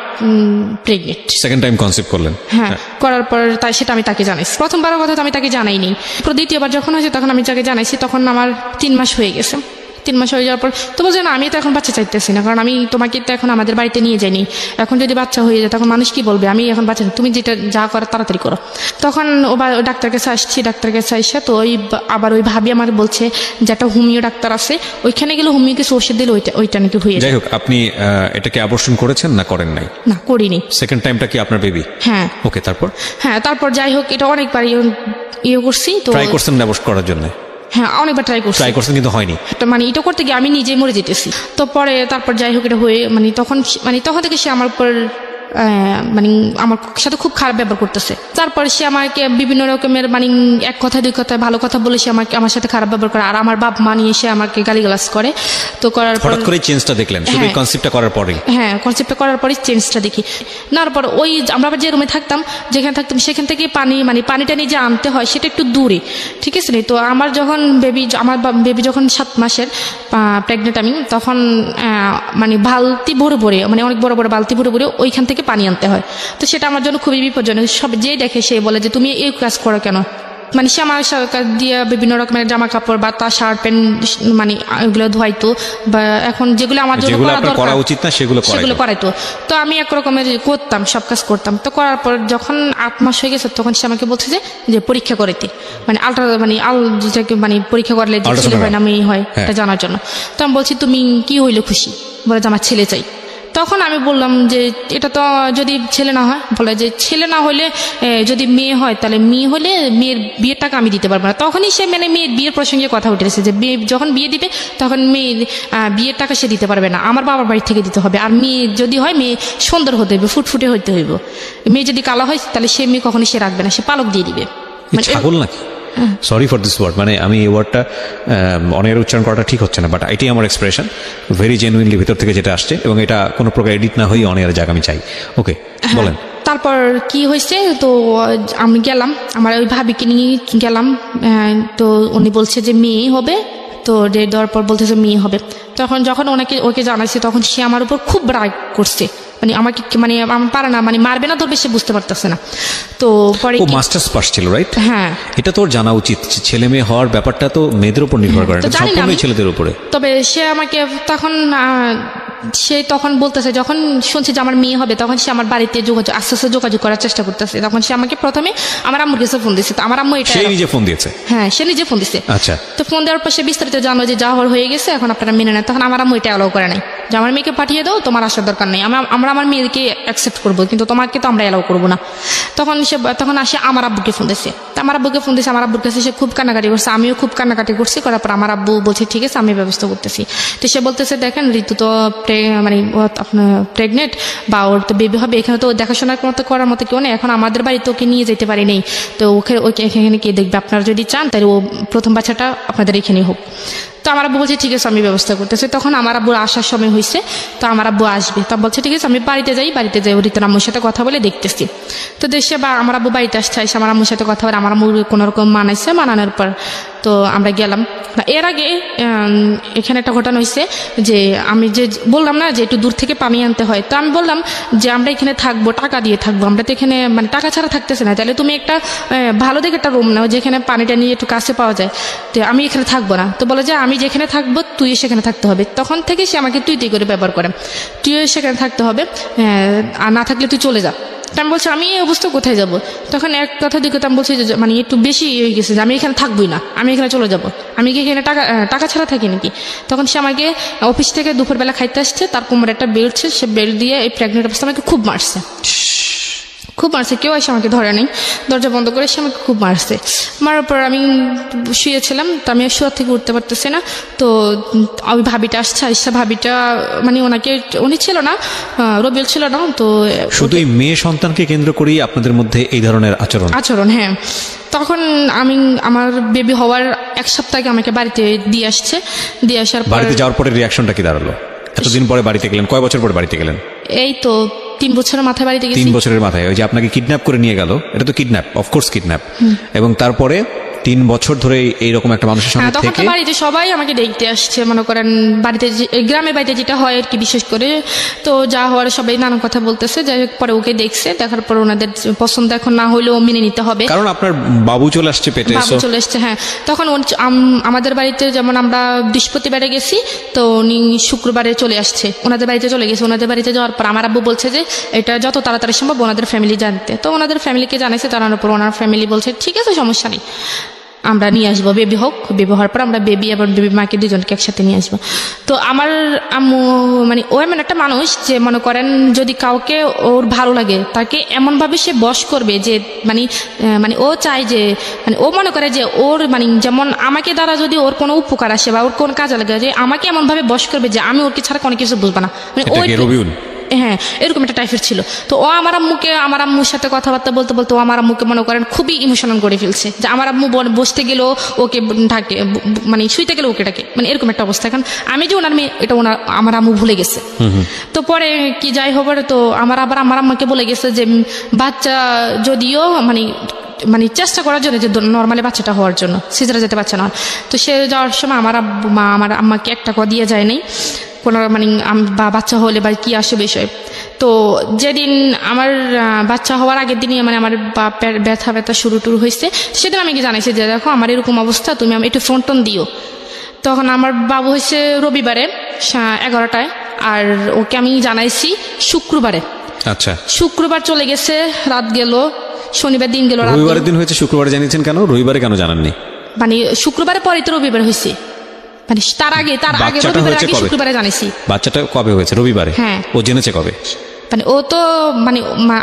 প্রেগনেন্ট। সেকেন্ড টাইম কনসেপ্ট করলেন? হ্যাঁ, করার পর সেটা আমি তাকে জানাইছি। প্রথমবারের কথা তো আমি তাকে জানাইনি। দ্বিতীয়বার যখন হয়েছে তখন আমি তাকে জানাইছি। তখন আমার 3 মাস হয়ে গেছে। 3 মাস হয়ে যাওয়ার পর তো বলছে না, আমি তো এখন বাচ্চা চাইতেছি না, কারণ আমি তোমাকে তো এখন আমাদের বাড়িতে নিয়ে যাইনি। এখন যদি বাচ্চা হয়ে যায় তখন মানুষ কি বলবে? আমি এখন বাচ্চা, তুমি যেটা যা করো তাড়াতাড়ি করো। তখন ডাক্তার কাছে আসছি। ডাক্তার কাছে আসছে তো আবার ওই ভাবি আমার বলছে যে একটা হোমিও ডাক্তার আছে, ওইখানে গেলে হোমিও কিছু ওষুধ দিলে ওইটা নাকি হয়ে যায়। যাই হোক, আপনি এটাকে অ্যাবর্শন করেছেন না করেন নাই? না, করিনি। সেকেন্ড টাইমটা কি আপনার বেবি? হ্যাঁ। ওকে, তারপর? হ্যাঁ, তারপর যাই হোক, এটা অনেকবার ইয়ে করছি। তো ট্রাই করছেন অ্যাবর্শন করার জন্য? হ্যাঁ, অনেকবার ট্রাই করছেন কিন্তু হয়নি। মানে এটা করতে গিয়ে আমি নিজে মরে যেতেছি। তো পরে তারপর যাই হোক, এটা হয়ে তখন থেকে সে আমার উপর আমার সাথে খুব খারাপ ব্যবহার করতেছে। তারপরে সে আমাকে বিভিন্ন রকমের এক কথা 2 কথা ভালো কথা বলে সে আমার সাথে খারাপ ব্যবহার করে। আর আমার বাপ মা নিয়ে সে আমাকে গালিগালাজ করে। তো করার পর হঠাৎ করে চেঞ্জটা দেখলেন শুধু এই কনসেপ্টটা করার পরেই? হ্যাঁ, কনসেপ্টটা করার পরেই চেঞ্জটা দেখি। না, পর ওই আমরা যে রুমে থাকতাম, যেখানে থাকতাম, সেখান থেকে পানিটা নিয়ে যে আনতে হয় সেটা একটু দূরে, ঠিক আছে? তো আমার বেবি যখন 7 মাসের প্রেগনেন্ট আমি, তখন বালতি ভরে ভরে, অনেক বড় বড় বালতি ভরে ভরে ওইখান থেকে পানি আনতে হয়। তো সেটা আমার জন্য খুবই বিপজ্জনক। সব যে দেখে সে বলে যে তুমি এই কাজ করো কেন? সে আমার দিয়ে বিভিন্ন রকমের জামা কাপড় বা তার শার্ট প্যান্ট ওইগুলো ধোয়াইতো, বা এখন যেগুলো আমার জন্য করা উচিত না সেগুলো করাইতো। তো আমি এক রকমের করতাম, সব কাজ করতাম। তো করার পর যখন 8 মাস হয়ে গেছে, তখন সে আমাকে বলছে যে পরীক্ষা করাইতে, পরীক্ষা করলে যে ছেলে হয় না মেয়ে হয় এটা জানার জন্য। তো আমি বলছি তুমি কি হইলে খুশি? বলে যে আমার ছেলে চাই। তখন আমি বললাম যে এটা তো যদি ছেলে না হয়, বলে যে ছেলে না হলে যদি মেয়ে হয়, তাহলে মেয়ে হলে মেয়ের বিয়ের টাকা আমি দিতে পারবো না। তখনই সে মেয়ের বিয়ের প্রসঙ্গে কথা উঠেছে যে যখন বিয়ে দিবে তখন মেয়ের বিয়ের টাকা সে দিতে পারবে না, আমার বাবার বাড়ি থেকে দিতে হবে। আর মেয়ে যদি হয়, মেয়ে সুন্দর হতে হইবে, ফুটফুটে হইতে হইব। মেয়ে যদি কালো হয়, তাহলে সে মেয়ে কখনই সে রাখবে না, সে পালক দিয়ে দিবে। ছাগল নাকি? সরি ফর দিস ওয়ার্ড, মানে আমি এই ওয়ার্ডটা অনেক উচ্চারণ করাটা ঠিক হচ্ছে না, বাট এটাই আমার এক্সপ্রেশন, ভেরি জেনুইনলি ভিতর থেকে যেটা আসছে, এবং এটা কোনো প্রকার এডিট না হয়ে অনেক জায়গা আমি চাই। ওকে, বলেন। তারপর কি হয়েছে, তো আমি গেলাম আমার ওই ভাবিকে নিয়ে গেলাম, তো উনি বলছে যে মেয়ে হবে, তো ডেট দেওয়ার পর বলতেছে মেয়ে হবে। তখন যখন ওকে জানাইছে তখন সে আমার উপর খুব রাগ করছে, মানে আমাকে মানে আমার পারে না, মানে মারবে না ধরবে সে বুঝতে পারতেছে না। তো পরে ও মাস্টার্স পাস ছিল, রাইট? হ্যাঁ, এটা তোর জানা উচিত, ছেলে মেয়ে হওয়ার ব্যাপারটা তো মেয়েদের উপর নির্ভর করে না, সম্পূর্ণ ছেলেদের উপরে। তবে সে আমাকে তখন সে তখন বলতেছে, যখন শুনছে যে আমার মেয়ে হবে তখন সে আমার বাড়িতে আস্তে আস্তে যোগাযোগ করার চেষ্টা করতেছে। তখন সে আমাকে প্রথমে আমার আম্মুর কাছে ফোন দিচ্ছে, তো আমার আম্মু এটা নিজে ফোন দিয়েছে। হ্যাঁ, সে নিজে ফোন দিচ্ছে। আচ্ছা, তো ফোন দেওয়ার পর সে বিস্তারিত জানলো যে যা হয়ে গেছে, এখন আপনারা মেনে নেন। তখন আমার আম্মু এটা অ্যালাউ করে নাই যে আমার মেয়েকে পাঠিয়ে দাও, তোমার আসার দরকার নেই, আমরা আমার মেয়েকে অ্যাকসেপ্ট করবো, কিন্তু তোমাকে তো আমরা অ্যালাউ করবো না। তখন আসে আমার আব্বুকে ফোন দিচ্ছে, তো আমার আব্বুকে ফোন দিচ্ছে, আমার আব্বুর কাছে সে খুব কান্নাকাটি করছে, আমিও খুব কান্নাকাটি করছি। করার পর আমার আব্বু বলছে ঠিক আছে আমি ব্যবস্থা করতেছি। তো সে বলতেছে দেখেন ঋতু তো মানে আপনার প্রেগনেন্ট বা ওর তো বেবি হবে, এখানে তো দেখাশোনার মতো করার মতো কেউ নেই, এখন আমাদের বাড়িতে ওকে নিয়ে যেতে পারি নেই, তো ওকে এখানে কে দেখবে, আপনারা যদি চান তাহলে ও প্রথম বাচ্চাটা আপনাদের এখানেই হোক। তো আমার আব্বু বলছে ঠিক আছে আমি ব্যবস্থা করতেছি। তখন আমার আব্বুর আসার সময় হয়েছে, তো আমার আব্বু আসবে, তা বলছে ঠিক আছে আমি বাড়িতে যাই ঋতুর আম্মুর সাথে কথা বলে দেখতেছি। তো দেশে বা আমার আব্বু বাড়িতে আসছে, আমার আম্মুর সাথে কথা বলে আমার আম্মু কোনোরকম মানানোর পর তো আমরা গেলাম। এর আগে এখানে একটা ঘটনা হয়েছে যে আমি যে বললাম না যে একটু দূর থেকে পানি আনতে হয়, তো আমি বললাম যে আমরা এখানে থাকবো, টাকা দিয়ে থাকবো, আমরা তো এখানে মানে টাকা ছাড়া থাকতেছে না, তাহলে তুমি একটা ভালো দেখে একটা রুম নাও যেখানে পানিটা নিয়ে একটু কাছে পাওয়া যায়, তো আমি এখানে থাকবো না। তো বলে যে আমি যেখানে থাকবো তুই সেখানে থাকতে হবে। তখন থেকে সে আমাকে তুই করে ব্যবহার করে, তুই সেখানে থাকতে হবে, আর না থাকলে তুই চলে যা। আমি বলছি আমি এই অবস্থা কোথায় যাব? তখন এক কথা দুই কথা আমি বলছি যে মানে একটু বেশি হয়ে গেছে যে আমি এখানে থাকবোই না, আমি এখানে চলে যাব, আমি কি এখানে টাকা ছাড়া থাকি নাকি? তখন সে আমাকে অফিস থেকে দুপুরবেলা খাইতে আসছে, তার কোমরে একটা বেল্ট ছিল, সে বেল্ট দিয়ে এই প্রেগনেন্ট অবস্থা আমাকে খুব মারছে, কেউ এসে আমাকে ধরে নেই, দরজা বন্ধ করে সে আমাকে খুব মারছে। মারার পর আমি শুয়েছিলাম, তো আমি শোয়ার থেকে উঠতে পারতেছি না। তো ওই ভাবিটা আসছে, ভাবিটা মানে উনি ছিল না, রবিউল ছিল না, তো শুধু এই মেয়ে সন্তানকে কেন্দ্র করেই আপনাদের মধ্যে এই ধরনের আচরণ। হ্যাঁ, তখন আমার বেবি হওয়ার এক সপ্তাহ আগে আমাকে বাড়িতে দিয়ে আসার পর বাড়িতে যাওয়ার পরে রিয়াকশনটা কি দাঁড়ালো? এতদিন পরে বাড়িতে গেলেন, কয় বছর পরে বাড়িতে গেলেন? এই তো 3 বছরের মাথায় বাড়িতে গেছি। 3 বছরের মাথায় ওই যে আপনাকে কিডন্যাপ করে নিয়ে গেল, এটা তো কিডন্যাপ, অফকোর্স কিডন্যাপ। এবং তারপরে 3 বছর ধরে এইরকম একটা মানুষের সঙ্গে থেকে তখন বাড়িতে সবাই আমাকে দেখতে আসছে, মনে করেন বাড়িতে গ্রামের বাড়িতে যেটা হয় আর কি, বিশেষ করে তো যা হওয়ার সবাই নানা কথা বলতেছে। যাই হোক পরে ওকে দেখছে, দেখার পর ওনাদের পছন্দ এখন না হলেও মেনে নিতে হবে, কারণ আপনার বাবু চলে আসছে পেটে, চলে আসছে। হ্যাঁ, তখন আমাদের বাড়িতে যেমন আমরা বৃহস্পতিবারে গেছি, তো উনি শুক্রবারে চলে আসছে, ওনাদের বাড়িতে চলে গেছে। ওনাদের বাড়িতে যাওয়ার পর আমার আব্বু বলছে যে এটা যত তাড়াতাড়ি সম্ভব ওনাদের ফ্যামিলি জানতে, তো ওনাদের ফ্যামিলিকে জানাইছে, জানানোর পর ওনার ফ্যামিলি বলছে ঠিক আছে সমস্যা নেই, আমরা নিয়ে আসবো, বেবি হওয়ার পর আমরা বেবি এবং বেবি মাকে দুজনকে একসাথে নিয়ে আসবো। তো আমার আম্মু মানে ও এমন একটা মানুষ যে মনে করেন যদি কাউকে ওর ভালো লাগে তাকে এমনভাবে সে বশ করবে যে মানে ও চায় যে মানে ও মনে করে যে ওর মানে যেমন আমাকে দ্বারা যদি ওর কোনো উপকার আসে বা ওর কোন কাজে লাগে, যে আমাকে এমনভাবে বশ করবে যে আমি ওর কি ছাড়া কোনো কিছু বুঝবো না, মানে ওই হ্যাঁ এরকম একটা টাইপের ছিল। তো ও আমার আম্মুর সাথে কথাবার্তা বলতে বলতে ও আমার আম্মুকে মনে করেন খুবই ইমোশনাল করে ফেলছে, যে আমার আম্মু বসতে গেলেও ওকে ঢাকে, মানে শুইতে গেলেও ওকে ডাকে, মানে এরকম একটা অবস্থা। এখন আমি যে ওনার মেয়ে এটা আমার আম্মু ভুলে গেছে। তো পরে কি যাই হবার, তো আমার আম্মাকে বলে গেছে যে বাচ্চা যদিও মানে চেষ্টা করার জন্য যে নর্মালি বাচ্চাটা হওয়ার জন্য, সিজারে যেতে বাচ্চা না। তো সে যাওয়ার সময় আমার আম্মাকে 1 টাকা দিয়ে যায় নাই কোনো মানে বা বাচ্চা হলে বা কি আসে বিষয়। তো যেদিন আমার বাচ্চা হওয়ার আগের দিনই মানে আমার ব্যথা শুরু হয়েছে, সেদিন আমি কি জানাইছি যে দেখো আমার এরকম অবস্থা, তুমি আমি একটু ফোন টোন দিও। তখন আমার বাবু হয়েছে রবিবারে 11টায়, আর ওকে আমি জানাইছি শুক্রবারে। আচ্ছা, শুক্রবার চলে গেছে, রাত গেল, শনিবার দিন গেল, রবিবারের দিন হয়েছে, শুক্রবারে জানিয়েছেন কেন? রবিবারে কেন জানাননি? মানে শুক্রবারে পরে তো রবিবার হয়েছে, মানে তার আগে রবিবারের আগে শুক্রবারে জানিয়েছি। বাচ্চাটা কবে হয়েছে? রবিবারে। হ্যাঁ। ও জেনেছে কবে? মানে ও তো মানে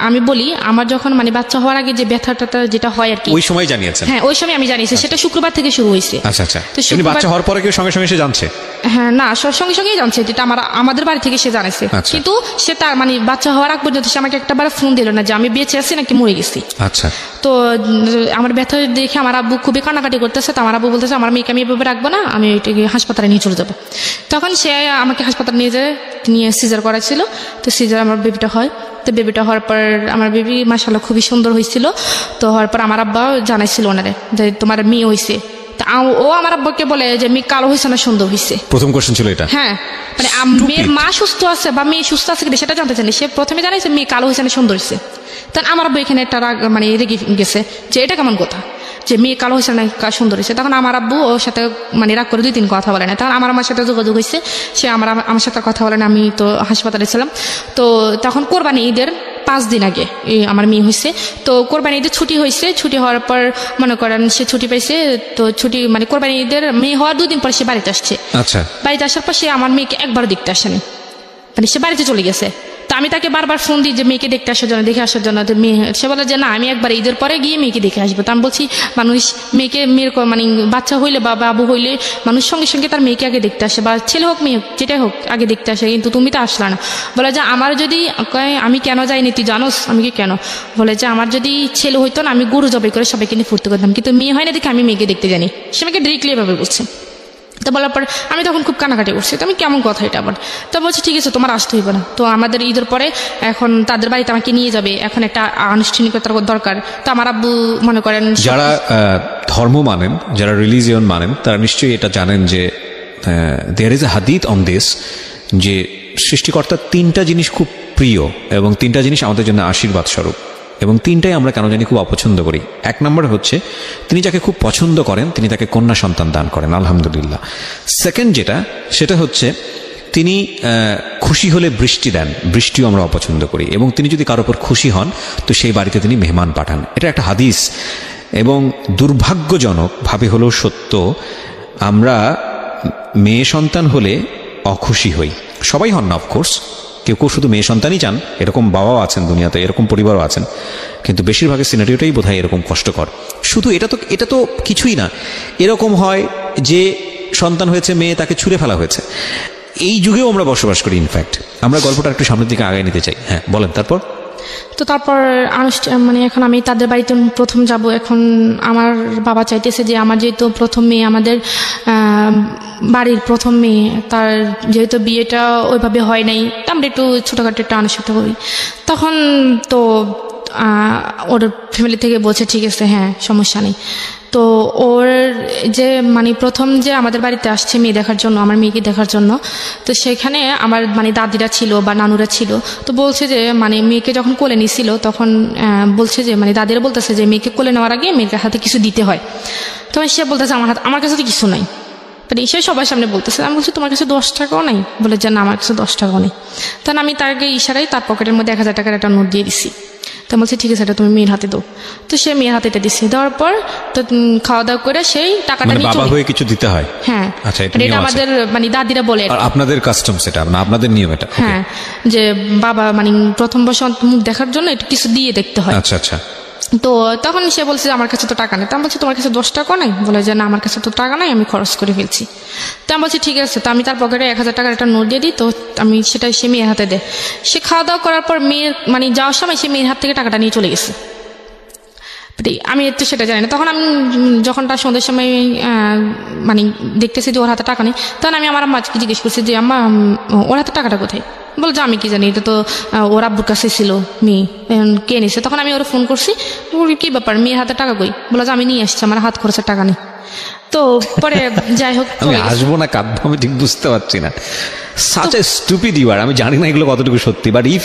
আমি বলি আমার যখন মানে বাচ্চা হওয়ার আগে যে ব্যথাটা যেটা হয় আর কি, ওই সময় জানিয়েছেন? হ্যাঁ ওই সময় আমি জানিয়েছি, সেটা শুক্রবার থেকে শুরু হয়েছে। আচ্ছা আচ্ছা, তো বাচ্চা হওয়ার পরে কি সঙ্গে সঙ্গে সে জানছে? হ্যাঁ না, সঙ্গে সঙ্গেই জানছে, যেটা আমাদের বাড়ি থেকে সে জানাইছে। কিন্তু সে তার মানে বাচ্চা হওয়ার আগ পর্যন্ত সে আমাকে একটাবার ফোন দিল না যে আমি বেঁচে আছি নাকি মরে গেছি। আচ্ছা, তো আমার ব্যথা দেখে আমার আব্বু খুবই কান্নাকাটি করতেছে, তো আমার আব্বু বলতেছে আমার মেয়েকে আমি এভাবে রাখবো না, আমি ওইটাকে হাসপাতালে নিয়ে চলে যাবো। তখন সে আমাকে হাসপাতালে নিয়ে সিজার করাছিল। তো সিজার আমার বেবিটা হয়। তো বেবিটা হওয়ার পর আমার বেবি মাশাআল্লাহ খুবই সুন্দর হয়েছিল। তো হওয়ার পর আমার আব্বা জানাইছিল ওনারে যে তোমার মেয়ে হয়েছে। ও আমার আব্বাকে বলে যে মেয়ে কালো হয়েছে না সুন্দর হয়েছে। প্রথম কোশ্চেন ছিল এটা। হ্যাঁ, মানে মেয়ের মা সুস্থ আছে বা মেয়ে সুস্থ আছে কিনা সেটা জানতে চাইনি। সে প্রথমে জানাইছে মেয়ে কালো হয়েছে না সুন্দর হয়েছে। তখন আমার আব্বু এখানে একটা রাগ মানে রেগে গেছে যে এটা কেমন কথা যে মেয়ে কালো হয়েছে না সুন্দর হয়েছে। তখন আমার আব্বু ওর সাথে মানে রাগ করে 2-3 কথা বলে না। তখন আমার সাথে যোগাযোগ হয়েছে, সে আমার সাথে কথা বলে না। আমি তো হাসপাতালে ছিলাম। তো তখন কোরবানি ঈদের 5 দিন আগে আমার মেয়ে হয়েছে। তো কোরবানি ঈদের ছুটি হয়েছে। ছুটি হওয়ার পর মনে করেন সে ছুটি পাইছে। তো ছুটি মানে কোরবানি ঈদের মেয়ে হওয়ার 2 দিন পর সে বাড়িতে আসছে। আচ্ছা, বাড়িতে আসার পর সে আমার মেয়েকে একবার দেখতে আসেনি, মানে সে বাড়িতে চলে গেছে। তো আমি তাকে বারবার ফোন দিই যে মেয়েকে দেখতে আসার জন্য, দেখে আসার জন্য। মেয়ে সে বলে যে না আমি একবার ঈদের পরে গিয়ে মেয়েকে দেখে আসবো। তো আমি বলছি মানুষ মেয়ের মানে বাচ্চা হইলে বা বাবু হইলে মানুষ সঙ্গে সঙ্গে তার মেয়েকে আগে দেখতে আসে, বা ছেলে হোক মেয়ে হোক যেটাই হোক আগে দেখতে আসে, কিন্তু তুমি তো আসলা না। বলে যে আমার যদি আমি কেন যাইনি তুই জানোস? আমি কি কেন? বলে যে আমার যদি ছেলে হইতো না আমি গরু জবাই করে সবাইকে নিয়ে ফুর্তি করতাম, কিন্তু মেয়ে হয় না দেখে আমি মেয়েকে দেখতে জানি। সে আমাকে ডিরেক্টলি এভাবে বলছে। তো বলার পর আমি তখন খুব কানাকাটি করছি। তো আমি কেমন কথা এটা আবার? তো বলছি ঠিক আছে তোমার আসতে হইব না। তো আমাদের ঈদের পরে এখন তাদের বাড়িতে আমাকে নিয়ে যাবে, এখন একটা আনুষ্ঠানিকতার দরকার। তো আমার আব্বু মনে করেন যারা ধর্ম মানেন, যারা রিলিজিয়ন মানেন, তারা নিশ্চয়ই এটা জানেন যে দেয়ার ইজ এ হাদিস অন দিস, যে সৃষ্টিকর্তার 3টা জিনিস খুব প্রিয় এবং 3টা জিনিস আমাদের জন্য আশীর্বাদ স্বরূপ, এবং 3টাই আমরা কেন জানি খুব অপছন্দ করি। 1 নম্বর হচ্ছে তিনি যাকে খুব পছন্দ করেন তিনি তাকে কন্যা সন্তান দান করেন, আলহামদুলিল্লাহ। সেকেন্ড সেটা হচ্ছে তিনি খুশি হলে বৃষ্টি দেন, বৃষ্টিও আমরা অপছন্দ করি। এবং তিনি যদি কারোর উপর খুশি হন তো সেই বাড়িতে তিনি মেহমান পাঠান। এটা একটা হাদিস। এবং দুর্ভাগ্যজনকভাবে হলেও সত্য, আমরা মেয়ে সন্তান হলে অখুশি হই। সবাই হন না অফকোর্স, কেউ কেউ শুধু মেয়ে সন্তানই চান, এরকম বাবাও আছেন দুনিয়াতে, এরকম পরিবারও আছেন, কিন্তু বেশিরভাগের সিনারিওটাই বোধহয় এরকম কষ্টকর। শুধু এটা তো কিছুই না, এরকম হয় যে সন্তান হয়েছে মেয়ে, তাকে ছুঁড়ে ফেলা হয়েছে। এই যুগেও আমরা বসবাস করি। ইনফ্যাক্ট আমরা গল্পটা একটু সামনের দিকে আগায় নিতে চাই। হ্যাঁ বলেন তারপর। তো তারপর মানে এখন আমি তাদের বাড়িতে প্রথম যাব। এখন আমার বাবা চাইতেছে যে আমার যেহেতু প্রথম মেয়ে, আমাদের বাড়ির প্রথম মেয়ে, তার যেহেতু বিয়েটা ওইভাবে হয় নাই, আমরা একটু ছোটোখাটো একটা অনুষ্ঠিত করি। তখন তো ওর ফ্যামিলি থেকে বলছে ঠিক আছে হ্যাঁ সমস্যা নেই। তো ওর যে মানে প্রথম যে আমাদের বাড়িতে আসছে মেয়ে দেখার জন্য, আমার মেয়েকে দেখার জন্য, তো সেখানে আমার মানে দাদিরা ছিল বা নানুরা ছিল। তো বলছে যে মানে মেয়েকে যখন কোলে নিয়েছিল তখন বলছে যে মানে দাদিরা বলতেছে যে মেয়েকে কোলে নেওয়ার আগে মেয়ের হাতে কিছু দিতে হয়। তখন সে বলতেছে আমার কাছে তো কিছু নাই। সে সবার সামনে বলতেছে। আমি বলছি তোমার কাছে 10 টাকাও নাই? বলে যে না আমার কাছে 10 টাকাও নেই। তখন আমি তাকে ইশারায় তার পকেটের মধ্যে 1000 টাকার একটা নোট দিয়ে দিছি। তো বলছি ঠিক আছে এটা তুমি মেয়ের হাতে দাও। তো সে মেয়ের হাতে এটা দিচ্ছে। দেওয়ার পর তো খাওয়া দাওয়া করে সেই টাকাটা নিয়ে বাবা হয়ে কিছু দিতে হয়। হ্যাঁ আচ্ছা, এটা আমাদের মানে দাদিরা বলে, আপনাদের কাস্টম সেটা না আপনাদের নিয়ম এটা। হ্যাঁ যে বাবা মানে প্রথম বছর মুখ দেখার জন্য একটু কিছু দিয়ে দেখতে হয়। আচ্ছা আচ্ছা। তো তখন সে বলছে যে আমার কাছে তো টাকা নেই। তো আমি বলছি তোমার কাছে 10 টাকা নাই? বলে যে না আমার কাছে তো টাকা নাই, আমি খরচ করে ফেলছি। তো আমি বলছি ঠিক আছে। তো আমি তার পকেটে 1000 টাকার একটা নোট দিয়ে দিই। তো আমি সেটা সে মেয়ের হাতে দেয়। সে খাওয়া দাওয়া করার পর মেয়ের মানে যাওয়ার সময় সে মেয়ের হাত থেকে টাকাটা নিয়ে চলে গেছে। আমি তো সেটা জানি না। তখন আমি যখন তার সন্ধ্যের সময় মানে দেখতেছি যে ওর হাতে টাকা নেই, তখন আমি আমার আম্মাকে জিজ্ঞেস করছি যে আম্মা ওর হাতে টাকাটা কোথায়? বলে যে আমি কি জানি, এটা তো ওর আব্বুর কাছে ছিল, মেয়ে কে নিছে। তখন আমি ওরা ফোন করছি, ওর কি ব্যাপার মেয়ের হাতে টাকা কই? বলে যে আমি নিয়ে আসছি, আমার হাত খরচের টাকা নেই। তো পরে যাই হোক, আমি আসবো না কাঁদবো আমি ঠিক বুঝতে পারছি না। such a stupid you are. আমি জানি না এগুলো কতটুকু সত্যি, but if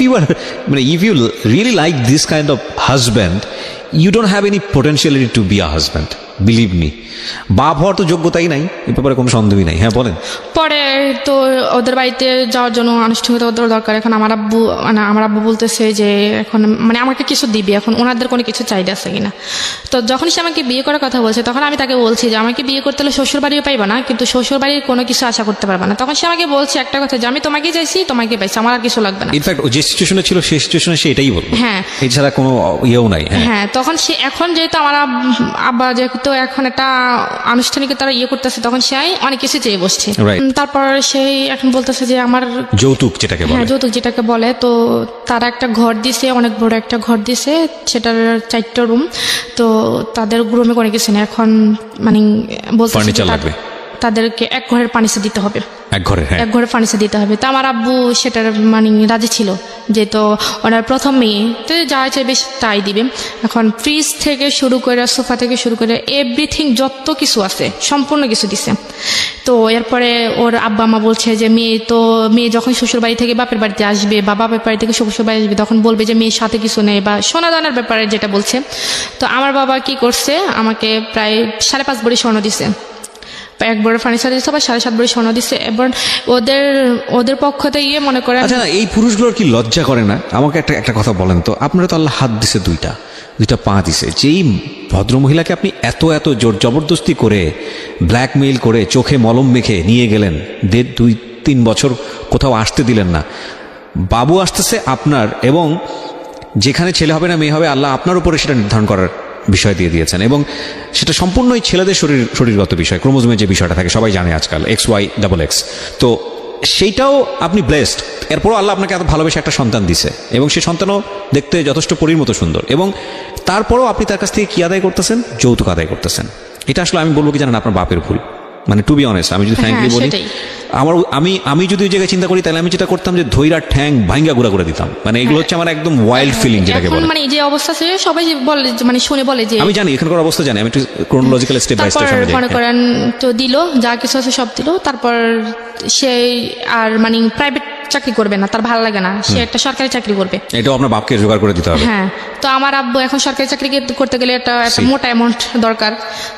you really like this kind of husband, you don't have any potentiality to be a husband, believe me. বাপ হওয়ার তো যোগ্যতাই নাই, এ ব্যাপারে কোনো সন্দেহই নাই। হ্যাঁ বলেন। পরে তো ওদের বাড়িতে যাওয়ার জন্য আনুষ্ঠানিকতা দরকার। এখন আমার আব্বু বলতেছে যে এখন মানে আমাকে কিছু দিবি, এখন ওনাদের কোনো কিছু চাহিদা আছে কিনা। তো যখন সে আমাকে বিয়ে করার কথা বলছে তখন আমি তাকে বলছি যে আমাকে বিয়ে করতে হলে শ্বশুর বাড়িও পাইবা না, কিন্তু শ্বশুর বাড়ির কোনো কিছু আশা করতে পারবা না। তখন সে আমাকে বলছে একটা কথা যে আমি তোমাকে চাইছি, তোমাকে পাইছি, আমার আর কিছু লাগবে না। ইনফ্যাক্ট যে সিচুয়েশনে ছিল সেই সিচুয়েশনে সে এটাই বলবে। হ্যাঁ, এছাড়া কোনো ইয়েও নাই। হ্যাঁ তখন সে এখন যেহেতু আমার আব্বা যেহেতু যেহেতু এখন একটা আনুষ্ঠানিকতার ইয়ে করতেছে, তখন সে অনেক কিছু চেয়ে বসছে। Right. তারপর সেই এখন বলতেছে যে আমার যৌতুক যেটাকে বলে। হ্যাঁ, যৌতুক যেটাকে বলে। তো তারা একটা ঘর দিছে, অনেক বড় একটা ঘর দিছে, সেটার 4টা রুম। তো তাদের রুমে কোনো কিছু নেই এখন, মানে বলতেছে ফার্নিচার লাগবে, তাদেরকে এক ঘরের ফার্নিচার দিতে হবে, এক ঘরে। হ্যাঁ, এক ঘরের ফার্নিচার দিতে হবে। তো আমার আব্বু সেটার মানে রাজি ছিল, যেহেতু ওনার প্রথম মেয়ে, তো যা চাইবে তাই দিবে। এখন ফ্রিজ থেকে শুরু করে, সোফা থেকে শুরু করে এভরিথিং যত কিছু আছে সম্পূর্ণ কিছু দিছে। তো এরপরে ওর আব্বা মা বলছে যে মেয়ে যখন শ্বশুর বাড়ি থেকে বাপের বাড়িতে আসবে বা বাপের বাড়ি থেকে শ্বশুর বাড়ি আসবে, তখন বলবে যে মেয়ের সাথে কিছু নেই, বা সোনা দানার ব্যাপারে যেটা বলছে। তো আমার বাবা কি করছে, আমাকে প্রায় 5.5 ভরি স্বর্ণ দিছে, 1 ভরি ফার্নিচার দিচ্ছে, বা 7.5 ভরি স্বর্ণ দিচ্ছে। এবার ওদের পক্ষ থেকে মনে করেন। আচ্ছা, এই পুরুষগুলোর কি লজ্জা করে না? আমাকে একটা কথা বলেন তো, আপনারা তো আল্লাহ হাত দিছে, দুইটা পা দিছে, যেই ভদ্রমহিলাকে আপনি এত জোর জবরদস্তি করে ব্ল্যাকমেইল করে চোখে মলম মেখে নিয়ে গেলেন, 2-3 বছর কোথাও আসতে দিলেন না, বাবু আসতেছে আপনার, এবং যেখানে ছেলে হবে না মেয়ে হবে আল্লাহ আপনার উপরে সেটা নির্ধারণ করার বিষয় দিয়ে দিয়েছেন, এবং সেটা সম্পূর্ণই ছেলেদের শরীরগত বিষয়, ক্রোমোজোমের যে বিষয়টা থাকে সবাই জানে আজকাল, XY XX। তো সেইটাও আপনি ব্লেসড, এরপরও আল্লাহ আপনাকে এত ভালোবেসে একটা সন্তান দিছে, এবং সেই সন্তানও দেখতে যথেষ্ট পরীর মতো সুন্দর, এবং তারপরও আপনি তার কাছ থেকে কি আদায় করতেছেন? যৌতুক আদায় করতেছেন। এটা আসলে আমি বলবো কি জানেন, আপনার বাপের ভুল। মানে টু বি অনেস্ট, আমি যদি ফ্র্যাঙ্কলি বলি, আমি যদি ওই জায়গায় চিন্তা করি, তাহলে আমি যেটা করতাম যে ধৈরা ঠ্যাং ভাঙ্গা গুড়া করে দিতাম। মানে এগুলো হচ্ছে আমার একদম ওয়াইল্ড ফিলিং যেটাকে বলে। মানে যে অবস্থা আছে সবাই বলে, মানে শুনে বলে যে, আমি জানি এখানকার অবস্থা জানি, আমি একটু ক্রোনোলজিক্যাল স্টেপ বাই স্টেপ সামনে যাই। মনে করেন তো দিল, যা কিছু আছে সব দিল। তারপর সে আর মানে প্রাইভেট চাকরি করবে না, তার ভালো লাগে না, সে একটা সরকারি চাকরি করবে। এটাও আপনার বাপকে জোগাড় করে দিতে হবে। হ্যাঁ, তো আমার আব্বু এখন সরকারি চাকরি করতে গেলে একটা মোটা অ্যামাউন্ট দরকার।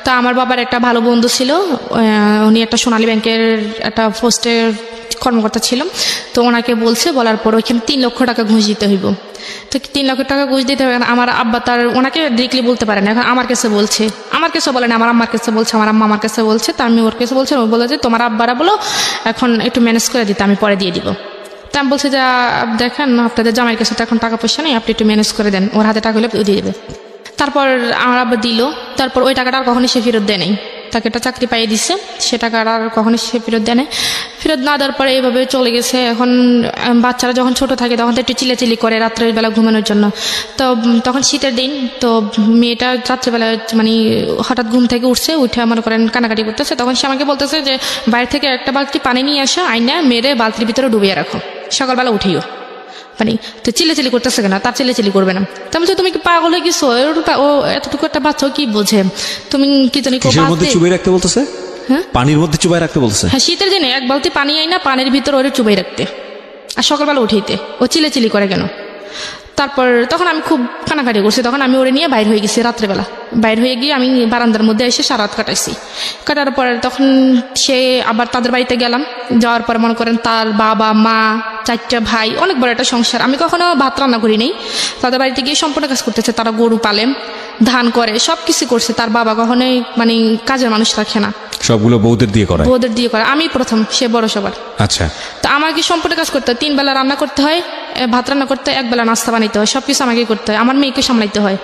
তো আমার বাবার একটা ভালো বন্ধু ছিল, উনি একটা সোনালী ব্যাংকের একটা পোস্টের কর্মকর্তা ছিল। তো ওনাকে বলার পর ওইখানে 3 লক্ষ টাকা ঘুষ দিতে হইব। তো 3 লক্ষ টাকা ঘুষ দিতে হবে। আমার আব্বা ওনাকে ডিরেক্টলি বলতে পারে না, এখন আমার কাছে বলছে, আমার কাছে বলে না, আমার আম্মার কাছে বলছে, আমার আম্মা আমার কাছে বলছে। তা আমি ওর কাছে বলছি, ও বলে যে তোমার আব্বারা বলো এখন একটু ম্যানেজ করে দিতে, আমি পরে দিয়ে দিব। তা আমি বলছি যে দেখেন আপনাদের জামাইয়ের কাছে তো এখন টাকা পয়সা নেই, আপনি একটু ম্যানেজ করে দেন, ওর হাতে টাকা হলে দিয়ে দেবে। তারপর আমার আব্বা দিল। তারপর ওই টাকাটা আর কখনোই সে ফেরত দেয় নাই, তাকে একটা চাকরি পাইয়ে দিচ্ছে, সে টাকাটা আর কখনোই সে ফেরত দেয় নাই। ফেরত না দেওয়ার পরে এইভাবে চলে গেছে। এখন বাচ্চারা যখন ছোট থাকে তখন তো একটু চিল্লাচিল্লি করে রাত্রের বেলা ঘুমানোর জন্য। তো তখন শীতের দিন, তো মেয়েটা রাত্রেবেলা মানে হঠাৎ ঘুম থেকে উঠছে, উঠে মনে করেন কানাকাটি করতেছে। তখন সে আমাকে বলতেছে যে বাইরে থেকে একটা বালতি পানি নিয়ে আসা, আইনা মেরে বালতির ভিতরে ডুবিয়ে রাখো, সকালবেলা উঠেও। মানে তো চিল্লাচিল্লি করতেছে কেন, তার চিল্লাচিল্লি করবে না। তো আমি বলছি তুমি কি পাগল হয়ে গেছো? ও এতটুকু একটা বাচ্চা কি বোঝে? তুমি কি জানি চুবাই রাখতে বলতেছে, পানির মধ্যে চুবাই রাখতে বলতেছে। হ্যাঁ, শীতের দিনে 1 বালতি পানি আই না, পানির ভিতর ওরে চুবাই রাখতে, আর সকালবেলা উঠাইতে। ও চিল্লাচিল্লি করে কেন? তারপর তখন আমি খুব কানাকাটি করছি। তখন আমি ওরে নিয়ে বাইর হয়ে গেছি রাত্রেবেলা। বাইর হয়ে গিয়ে আমি বারান্দার মধ্যে এসে সারা রাত কাটাইছি। কাটার পরে তখন সে আবার তাদের বাড়িতে গেলাম। যাওয়ার পরে মনে করেন তার বাবা মা 4টা ভাই, অনেক বড় একটা সংসার। আমি কখনো ভাত রান্না করি নাই, তাদের বাড়িতে গিয়ে সম্পূর্ণ কাজ করতেছে। তারা গরু পালে, ধান করে, সব কিছু করছে। তার বাবা কখনোই মানে কাজের মানুষ রাখে না, সবগুলো বউদের দিয়ে করে। আমি প্রথম, সে বড় সবার। আচ্ছা, তো আমাকে সম্পূর্ণ কাজ করতে হয়। 3 বেলা রান্না করতে হয়, ভাত রান্না করতে হয়, 1 বেলা নাস্তা বানাইতে হয়, সবকিছু আমাকে করতে হয়। আমার মেয়েকে সামলাইতে হয়।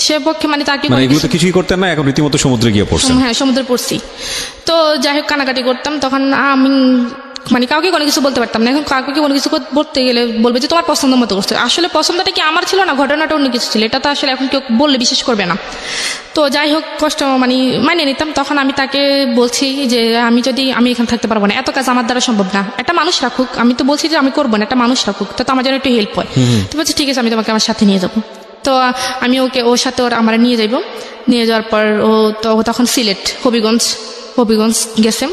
সে পক্ষে মানে তাকে এগুলো তো কিছুই করতেন না, এখন রীতিমতো সমুদ্রে গিয়ে পড়ছেন। হ্যাঁ, সমুদ্রে পড়ছি। তো যাই হোক কানাকাটি করতাম। তখন আমি মানে কাউকে কোনো কিছু বলতে পারতাম না। এখন কাউকে কোনো কিছু বলতে গেলে বলবে যে তোমার পছন্দ মতো করছে। আসলে পছন্দটা কি আমার ছিল না, ঘটনাটা অন্য কিছু ছিল। এটা তো আসলে এখন কেউ বললে বিশ্বাস করবে না। তো যাই হোক কষ্ট মানে নিতাম। তখন আমি তাকে বলছি যে আমি এখানে থাকতে পারবো না, এত কাজ আমার দ্বারা সম্ভব না, একটা মানুষ রাখুক। আমি তো বলছি যে আমি করবো না, একটা মানুষ রাখুক, তো আমার যেন একটু হেল্প হয়। তো বলছি ঠিক আছে, আমি তোমাকে আমার সাথে নিয়ে যাবো। তো আমি ওর সাথে আমার নিয়ে যাইব। নিয়ে যাওয়ার পর তখন সিলেট হবিগঞ্জ গেছে।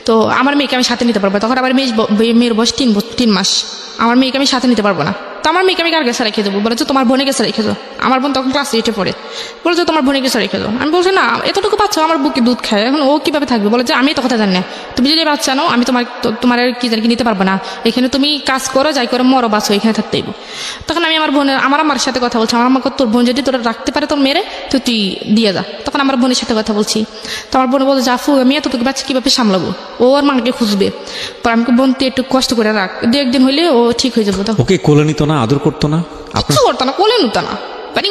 তো আমার মেয়েকে আমি সাথে নিতে পারবো। তখন আমার মেয়ের বয়স 3 মাস। আমার মেয়েকে আমি সাথে নিতে পারবো না। তো আমার মেয়েকে আমি কার কাছে রেখে দেবো? বলে যে তোমার বোনের কাছে রেখে দাও। আমার বোন তখন ক্লাস 8-এ পড়ে। বলে যে তোমার বোনের কাছে রেখে দাও। আমি বলছি না, এতটুকু বাচ্চা আমার বুকে দুধ খায়, এখন ও কিভাবে থাকবে? বলে যে আমি তো কথা জানি না, তুমি যদি বাচ্চা নাও আমি তোমার কি জানি নিতে পারবো না, এখানে তুমি কাজ করো, যাই করো, মরো বাঁচো, এখানে থাকতেই। তখন আমি আমার আমার সাথে কথা বলছি। আমার আমাকে তোর বোন যদি তোরা রাখতে পারে তোর মেরে, তো তুই দিয়ে যা। তখন আমার বোনের সাথে কথা বলছি। তো আমার বোন বলছে জাফু, আমি এতটুকু বাচ্চা কিভাবে সামলাবো? ও ওর মাকে খুঁজবে। পর আমাকে বোন তুই একটু কষ্ট করে রাখ, 2-1 দিন হইলে ও ঠিক হয়ে যাবো। ওকে কোলে নিত না, আদর করতো না? কিছু করতো না, কোলে নিত না, মানে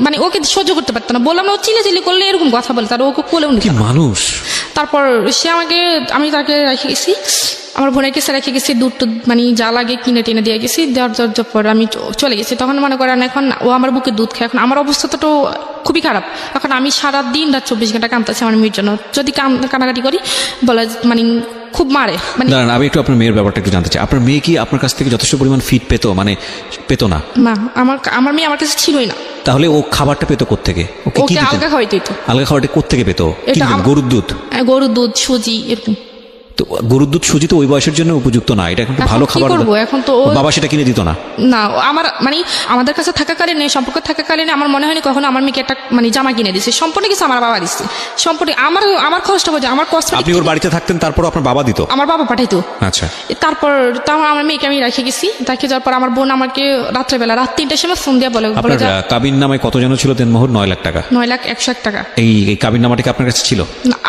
মানে ওকে সহ্য করতে পারতো না, বললাম না, ও চিলি করলে এরকম কথা বলে, তার ওকে কোলেও নিত কি না। মানুষ! তারপর সে আমাকে, আমি তাকে রেখে গেছি, আমার বোনের কাছে রেখে গেছি, দুধ টুধ মানে যা লাগে কিনে টিনে দিয়ে গেছি, দেওয়ার পর আমি চলে গেছি। তখন মনে করেন এখন ও আমার বুকে দুধ খায়, এখন আমার অবস্থাটা তো খুবই খারাপ। এখন আমি সারাদিন রাত 24 ঘন্টা কাঁদতেছি আমার মেয়ের জন্য, যদি কান্নাকাটি করি বলে মানে খুব মারে। মানে দাঁড়ান, আমি একটু আপনার মেয়ের ব্যাপারটা একটু জানতে চাই। আপনার মেয়ে কি আপনার কাছ থেকে যথেষ্ট পরিমাণ ফিড পেতো, মানে পেতো না? না, আমার মেয়ে আমার কাছে ছিলই না। তাহলে ও খাবারটা পেতো কোত্থেকে? ওকে আলগা খাওয়াইতেই তো। আলগা খাবারটা কোত্থেকে পেতো? এটা গরুর দুধ? গরুর দুধ, সুজি, এরকম। তো গরুর দুধ সুজি তো ওই বয়সের জন্য উপযুক্ত না, এটা এখন ভালো খাবার। এখন তো বাবা সেটা কিনে দিত না? না, আমার মানে আমাদের কাছে থাকাকালীন, সম্পর্ক থাকাকালীন আমার মনে হয়নি কখনো আমার মেয়েকে একটা মানে জামা কিনে দিচ্ছে। সম্পূর্ণ কিছু আমার বাবা দিচ্ছে, সম্পূর্ণ আমার খরচটা বোঝা, আমার কষ্ট। আপনি ওর বাড়িতে থাকতেন, তারপর আপনার বাবা দিত? আমার বাবা পাঠাইতো। আচ্ছা। তারপর আমার মেয়েকে আমি রেখে গেছি, রেখে যাওয়ার পর আমার বোন আমাকে রাত্রেবেলা রাত 3টার সময় ফোন দিয়ে বলে কাবিন নামায় কত যেন ছিল দেনমোহর? 9 লাখ টাকা। 9,01,01 টাকা। এই কাবিন নামাটা কি আপনার কাছে ছিল?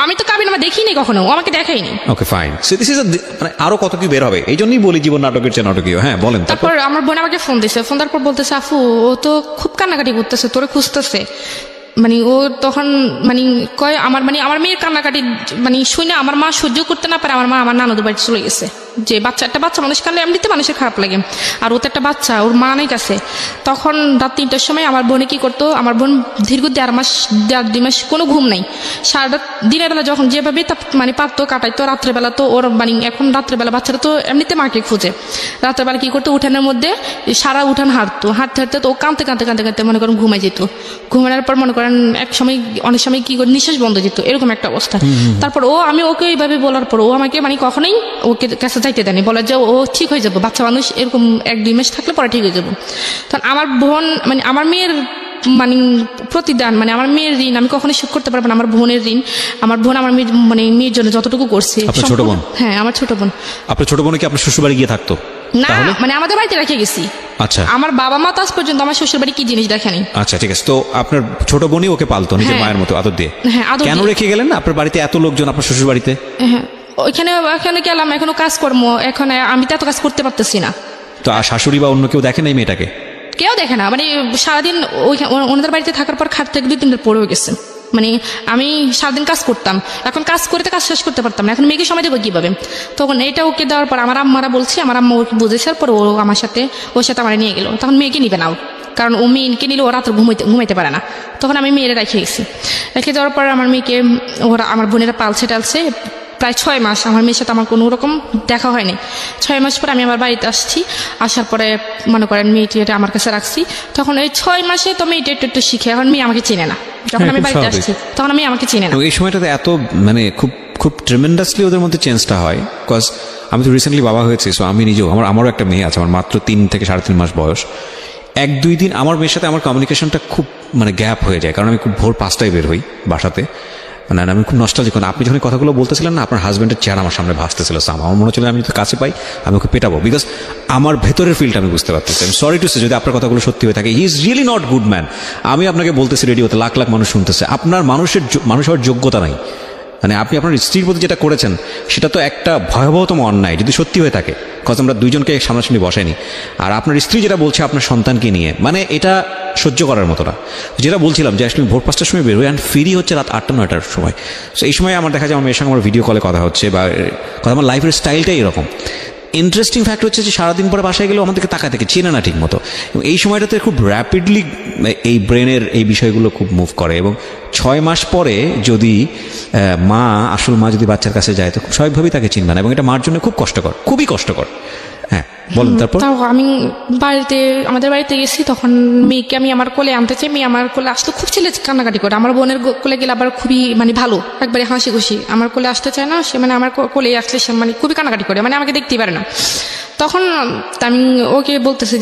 আমি তো কাবিন নামা দেখিনি কখনো, ও আমাকে দেখাইনি। Okay fine, so this is মানে আরো কত কি বের হবে, এই জন্যই বলি জীবন নাটকের চেয়ে নাটকীয়। হ্যাঁ বলেন। তারপর আমার বোন আমাকে ফোন দিছে, ফোন দেওয়ার পর বলতেছে, আফু ও তো খুব কান্নাকাটি করতেছে, তোরে খুঁজতেছে। মানে ও তখন মানে কয় আমার মেয়ের কান্নাকাটি মানে শুনে আমার মা সহ্য করতে না পারে, আমার মা আমার নানুদের বাড়িতে চলে গেছে। যে একটা বাচ্চা মানুষ কানলে এমনিতে মানুষের খারাপ লাগে, আর ও তো একটা বাচ্চা, ওর মা নেই কাছে। তখন রাত 3টার সময় আমার বোনে কি করতো, আমার বোন দীর্ঘ 1.5 মাস কোনো ঘুম নাই। সারাটা দিনের বেলা যখন যেভাবে মানে পারতো কাটাইতো, রাত্রেবেলা তো ওর মানে এখন রাত্রেবেলা বাচ্চারা তো এমনিতে মাকে খুঁজে। রাত্রেবেলা কি করতো, উঠানের মধ্যে সারা উঠান হাঁটতে হাঁটতে তো ও কাঁদতে মনে করেন ঘুমাই যেত। ঘুমানোর পর মনে করেন অনেক সময় কি করে নিঃশ্বাস বন্ধ যেত, এরকম একটা অবস্থা। তারপর আমি ওকে এইভাবে বলার পর ও আমাকে মানে কখনোই ওকে কাছে যাইতে দেয়নি, বলে যে ও ঠিক হয়ে যাবো, বাচ্চা মানুষ এরকম 1-2 মাস থাকলে পরে ঠিক হয়ে যাবো। তখন আমার বোন মানে আমার মেয়ের মানে প্রতিদান, মানে আমার মেয়ের ঋণ আমি কখনোই শোধ করতে পারবো না। আমার বোনের ঋণ, আমার বোন আমার মেয়ের জন্য যতটুকু করছে। ছোট বোন? হ্যাঁ, আমার ছোট বোন। আপনার ছোট বোন কি আপনার শ্বশুর বাড়ি গিয়ে থাকতো? না, মানে আমাদের বাড়িতে রেখে গেছি। আচ্ছা। আমার বাবা মা তো আজ পর্যন্ত আমার শ্বশুর বাড়ি কি জিনিস দেখেনি। আচ্ছা ঠিক আছে, তো আপনার ছোট বোনই ওকে পালতো নিজের মায়ের মতো আদর দিয়ে? হ্যাঁ, আদর দিয়ে। কেন রেখে গেলেন আপনার বাড়িতে এত লোকজন, আপনার শ্বশুর বাড়িতে? হ্যাঁ, ওইখানে গেলাম, এখনো কাজকর্ম, এখন আমি তো এত কাজ করতে পারতেছি না। তো আর শাশুড়ি বা অন্য কেউ দেখে না এই মেয়েটাকে? কেউ দেখে না, মানে সারাদিন ওনাদের বাড়িতে থাকার পর খাট থেকে 2-3 দিন পড়েও গেছে। মানে আমি সারাদিন কাজ করতাম, এখন কাজ করে তো কাজ শেষ করতে পারতাম না, এখন মেয়েকে সময় দেবো কিভাবে? তখন এটা ওকে দেওয়ার পর আমার আম্মারা বলছি, আমার আম্মা ওকে বুঝেছে, পর ও আমার সাথে আমার নিয়ে গেল। তখন মেয়েকে নিবে না, কারণ ও মেয়েকে নিলে ও রাত্রে ঘুমাইতে পারে না। তখন আমি মেয়েরা রেখে গেছি। রেখে যাওয়ার পর আমার মেয়েকে আমার বোনেরা পালছে প্রায় 6 মাস আমার মেয়ের সাথে আমার কোনো রকম দেখা হয়নি। 6 মাস পরে আমি আমার বাড়িতে আসছি, আসার পরে মনে করেন মেয়েটি আমার কাছে রাখছি। তখন এই 6 মাসে তো মেয়েটা একটু শিখে, এখন মেয়ে আমাকে চেনে না। যখন আমি বাড়িতে আসছি তখন আমি আমাকে চিনে না। এই সময়টাতে এত মানে খুব ট্রেমেন্ডাসলি ওদের মধ্যে চেঞ্জটা হয়। বিকজ আমি তো রিসেন্টলি বাবা হয়েছি, সো আমি নিজেও আমারও একটা মেয়ে আছে, আমার মাত্র 3 থেকে 3.5 মাস বয়স। 1-2 দিন আমার মেয়ের সাথে আমার কমিউনিকেশনটা খুব মানে গ্যাপ হয়ে যায়, কারণ আমি খুব ভোর 5টায় বের হই বাসাতে। মানে আমি খুব নস্টালজিক। আপনি যখন কথাগুলো বলতেছিলেন না, আপনার হাজব্যান্ডের চেহারা আমার সামনে ভাসতেছিল। আমার মনে হচ্ছিল আমি যদি কাছে পাই আমি ওকে পেটাবো, বিকজ আমার ভেতরের ফিলটা আমি বুঝতে পারতেছি। আমি সরি টু সে যদি আপনার কথাগুলো সত্যি হয়ে থাকে, he is really not good man. আমি আপনাকে বলতেছি রেডিওতে, লাখ লাখ মানুষ শুনতেছে, আপনার মানুষ হওয়ার যোগ্যতা নাই। মানে আপনি আপনার স্ত্রীর প্রতি যেটা করেছেন সেটা তো একটা ভয়াবহতম অন্যায় যদি সত্যি হয়ে থাকে। কজ আমরা দুইজনকে সামনাসামনি বসাইনি। আর আপনার স্ত্রী যেটা বলছে আপনার সন্তানকে নিয়ে, মানে এটা সহ্য করার মতো না। যেটা বলছিলাম যে আসলে ভোর 5টার সময় বেরোই, অ্যান্ড ফিরি হচ্ছে রাত 8টা-9টার সময়। সো এই সময় আমার দেখা যায় আমার মেয়ের সঙ্গে আমার ভিডিও কলে কথা হচ্ছে, বা আমার লাইফের স্টাইলটাই এরকম। ইন্টারেস্টিং ফ্যাক্ট হচ্ছে যে সারাদিন পরে বাসায় গেলেও আমাদেরকে তাকায় থেকে চেনে না ঠিক মতো। এবং এই সময়টাতে খুব র্যাপিডলি এই ব্রেনের এই বিষয়গুলো খুব মুভ করে। এবং 6 মাস পরে যদি আসল মা যদি বাচ্চার কাছে যায় তো খুব স্বাভাবিকভাবেই তাকে চিনবে না, এবং এটা মার জন্য খুব কষ্টকর, খুবই কষ্টকর। হ্যাঁ বলুন। তারপর আমি আমাদের বাড়িতে গেছি, তখন মেয়েকে আমি আমার কোলে আনতে চাই, মেয়ে আমার কোলে আসতে খুব ছেলে কান্নাকাটি করে। আমার বোনের কোলে গেলে আবার খুবই মানে ভালো, একবারে হাসি খুশি। আমার কোলে আসতে চায় না সে, মানে আমার কোলে আসলে সে মানে খুবই কান্নাকাটি করে, মানে আমাকে দেখতেই পারে না। তখন আমি ওকে বলতেছি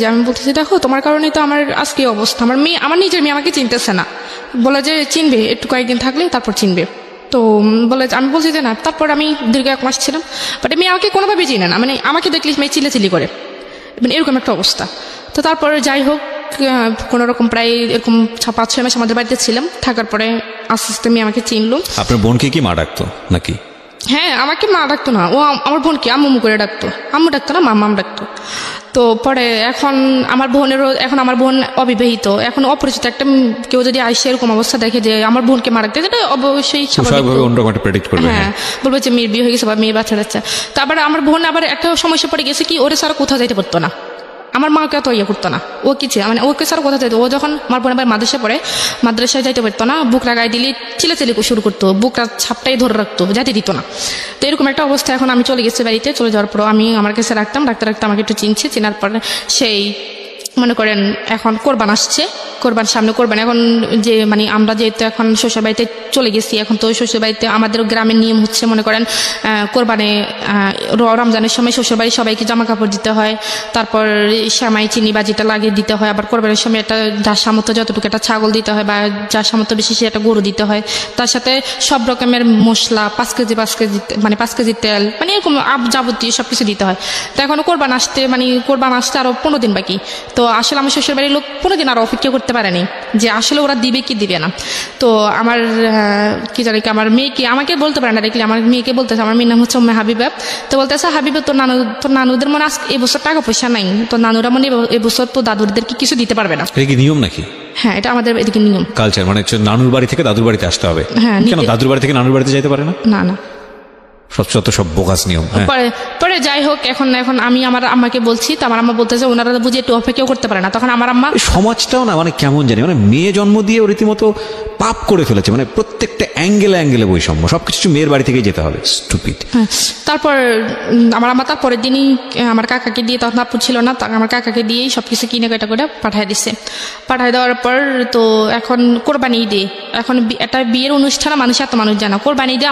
দেখো তোমার কারণেই তো আমার আজকে অবস্থা। আমার নিজের মেয়ে আমাকে চিনতেছে না, বলে যে চিনবে একটু কয়েকদিন থাকলে তারপর চিনবে। তো আমি বলছি যে না। তারপর আমি দীর্ঘ 1 মাস ছিলাম, বাট মেয়ে আমাকে কোনোভাবেই চিনে না, মানে আমাকে দেখলে মেয়ে চিল্লাচিল্লি করে, মানে এরকম একটা অবস্থা। তো তারপরে যাই হোক কোনো রকম প্রায় এরকম 5-6 মাস আমাদের বাড়িতে ছিলাম, থাকার পরে আস্তে আস্তে মেয়ে আমাকে চিনলো। আপনার বোনকে কি মা ডাকতো নাকি? হ্যাঁ, আমাকে মা ডাকতো না, ও আমার বোনকে আম্মু করে ডাকতো। আম্মু ডাকতো না, মাম্মাম ডাকতো। তো তো পরে এখন আমার বোন অবিবাহিত, এখন অপরিচিত একটা কেউ যদি আইসে এরকম অবস্থা দেখে যে আমার বোনকে মারা গেছে, এটা অবশ্যই হ্যাঁ বলবো যে মেয়ের বিয়ে হয়ে গেছে বা মেয়ের বাচ্চা যাচ্ছে। তো আবার আমার বোন আবার একটা সমস্যা পড়ে গেছে কি, ওরে ছাড়া কোথাও যাইতে পারতো না, আমার মাকে অত ইয়ে করতো না, ও কিছু মানে ওকে স্যার কোথাও যেত, ও যখন আমার বোন আবার মাদ্রাসায় যাইতে পারতো না, বুকরা গায়ে দিলে চিলাচিলি শুরু করতো, বুকরা ছাপটাই ধরে রাখতো, যাইতে দিত না। তো এরকম একটা অবস্থা। এখন আমি চলে গেছি বাড়িতে, চলে যাওয়ার পর আমি আমার কাছে রাখতাম, রাখতে আমাকে একটু চিনছে, চেনার পরে সেই মনে করেন এখন কোরবান আসছে, সামনে কোরবান, এখন যে মানে আমরা যেহেতু এখন শ্বশুর বাড়িতে চলে গেছি, এখন তো শ্বশুর বাড়িতে আমাদের গ্রামের নিয়ম হচ্ছে মনে করেন কোরবানে রমজানের সময় শ্বশুর বাড়ি সবাইকে জামা কাপড় দিতে হয়, তারপর সেমাই চিনি বাজিটা লাগিয়ে দিতে হয়, আবার কোরবানের সময় একটা যার সামর্থ্য যতটুকু একটা ছাগল দিতে হয় বা যার সামর্থ্য বেশি সে একটা গরু দিতে হয়, তার সাথে সব রকমের মশলা 5 কেজি মানে 5 কেজি তেল, মানে এরকম যাবতীয় সবকিছু দিতে হয়। তো এখন কোরবান আসতে আরো 15 দিন বাকি। তো আসলে আমার শ্বশুর বাড়ির লোক 15 দিন আরো অপেক্ষা করতে পারেনি যে আসলে ওরা দিবে কি দিবে না। তো আমার কি জানি কি আমার মেয়েকে আমাকে বলতে পারে না, দেখলে আমার মেয়েকে বলতেছে, আমার মেয়ের নাম হচ্ছে হাবিবা। তো বলতেছে হাবিবা তোর নানুদের মনে আজকে এবছর টাকা পয়সা নাই, তো নানুরা মনে এবছর তো দাদুদেরকে কিছু দিতে পারবে না। এটা কি নিয়ম নাকি? হ্যাঁ, এটা আমাদের এদিকে নিয়ম, কালচার, মানে নানুর বাড়ি থেকে দাদুর বাড়িতে আসতে হবে। হ্যাঁ, কেন দাদুর বাড়ি থেকে নানুর বাড়িতে যেতে পারে না? না না, সব বোগাস নিয়ম। পরে যাই হোক, এখন আমি আমার আম্মাকে বলছি, তো আমার আম্মা বলতেছে ওনারা বুঝে একটু অপেক্ষাও করতে পারে না। তখন আমার আম্মা, সমাজটাও না মানে কেমন জানি, মানে মেয়ে জন্ম দিয়ে রীতিমতো পাপ করে ফেলেছে, মানে প্রত্যেকটা অ্যাঙ্গেলে বৈষম্য, সবকিছু মেয়ের বাড়ি থেকেই যেতে হবে, স্টুপিড। তারপর আমার আম্মা তারপরের দিনই আমার কাকাকে দিয়ে, তখন আপু ছিল না, আমার কাকাকে দিয়েই সবকিছু কিনে কেটা করে পাঠায় দিছে। পাঠায় দেওয়ার পর তো এখন কোরবানি ঈদে, এখন একটা বিয়ের অনুষ্ঠানে মানুষ এত মানুষ জানা, কোরবানি ঈদে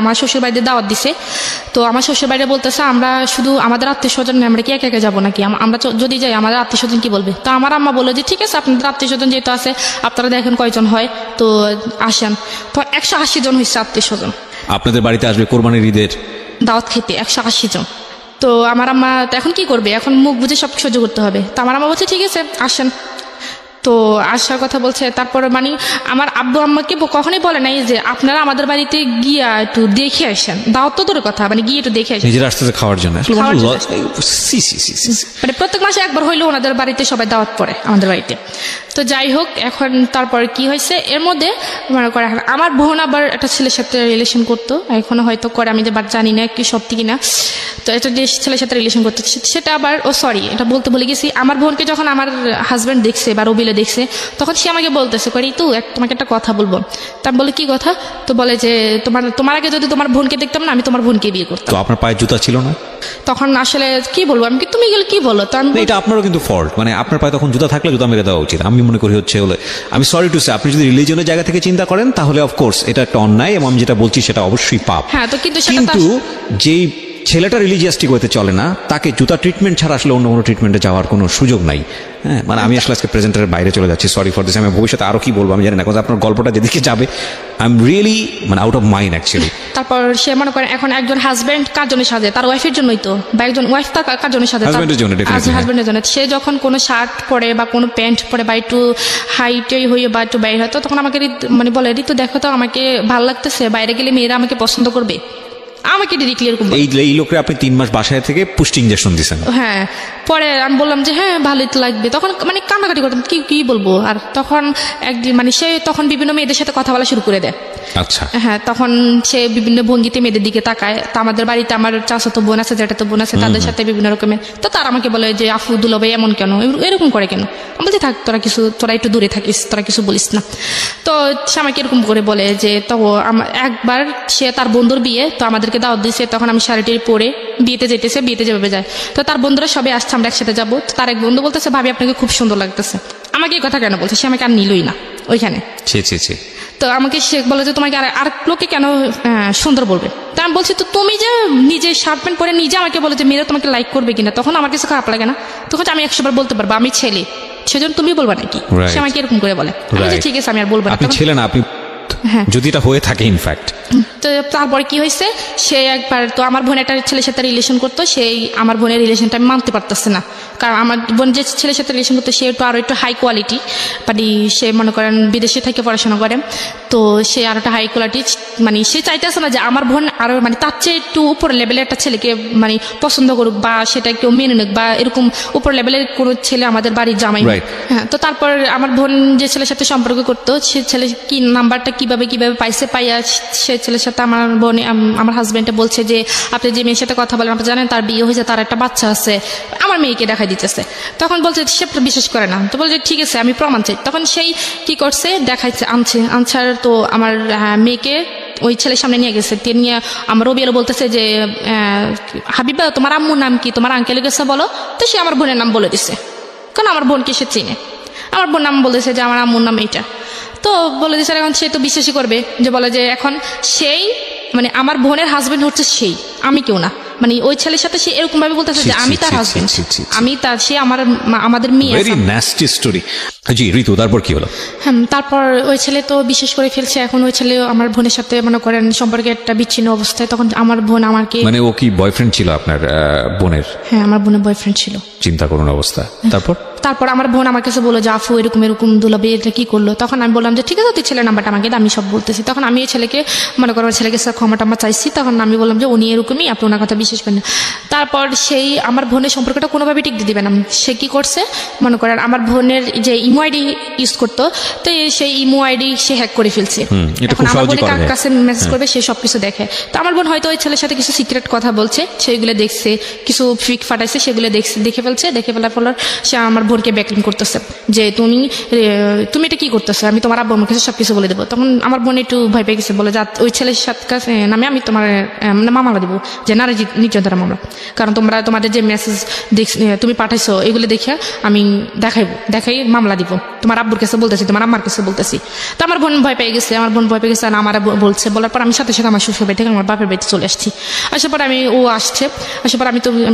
আমার শ্বশুর বাড়িতে দাওয়াত দিছে। তো আমার শ্বশুর বাড়িতে বলতেছে আমরা শুধু আমাদের আত্মীয় স্বজন, আমরা কি একে যাবো নাকি, আমরা যদি যাই আমাদের আত্মীয় স্বজন কি বলবে। তো আমার আম্মা বললো যে ঠিক আছে, আপনাদের আত্মীয় স্বজন যেহেতু আছে, আপনারা দেখেন কয়জন হয়, তো আসেন। তো 180 জন হয়েছে আত্মীয় স্বজন আপনাদের বাড়িতে আসবে কোরবানির ঈদের দাওয়াত খেতে, 180 জন। তো আমার আম্মা এখন কি করবে, এখন মুখ বুঝে সব সহ্য করতে হবে। তো আমার আম্মা বলছে ঠিক আছে আসেন। তো আসার কথা বলছে, তারপরে মানে আমার আব্বু আম্মাকে কখনোই বলে নাই যে আপনারা আমাদের বাড়িতে গিয়া একটু দেখে আসেন, দাওয়াত তো দূরের কথা, মানে গিয়ে একটু দেখে আসেন, নিজের আসতে খাওয়ার জন্য। মানে প্রত্যেক মাসে একবার হইলেও ওনাদের বাড়িতে সবাই দাওয়াত পড়ে আমাদের বাড়িতে। তো যাই হোক, এখন তারপর কি হয়েছে, এর মধ্যে মনে করে আমার বোন আবার একটা ছেলের সাথে রিলেশন করতো, এখনো হয়তো করে, আমি যে জানি না কি সত্যি কিনা। তো একটা ছেলের সাথে রিলেশন করতো, সেটা আবার এটা বলতে ভুলে গেছি, আমার বোনকে যখন আমার হাজব্যান্ড দেখছে বা রবিলে দেখছে, তখন সে আমাকে বলতেছে করি তো তোমাকে একটা কথা বলবো। তা বলে কি কথা, তো বলে যে তোমার আগে যদি তোমার বোনকে দেখতাম না, আমি তোমার বোনকে বিয়ে করতাম। তো আপনার পায়ে জুতা ছিল না তখন? আসলে কি বলবো আমি, তুমি গেলে কি বলো, তো এটা আপনারও কিন্তু ফল্ট, মানে আপনার পায়ে তখন জুতা থাকলে জুতা মেরে দেওয়া উচিত। আমি মনে করি হচ্ছে আমি সরি টু সে, আপনি যদি রিলিজনের জায়গা থেকে চিন্তা করেন তাহলে অফকোর্স এটা একটা অন্যায়, এবং আমি যেটা বলছি সেটা অবশ্যই পাপ। হ্যাঁ, তো কিন্তু যেই ছেলেটা রিলিজিয়াসটিক হতে চলে না, তাকে জুতা ট্রিটমেন্ট ছাড়া আসলে অন্য কোনো ট্রিটমেন্টে যাওয়ার কোনো সুযোগ নাই। হ্যাঁ, মানে আমি আসলে আজকে প্রেজেন্টারের বাইরে চলে যাচ্ছি, সরি ফর দিস। আমি ভবিষ্যতে আরো কি বলবো আমি জানি না, কারণ আপনার গল্পটা যেদিকে যাবে আই এম রিয়েলি মানে আউট অফ মাইন্ড অ্যাকচুয়ালি। তারপর সে মনে করেন এখন একজন হাজবেন্ড কার জন্য সাজে, তার ওয়াইফের জন্যই তো, বা একজন ওয়াইফ তার কার জন্য সাজে, হাজবেন্ডের জন্য। সে যখন কোনো শার্ট পরে বা কোনো প্যান্ট পরে বা একটু হাইটেই হয়ে বা একটু বাইরে হয়, তো তখন আমাকে মানে বলে ঋতু দেখো তো আমাকে ভালো লাগতেছে, বাইরে গেলে মেয়েরা আমাকে পছন্দ করবে, আমাকে ডিরেক্টলি এরকম। এই লোকরে আপনি 3 মাস বাসায় থেকে পুষ্টি ইনজেকশন দিয়েছেন? হ্যাঁ। পরে আমি বললাম যে হ্যাঁ ভালোই তো লাগবে, তখন মানে কান্নাকাটি করতাম, কি বলবো। আর তখন একদিন মানে সে তখন বিভিন্ন মেয়েদের সাথে কথা বলা শুরু করে দেয়। আচ্ছা। হ্যাঁ, তখন সে বিভিন্ন ভঙ্গিতে মেয়েদের দিকে তাকায়। তো আমাদের বাড়িতে আমার চাচাতো বোন আছে, যেটাতো বোন আছে, তাদের সাথে বিভিন্ন রকমের, তো তারা আমাকে বলে যে আফু দুলাভাই এমন কেন, এরকম করে কেন। আমি বলছি থাক তোরা একটু দূরে থাকিস, তোরা কিছু বলিস না। তো সে আমাকে এরকম করে বলে যে, তো একবার সে তার বন্ধুর বিয়ে, তো আমাদেরকে দাওয়াত দিয়েছে, তখন আমি শাড়িটি পরে বিয়েতে যেভাবে যায়, তো তার বন্ধুরা সবাই আসছে, আমরা একসাথে যাবো। তার এক বন্ধু বলতেছে ভাবি আপনাকে খুব সুন্দর লাগতেছে। আমাকে এই কথা কেন বলছে, সে আমাকে আর নিলই না ওইখানে। তো আমাকে সে বলে যে তোমাকে আর লোকে কেন সুন্দর বলবে। তা আমি বলছি তো তুমি যে নিজে শার্ট প্যান্ট পরে নিজে আমাকে বলে যে মেয়েরা তোমাকে লাইক করবে কিনা, তখন আমার কাছে খারাপ লাগে না? তখন আমি 100 বার বলতে পারবো আমি ছেলে, সেজন্য তুমি বলবা নাকি? সে আমাকে এরকম করে বলে। ঠিক আছে আমি আর বলবো না। আপনি ছেলে না, আপনি যদি এটা হয়ে থাকে ইনফ্যাক্ট তো তারপরে কি হয়েছে, সে একবার তো আমার বোন একটা ছেলের সাথে রিলেশন করতো, সেই আমার বোনের রিলেশনটা আমি মানতে পারতেছে না, কারণ আমার বোন যে ছেলের সাথে রিলেশন করতো সে আরো একটু হাই কোয়ালিটি, মানে সে মনে করেন বিদেশে থেকে পড়াশোনা করে, তো সে আরো একটা হাই কোয়ালিটি, মানে সে চাইতেছে না যে আমার বোন আরো মানে তার চেয়ে একটু উপর লেভেলের একটা ছেলেকে মানে পছন্দ করুক বা সেটা কেউ মেনে নিক, বা এরকম উপর লেভেলের কোনো ছেলে আমাদের বাড়ির জামাই। হ্যাঁ, তো তারপর আমার বোন যে ছেলের সাথে সম্পর্ক করতো, সে ছেলে কি নাম্বারটা কিভাবে পাইছে, পাইয়া সে ছেলের সাথে আমার বোন আমার হাজবেন্ডে বলছে যে আপনি যে মেয়ের সাথে কথা বলেন আপনি জানেন তার বিয়ে হয়েছে, তার একটা বাচ্চা আছে, আমার মেয়েকে দেখাই দিতেছে। তখন বলছে সে বিশ্বাস করে না, তো বলছে ঠিক আছে আমি প্রমাণ চাই। তখন সেই কি করছে, দেখাইছে, আনছার তো আমার মেয়েকে ওই ছেলের সামনে নিয়ে গেছে, নিয়ে আমার রবিআলো বলতেছে যে হাবিবা তোমার আম্মুর নাম কি, তোমার আঙ্কেলের কাছে বলো। তো সে আমার বোনের নাম বলে দিছে, কারণ আমার বোনকে সে চিনে। আমার বোন নাম বলেছে যে আমার আম্মুর নাম এইটা, তো বলে দিচ্ছে। এখন সে তো বিশ্বাসই করবে, যে বলে যে এখন সেই মানে আমার বোনের হাজবেন্ড হচ্ছে সেই, আমি কেউ না, মানে ওই ছেলের সাথে সে এরকম ভাবে বলতেছে যে আমি তার হাজবেন্ড, আমি তার, সে আমাদের মেয়ে। Very nasty story. জি ঋতু, তারপর কি হলো? হ্যাঁ, তারপর ওই ছেলে তো বিশ্বাস করে ফেলছে। এখন ওই ছেলে আমার বোনের সাথে মনে করেন সম্পর্কে একটা বিচ্ছিন্ন অবস্থায়, তখন আমার বোন আমাকে, মানে ও কি বয়ফ্রেন্ড ছিল আপনার বোনের? হ্যাঁ, আমার বোনের বয়ফ্রেন্ড ছিল। চিন্তা করুন অবস্থা। তারপর আমার বোন আমার কাছে বললো যে আফু এরকম দুলাবে এটা কি করলো। তখন আমি বললাম যে ঠিক আছে তুই ছেলের নাম্বারটা আমাকে, আমি সব বলতেছি। তখন আমি এই ছেলেকে মনে করো ছেলেকে ক্ষমাটা চাইছি। তখন আমি বললাম যে উনি এরকমই, আপনি ওনার কথা বিশ্বাস করেন। তারপর সেই আমার বোনের সম্পর্কটা কোনোভাবে টিকতে দিবে না। সে কি করছে মনে করেন, আমার বোনের যে ইমো আইডি ইউজ করতো, তো সেই ইমো আইডি সে হ্যাক করে ফেলছে। এখন আমার বোনের কার কাছে মেসেজ করবে সে সবকিছু দেখে। তো আমার বোন হয়তো ওই ছেলের সাথে কিছু সিক্রেট কথা বলছে, সেইগুলো দেখছে, কিছু ফিক ফাটাইছে, সেগুলো দেখে ফেলার ফলে সে আমার বোনকে ব্যাকলিং করতেছে যে তুমি এটা কি করতেছো, আমি তোমার আব্বু আমার কাছে সবকিছু বলে দেবো। তখন আমার বোন একটু ভয় পেয়ে গেছে, বলে যে ওই ছেলের সাথে নামে আমি তোমার মামলা দেবো, যে নারী নির্যাতনের মামলা, কারণ তোমাদের যে মেসেজ তুমি পাঠাইছো এগুলো দেখে আমি দেখাই মামলা দিব, তোমার আব্বুর কাছে বলতেছি, তোমার আম্মার কাছে বলতেছি। তো আমার বোন ভয় পেয়ে গেছে, আর আমার বলছে। বলার পর আমি সাথে আমার শ্বশুর বাড়ি থেকে আমার বাপের বাড়িতে চলে আসছি। আসার পর আমি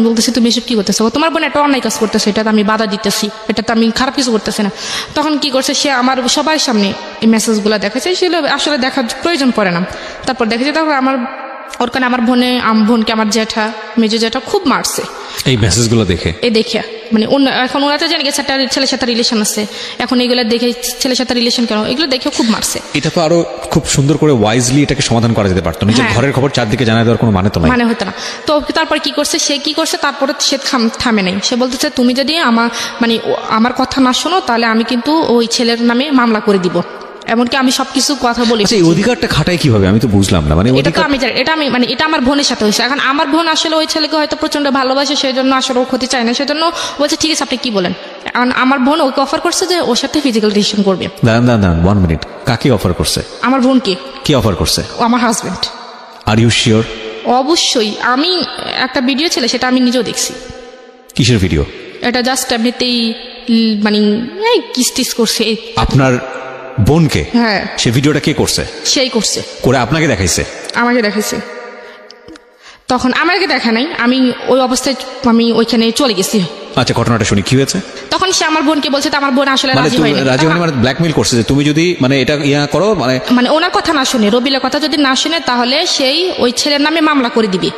বলতেছি তুমি এসব কি করতেছো, তোমার বোন একটা অন্যায় কাজ করতেছে, এটা আমি বাধা দিতেছি, এটা তো আমি খারাপ কিছু করতেছি না। তখন কি করছে, সে আমার সবার সামনে এই মেসেজগুলো দেখাচ্ছে, সেগুলো আসলে দেখার প্রয়োজন পড়ে না। তারপর দেখেছে, তখন ওর কারণে আমার বোনকে আমার মেজো জ্যাঠা খুব মারছে এই মেসেজগুলো দেখে। মানে এখন ওরা তো জানে গেছে একটা ছেলের সাথে রিলেশন আছে, এখন এগুলো দেখে ছেলের সাথে রিলেশন কেন, এগুলো দেখে খুব মারছে। এটা তো আরো খুব সুন্দর করে ওয়াইজলি এটাকে সমাধান করা যেতে পারতো, নিজের ঘরের খবর চারদিকে জানাই দেওয়ার কোনো মানে হতো না। তো তারপর কি করছে, তারপরে সে থামে নাই। সে বলতেছে তুমি যদি আমার কথা না শোনো তাহলে আমি কিন্তু ওই ছেলের নামে মামলা করে দিব, এমনকি আমি সবকিছু কথা বলি। এই অধিকারটা খাটাই কিভাবে আমি তো বুঝলাম না। এটা আমার বোনের সাথে হয়েছে। এখন আমার বোন আসলে ওই ছেলেকে হয়তো প্রচন্ড ভালোবাসে, সেই জন্য আসলে ও ক্ষতি চায় না, সেজন্য বলছে ঠিক আছে আপনি কি বলেন। আমার বোন ওকে অফার করছে যে ওর সাথে ফিজিক্যাল রিলেশন করবে। দাঁড়ান 1 মিনিট, কাকে অফার করছে? আমার বোনকে। কি অফার করছে? আমার হাজবেন্ড। Are you sure? অবশ্যই, আমি একটা ভিডিও ছিল, সেটা আমি নিজেও দেখছি। কিসের ভিডিও? এটা জাস্ট এমনিতেই কিস করছে আপনার বোনকে? হ্যাঁ। সে ভিডিওটা কে করছে? সেই করছে, করে আপনাকে দেখাইছে? আমাকে দেখাইছে। তখন আমাকে দেখা নাই, আমি ওই অবস্থায় আমি ওইখানে চলে গেছি। আচ্ছা, ঘটনাটা শুনি, কি হয়েছে? তখন সে আমার বোনকে বলছে, আমার বোন আসলে রাজি হয়নি। মানে ব্ল্যাকমেইল করছে যে তুমি যদি এটা করো, মানে ওনার কথা না শুনে, রবিলের কথা যদি না শুনে, তাহলে সেই ওই ছেলের নামে মামলা করে দিবে,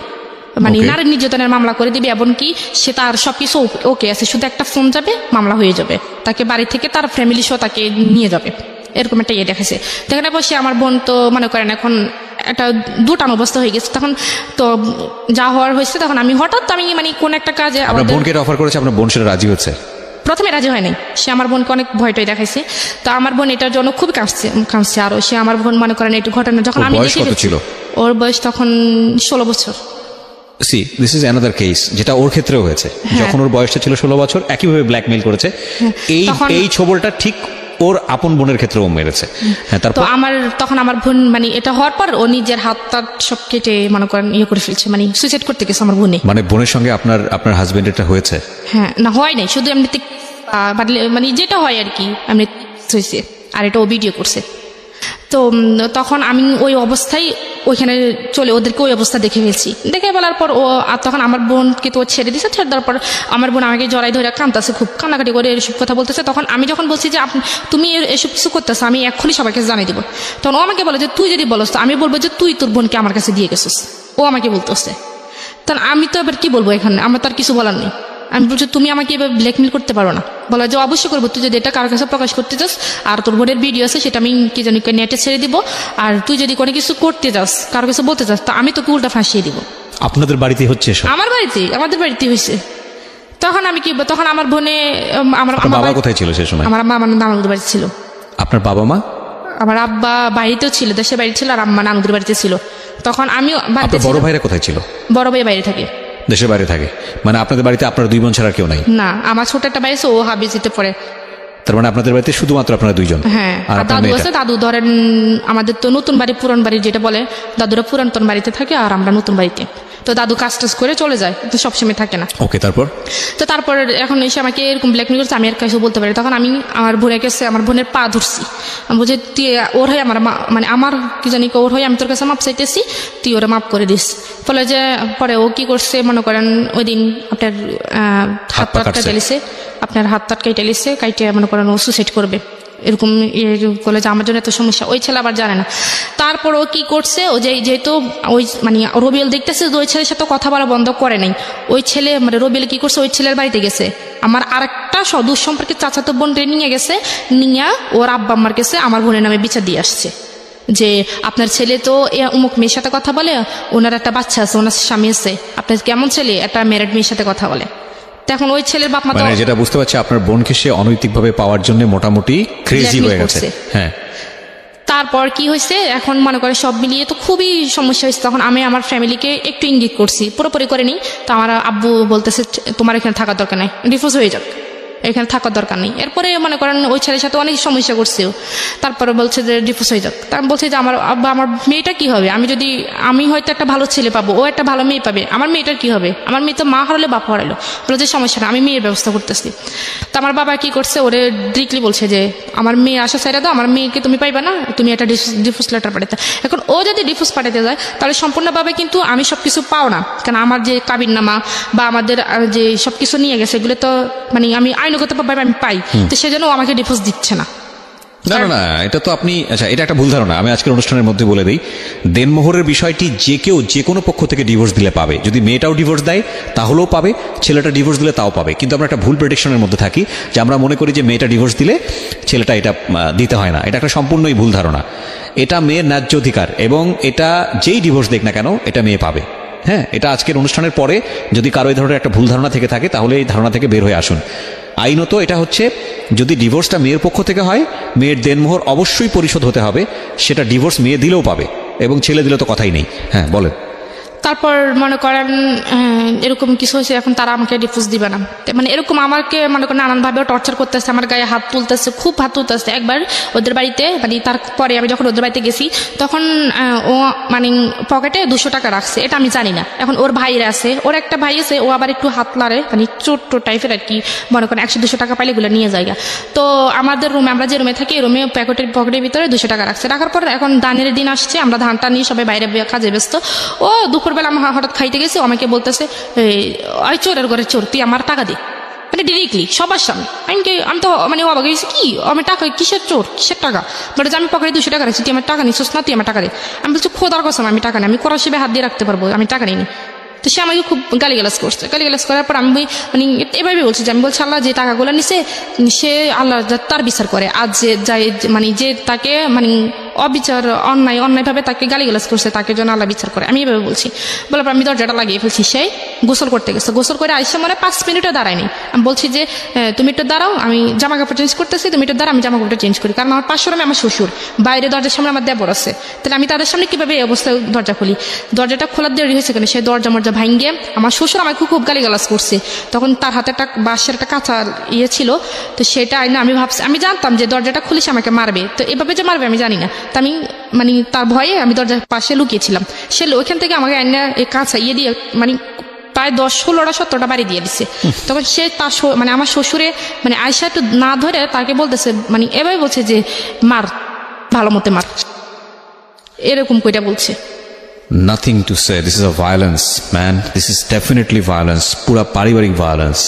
নারী নির্যাতনের মামলা করে দিবে। এমনকি সে তার সবকিছু ওকে আছে, শুধু একটা ফোন যাবে, মামলা হয়ে যাবে, তাকে বাড়ি থেকে তার ফ্যামিলি সহ তাকে নিয়ে যাবে, এরকম একটা দেখাচ্ছে। দেখানোর পর সে আমার বোন তো মনে করেন এখন একটা দুটান অবস্থা হয়ে গেছে। তখন তো যা হওয়ার হয়েছে, তখন আমি হঠাৎ কোন একটা কাজে আপনার বোনকে অফার করেছে, আপনার বোন সেটা রাজি হচ্ছে? প্রথমে রাজি হয় নাই, সে আমার বোনকে অনেক ভয়টাই দেখাইছে। তো আমার বোন এটার জন্য খুব কাঁদছে। আরো সে আমার বোন মনে করেন একটু ঘটনা যখন আমি ছিল, ওর বয়স তখন 16 বছর। দিস ইজ অ্যানাদার কেস, যেটা ওর ক্ষেত্রেও হয়েছে। যখন ওর বয়সটা ছিল 16 বছর, একইভাবে ব্ল্যাকমেইল করেছে। এই ছবলটা ঠিক ওর আপন বোনের ক্ষেত্রেও মেরেছে। তারপর তখন আমার বোন এটা হওয়ার পর ও নিজের হাত সব কেটে মনে করেন করে ফেলছে, সুইসাইড করতে গেছে আমার বোনে। বোনের সঙ্গে আপনার হাজবেন্ড এটা হয়েছে? হ্যাঁ, না হয় নাই, শুধু এমনিতে যেটা হয় আর কি, এমনি হয়েছে। আর এটা ও ভিডিও করছে। তো তখন আমি ওই অবস্থায় ওইখানে চলে ওদেরকে ওই অবস্থা দেখে ফেলছি, দেখে ফেলার পর ও আর তখন আমার বোনকে তো ছেড়ে দিয়েছে, ছেড়ে দেওয়ার পর আমার বোন আমাকে জড়াই ধরে কাঁদতেছে, খুব কান্নাকাটি করে এসব কথা বলতেছে। তখন আমি যখন বলছি যে তুমি এসব কিছু করতেছো, আমি এক্ষুনি সবাইকে জানিয়ে দেবো, তখন ও আমাকে বলে যে তুই যদি বলস তো আমি বলবো যে তুই তোর বোনকে আমার কাছে দিয়ে গেছিস, ও আমাকে বলতেছে। তখন আমি তো এবার কি বলবো, এখানে আমার তো আর কিছু বলার নেই। আমি বলছি তুমি আমাকে এবার ব্ল্যাকমেল করতে পারো না, বলা যে অবশ্যই করবো, তুই যদি এটা কারোর কাছে প্রকাশ করতে চাস আর তোর বোনের ভিডিও আছে সেটা আমি কি জানি নেটে ছেড়ে দিব, আর তুই যদি কোনো কিছু করতে চাস কারোর কাছে বলতে চাস তা আমি তোকে উল্টা ফাঁসিয়ে দিব। আপনাদের বাড়িতে হচ্ছে এসব? আমার বাড়িতে, আমাদের বাড়িতে হয়েছে। তখন আমি কি, তখন আমার বোনে আমার বাবা কোথায় ছিল সে সময়? আমার আম্মা আমার নানুদের বাড়িতে ছিল। আপনার বাবা মা? আমার আব্বা বাড়িতেও ছিল, দেশের বাড়ি ছিল, আর আম্মা নানুদের বাড়িতে ছিল। তখন আমি বাড়িতে, বড় ভাইরা কোথায় ছিল? বড় ভাই বাইরে থাকে। দেশের বাইরে থাকে? মানে আপনাদের বাড়িতে আপনার দুই বোন ছাড়া কেউ নাই? না, আমার ছোট একটা ভাই আছে, ও হাবিজিতে পড়ে। তার মানে আপনাদের বাড়িতে শুধুমাত্র আপনারা দুইজন? হ্যাঁ, আর আর দাদু আছে। দাদু ধরেন আমাদের তো নতুন বাড়ি পুরান বাড়ি যেটা বলে, দাদুরা পুরাতন বাড়িতে থাকে আর আমরা নতুন বাড়িতে। তো দাদু কাজ টাজ করে চলে যায়, তো সবসময় থাকে না। ওকে, তারপর? তো তারপর এখন এসে আমাকে এরকম ব্ল্যাকমেল করছে, আমি আর কাছে বলতে পারি। তখন আমি আমার বোনের কাছে আমার বোনের পা ধরছি, আমি বলছি তুই ওর হয়ে আমার মানে আমার কি জানি ওর হয়ে আমি তোর কাছে মাপ চাইতেছি, তুই ওরা মাপ করে দিস। ফলে যে পরে ও কি করছে মনে করেন, ওই দিন আপনার হাত পা কেটেছে, আপনার হাত টাট কেটে লিছে, কাইটে মনে করেন ও সুসাইড করবে এরকম বলে যে আমার জন্য এত সমস্যা। ওই ছেলে আবার জানে না। তারপর ও কি করছে, ও যেহেতু ওই মানে রবিউল দেখতেছে ওই ছেলের সাথে কথা বলা বন্ধ করে নাই, ওই ছেলে মানে রবিউল কি করছে, ওই ছেলের বাড়িতে গেছে, আমার আরেকটা দুঃসম্পর্কে চাচাতো বোন নিয়ে গেছে, নিয়ে ওর আব্বা আম্মার কাছে আমার বোনের নামে বিচার দিয়ে আসছে যে আপনার ছেলে তো অমুক মেয়ের সাথে কথা বলে, ওনার একটা বাচ্চা আছে, ওনার স্বামী আছে, আপনার কেমন ছেলে একটা ম্যারিড মেয়ের সাথে কথা বলে। তখন ওই ছেলের বাপ মা, মানে যেটা বুঝতে পারছি আপনার বোনকে সে অনৈতিকভাবে পাওয়ার জন্য মোটামুটি ক্রেজি হয়ে গেছে। হ্যাঁ, তারপর কি হয়েছে এখন মনে করে সব মিলিয়ে তো খুবই সমস্যা হয়েছে। তখন আমি আমার ফ্যামিলিকে একটু ইঙ্গিত করছি, পুরোপুরি করিনি। তো আমার আব্বু বলতেছে তোমার এখানে থাকার দরকার নাই, ডিভোর্স হয়ে যাক, এখানে থাকার দরকার নেই। এরপরে মনে করেন ওই ছেলের সাথে অনেক সমস্যা করছেও, তারপরে বলছে যে ডিভোর্স হয়ে যাক। তা আমি বলছি যে আমার আব্বা আমার মেয়েটা কি হবে, আমি হয়তো একটা ভালো ছেলে পাবো, ও একটা ভালো মেয়ে পাবে, আমার মেয়েটার কি হবে, আমার মেয়ে তো মা হারালো বাপ হারালো, বলে যে সমস্যা না, আমি মেয়ের ব্যবস্থা করতেছি। তো আমার বাবা কি করছে, ওরে ডিরেক্টলি বলছে যে আমার মেয়ে আসা চাইরা দাও, আমার মেয়েকে তুমি পাইবা না, তুমি একটা ডিভোর্স লেটার পাঠাতে। এখন ও যদি ডিভোর্স পাঠাতে যায় তাহলে সম্পূর্ণভাবে কিন্তু আমি সবকিছু পাও না, কারণ আমার যে কাবিননামা বা আমাদের যে সবকিছু নিয়ে গেছে এগুলো তো মানে আমি আইনগতভাবে আমি পাই, তো সেজন্য ও আমাকে ডিভোর্স দিচ্ছে না। না না না, এটা তো আপনি, আচ্ছা এটা একটা ভুল ধারণা। আমি আজকের অনুষ্ঠানের মধ্যে বলে দিই, দেনমোহরের বিষয়টি যে কেউ যে কোনো পক্ষ থেকে ডিভোর্স দিলে পাবে। যদি মেয়েটাও ডিভোর্স দেয় তাহলেও পাবে, ছেলেটা ডিভোর্স দিলে তাও পাবে। কিন্তু আমরা একটা ভুল প্রেডিকশনের মধ্যে থাকি যে আমরা মনে করি যে মেয়েটা ডিভোর্স দিলে ছেলেটা এটা দিতে হয় না। এটা একটা সম্পূর্ণই ভুল ধারণা। এটা মেয়ের ন্যায্য অধিকার, এবং এটা যেই ডিভোর্স দেখ না কেন এটা মেয়ে পাবে। হ্যাঁ, এটা আজকের অনুষ্ঠানের পরে যদি কারো এই ধরনের একটা ভুল ধারণা থেকে থাকে তাহলে এই ধারণা থেকে বের হয়ে আসুন। আইনত এটা হচ্ছে, যদি ডিভোর্সটা মেয়ের পক্ষ থেকে হয় মেয়ের দেনমোহর অবশ্যই পরিশোধ হতে হবে, সেটা ডিভোর্স মেয়ে দিলেও পাবে এবং ছেলে দিলে তো কথাই নেই। হ্যাঁ বলেন। তারপর মনে করেন এরকম কিছু হয়েছে, এখন তারা আমাকে ডিভোর্স দিবে না, মানে এরকম আমাকে মনে করেন নানানভাবে টর্চার করতেছে, আমার গায়ে হাত তুলতেছে, খুব হাত তুলতেছে। একবার ওদের বাড়িতে মানে তারপরে আমি যখন ওদের বাড়িতে গেছি তখন ও মানে পকেটে 200 টাকা রাখছে, এটা আমি জানি না। এখন ওর ভাইরা আছে, ওর একটা ভাই আছে, ও আবার একটু হাত লাড়ে, মানে ছোট্ট টাইপের আর কি, মনে করেন 100-200 টাকা পাইলে এগুলো নিয়ে যায়। তো আমাদের রুমে, আমরা যে রুমে থাকি রুমে পকেটের ভিতরে 200 টাকা রাখছে। রাখার পর এখন ধানের দিন আসছে, আমরা ধানটা নিয়ে সবাই বাইরে কাজে ব্যস্ত। ও দুপুরবেলা আমার হঠাৎ খাইতে গেছে, আমাকে বলতেছে ওই চোরের ঘরে চোর, তুই আমার টাকা দে, মানে ডিরেক্টলি সবার সামনে। আমি তো মানে অবাক হয়েছি, কি আমি টাকা কিসের চোর, কিসের টাকা, বলে যে আমি পকেটে 200 টাকা রাখছি, তুই আমার টাকা নিচ্ছিস না, তুই আমার টাকা দে। আমি বলছি খোদার কসম আমি টাকা নেই, আমি করার হিসেবে হাত দিয়ে রাখতে পারবো, আমি টাকা নিইনি। তো সে আমাকে খুব গালিগালাজ করছে। গালিগালাজ করার পর আমি মানে এভাবে বলছি যে, আমি বলছি আল্লাহ যে টাকাগুলো নিছে সে আল্লাহ তার বিচার করে, আজ যে যাই মানে যে তাকে মানে অবিচার অন্যায়ভাবে তাকে গালিগালাজ করছে তাকে যেন আল্লাহ বিচার করে, আমি এভাবে বলছি। বলার পর আমি দরজাটা লাগিয়ে ফেলছি। সেই গোসল করতে গেছে, গোসল করে আইসা মানে 5 মিনিটও দাঁড়ায়নি। আমি বলছি যে তুমি একটু দাঁড়াও, আমি জামা কাপড় চেঞ্জ করতেছি, তুমি একটু দাঁড়াও, আমি জামা কাপড়টা চেঞ্জ করি। কারণ আমার পাশের রুমে আমার শ্বশুর, বাইরে দরজার সামনে আমার দেবর আছে, তাহলে আমি তাদের সামনে কিভাবে এই অবস্থায় দরজা খুলি। দরজাটা খোলার দেরি হয়েছে কেন, সেই দরজা মরজা ভাঙ্গে আমার শ্বশুর আমাকে খুব গালিগালাজ করছে। তখন তার হাতে একটা বাঁশের একটা কাঁচা ছিল, তো সেটা আইনা আমি ভাবছি, আমি জানতাম যে দরজাটা খুলিস আমাকে মারবে, তো এভাবে যে মারবে আমি জানি না। তো আমি মানে তার ভয়ে আমি দরজার পাশে লুকিয়েছিলাম। সে ওইখান থেকে আমাকে আইনা এই কাঁচা দিয়ে মানে প্রায় 10-16-17টা বাড়ি দিয়ে দিচ্ছে। তখন সে তার মানে আমার শ্বশুরে মানে আয়সা একটু না ধরে তাকে বলতেছে, মানে এভাবে বলছে যে মার, ভালো মতো মার। এরকম কইটা বলছে। Nothing to say. This is a violence, man. This is definitely violence. পুরা পারিবারিক violence.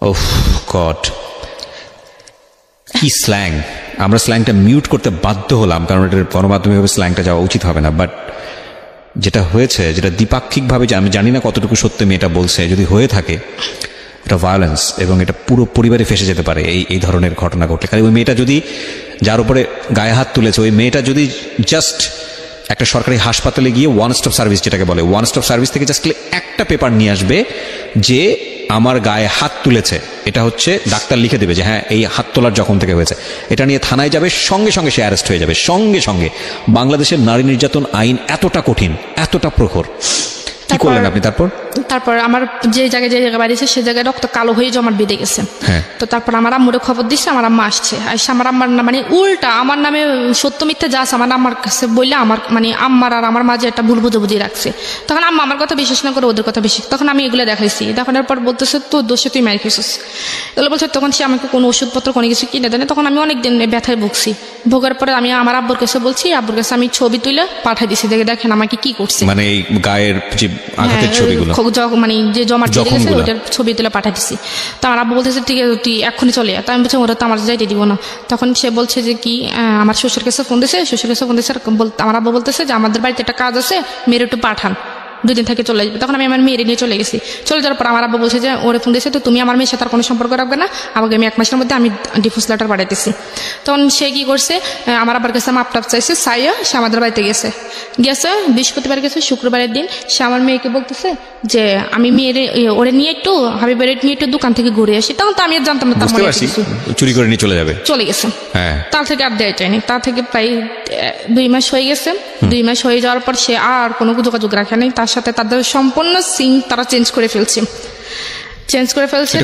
Oh God. কি স্ল্যাং, আমরা স্ল্যাংটা মিউট করতে বাধ্য হলাম কারণ এটার গণমাধ্যমে স্ল্যাংটা যাওয়া উচিত হবে না, বাট যেটা হয়েছে, যেটা দ্বিপাক্ষিকভাবে আমি জানি না কতটুকু সত্য মেয়েটা বলছে, যদি হয়ে থাকে এটা ভায়োলেন্স এবং এটা পুরো পরিবারে ফেসে যেতে পারে এই ধরনের ঘটনা ঘটলে। কারণ ওই মেয়েটা যদি, যার উপরে গায়ে হাত তুলেছে, ওই মেয়েটা যদি জাস্ট একটা সরকারি হাসপাতালে গিয়ে ওয়ান স্টপ সার্ভিস, যেটাকে বলে ওয়ান স্টপ সার্ভিস থেকে জাস্ট একটা পেপার নিয়ে আসবে যে আমার গায়ে হাত তুলেছে, এটা হচ্ছে ডাক্তার লিখে দেবে যে হ্যাঁ এই হাত তোলার জখম থেকে হয়েছে, এটা নিয়ে থানায় যাবে, সঙ্গে সঙ্গে সে অ্যারেস্ট হয়ে যাবে সঙ্গে সঙ্গে। বাংলাদেশের নারী নির্যাতন আইন এতটা কঠিন, এতটা প্রখর। কি করলেন আপনি তারপর আমার যে জায়গায় বাড়িছে সে জায়গায় রক্ত কালো হয়ে জমাট বেঁধে গেছে। তো তারপর আমার আম্মুরে খবর দিচ্ছে, আমার আম্মা আসছে, আমার আম্মার মানে উল্টা আমার নামে সত্য মিথ্যা যা আছে আমার আম্মার কাছে বললে আমার মানে আম্মার আর আমার মাঝে একটা ভুল বুঝাবুঝি রাখছে। তখন আম্মা আমার কথা বিশ্বাস না করে ওদের কথা বেশি, তখন আমি এগুলো দেখাইছি, দেখানোর পর বলতেছে তোর দোষে তুই মার খেয়েছিস এগুলো বলছে। তখন সে আমাকে কোনো ওষুধপত্র কোনো কিছু কিনে দেয় না। তখন আমি অনেকদিন ব্যথায় ভুগছি, ভোগার পরে আমি আমার আব্বুর কাছে বলছি, আব্বুর কাছে আমি ছবি তুলে পাঠাই দিছি, দেখেন আমাকে কি করছে, মানে এই গায়ের যে আঘাতের ছবিগুলো, মানে যে জমা গেছে ওটার ছবি তুলে পাঠা দিছি। তো আমার আব্বু বলতেছে ঠিক আছে তুই এক্ষুনি চলে যা। তো আমি বলছি ওরা তো আমার যাইতে দিব না। তখন সে বলছে যে কি আমার শ্বশুর কাছে ফোন দিছে, আমার আব্বু বলতেছে যে আমাদের বাড়িতে একটা কাজ আছে, মেয়ের একটু পাঠান, 2 দিন থেকে চলে আসবে। তখন আমি আমার মেয়ের নিয়ে চলে গেছি। চলে যাওয়ার পর আমার আব্বু বলছে যে ওরে ফোন দিয়েছে, তো তুমি আমার মেয়ের সাথে আর কোনো সম্পর্ক রাখবে না, আমাকে আমি 1 মাসের মধ্যে আমি ডিভোর্স লেটার পাঠাইতেছি। তখন সে কি করছে, আমার আব্বার কাছে মাপটাপ চাইছে, চাইয়া সে আমাদের বাড়িতে গেছে বৃহস্পতিবার গেছে, শুক্রবারের দিন সে আমার মেয়েকে বলতেছে যে আমি মেয়ের ওরে নিয়ে একটু হাবিবের নিয়ে একটু দোকান থেকে ঘুরে আসি। তখন তো আমি আর জানতাম না তার মনে চুরি করে নিয়ে চলে গেছে। তার থেকে আর দেওয়া যায়নি, তার থেকে প্রায় 2 মাস হয়ে গেছে। 2 মাস হয়ে যাওয়ার পর সে আর কোনো যোগাযোগ রাখে নাই তার সাথে। তাদের সম্পূর্ণ সিম তারা চেঞ্জ করে ফেলছে।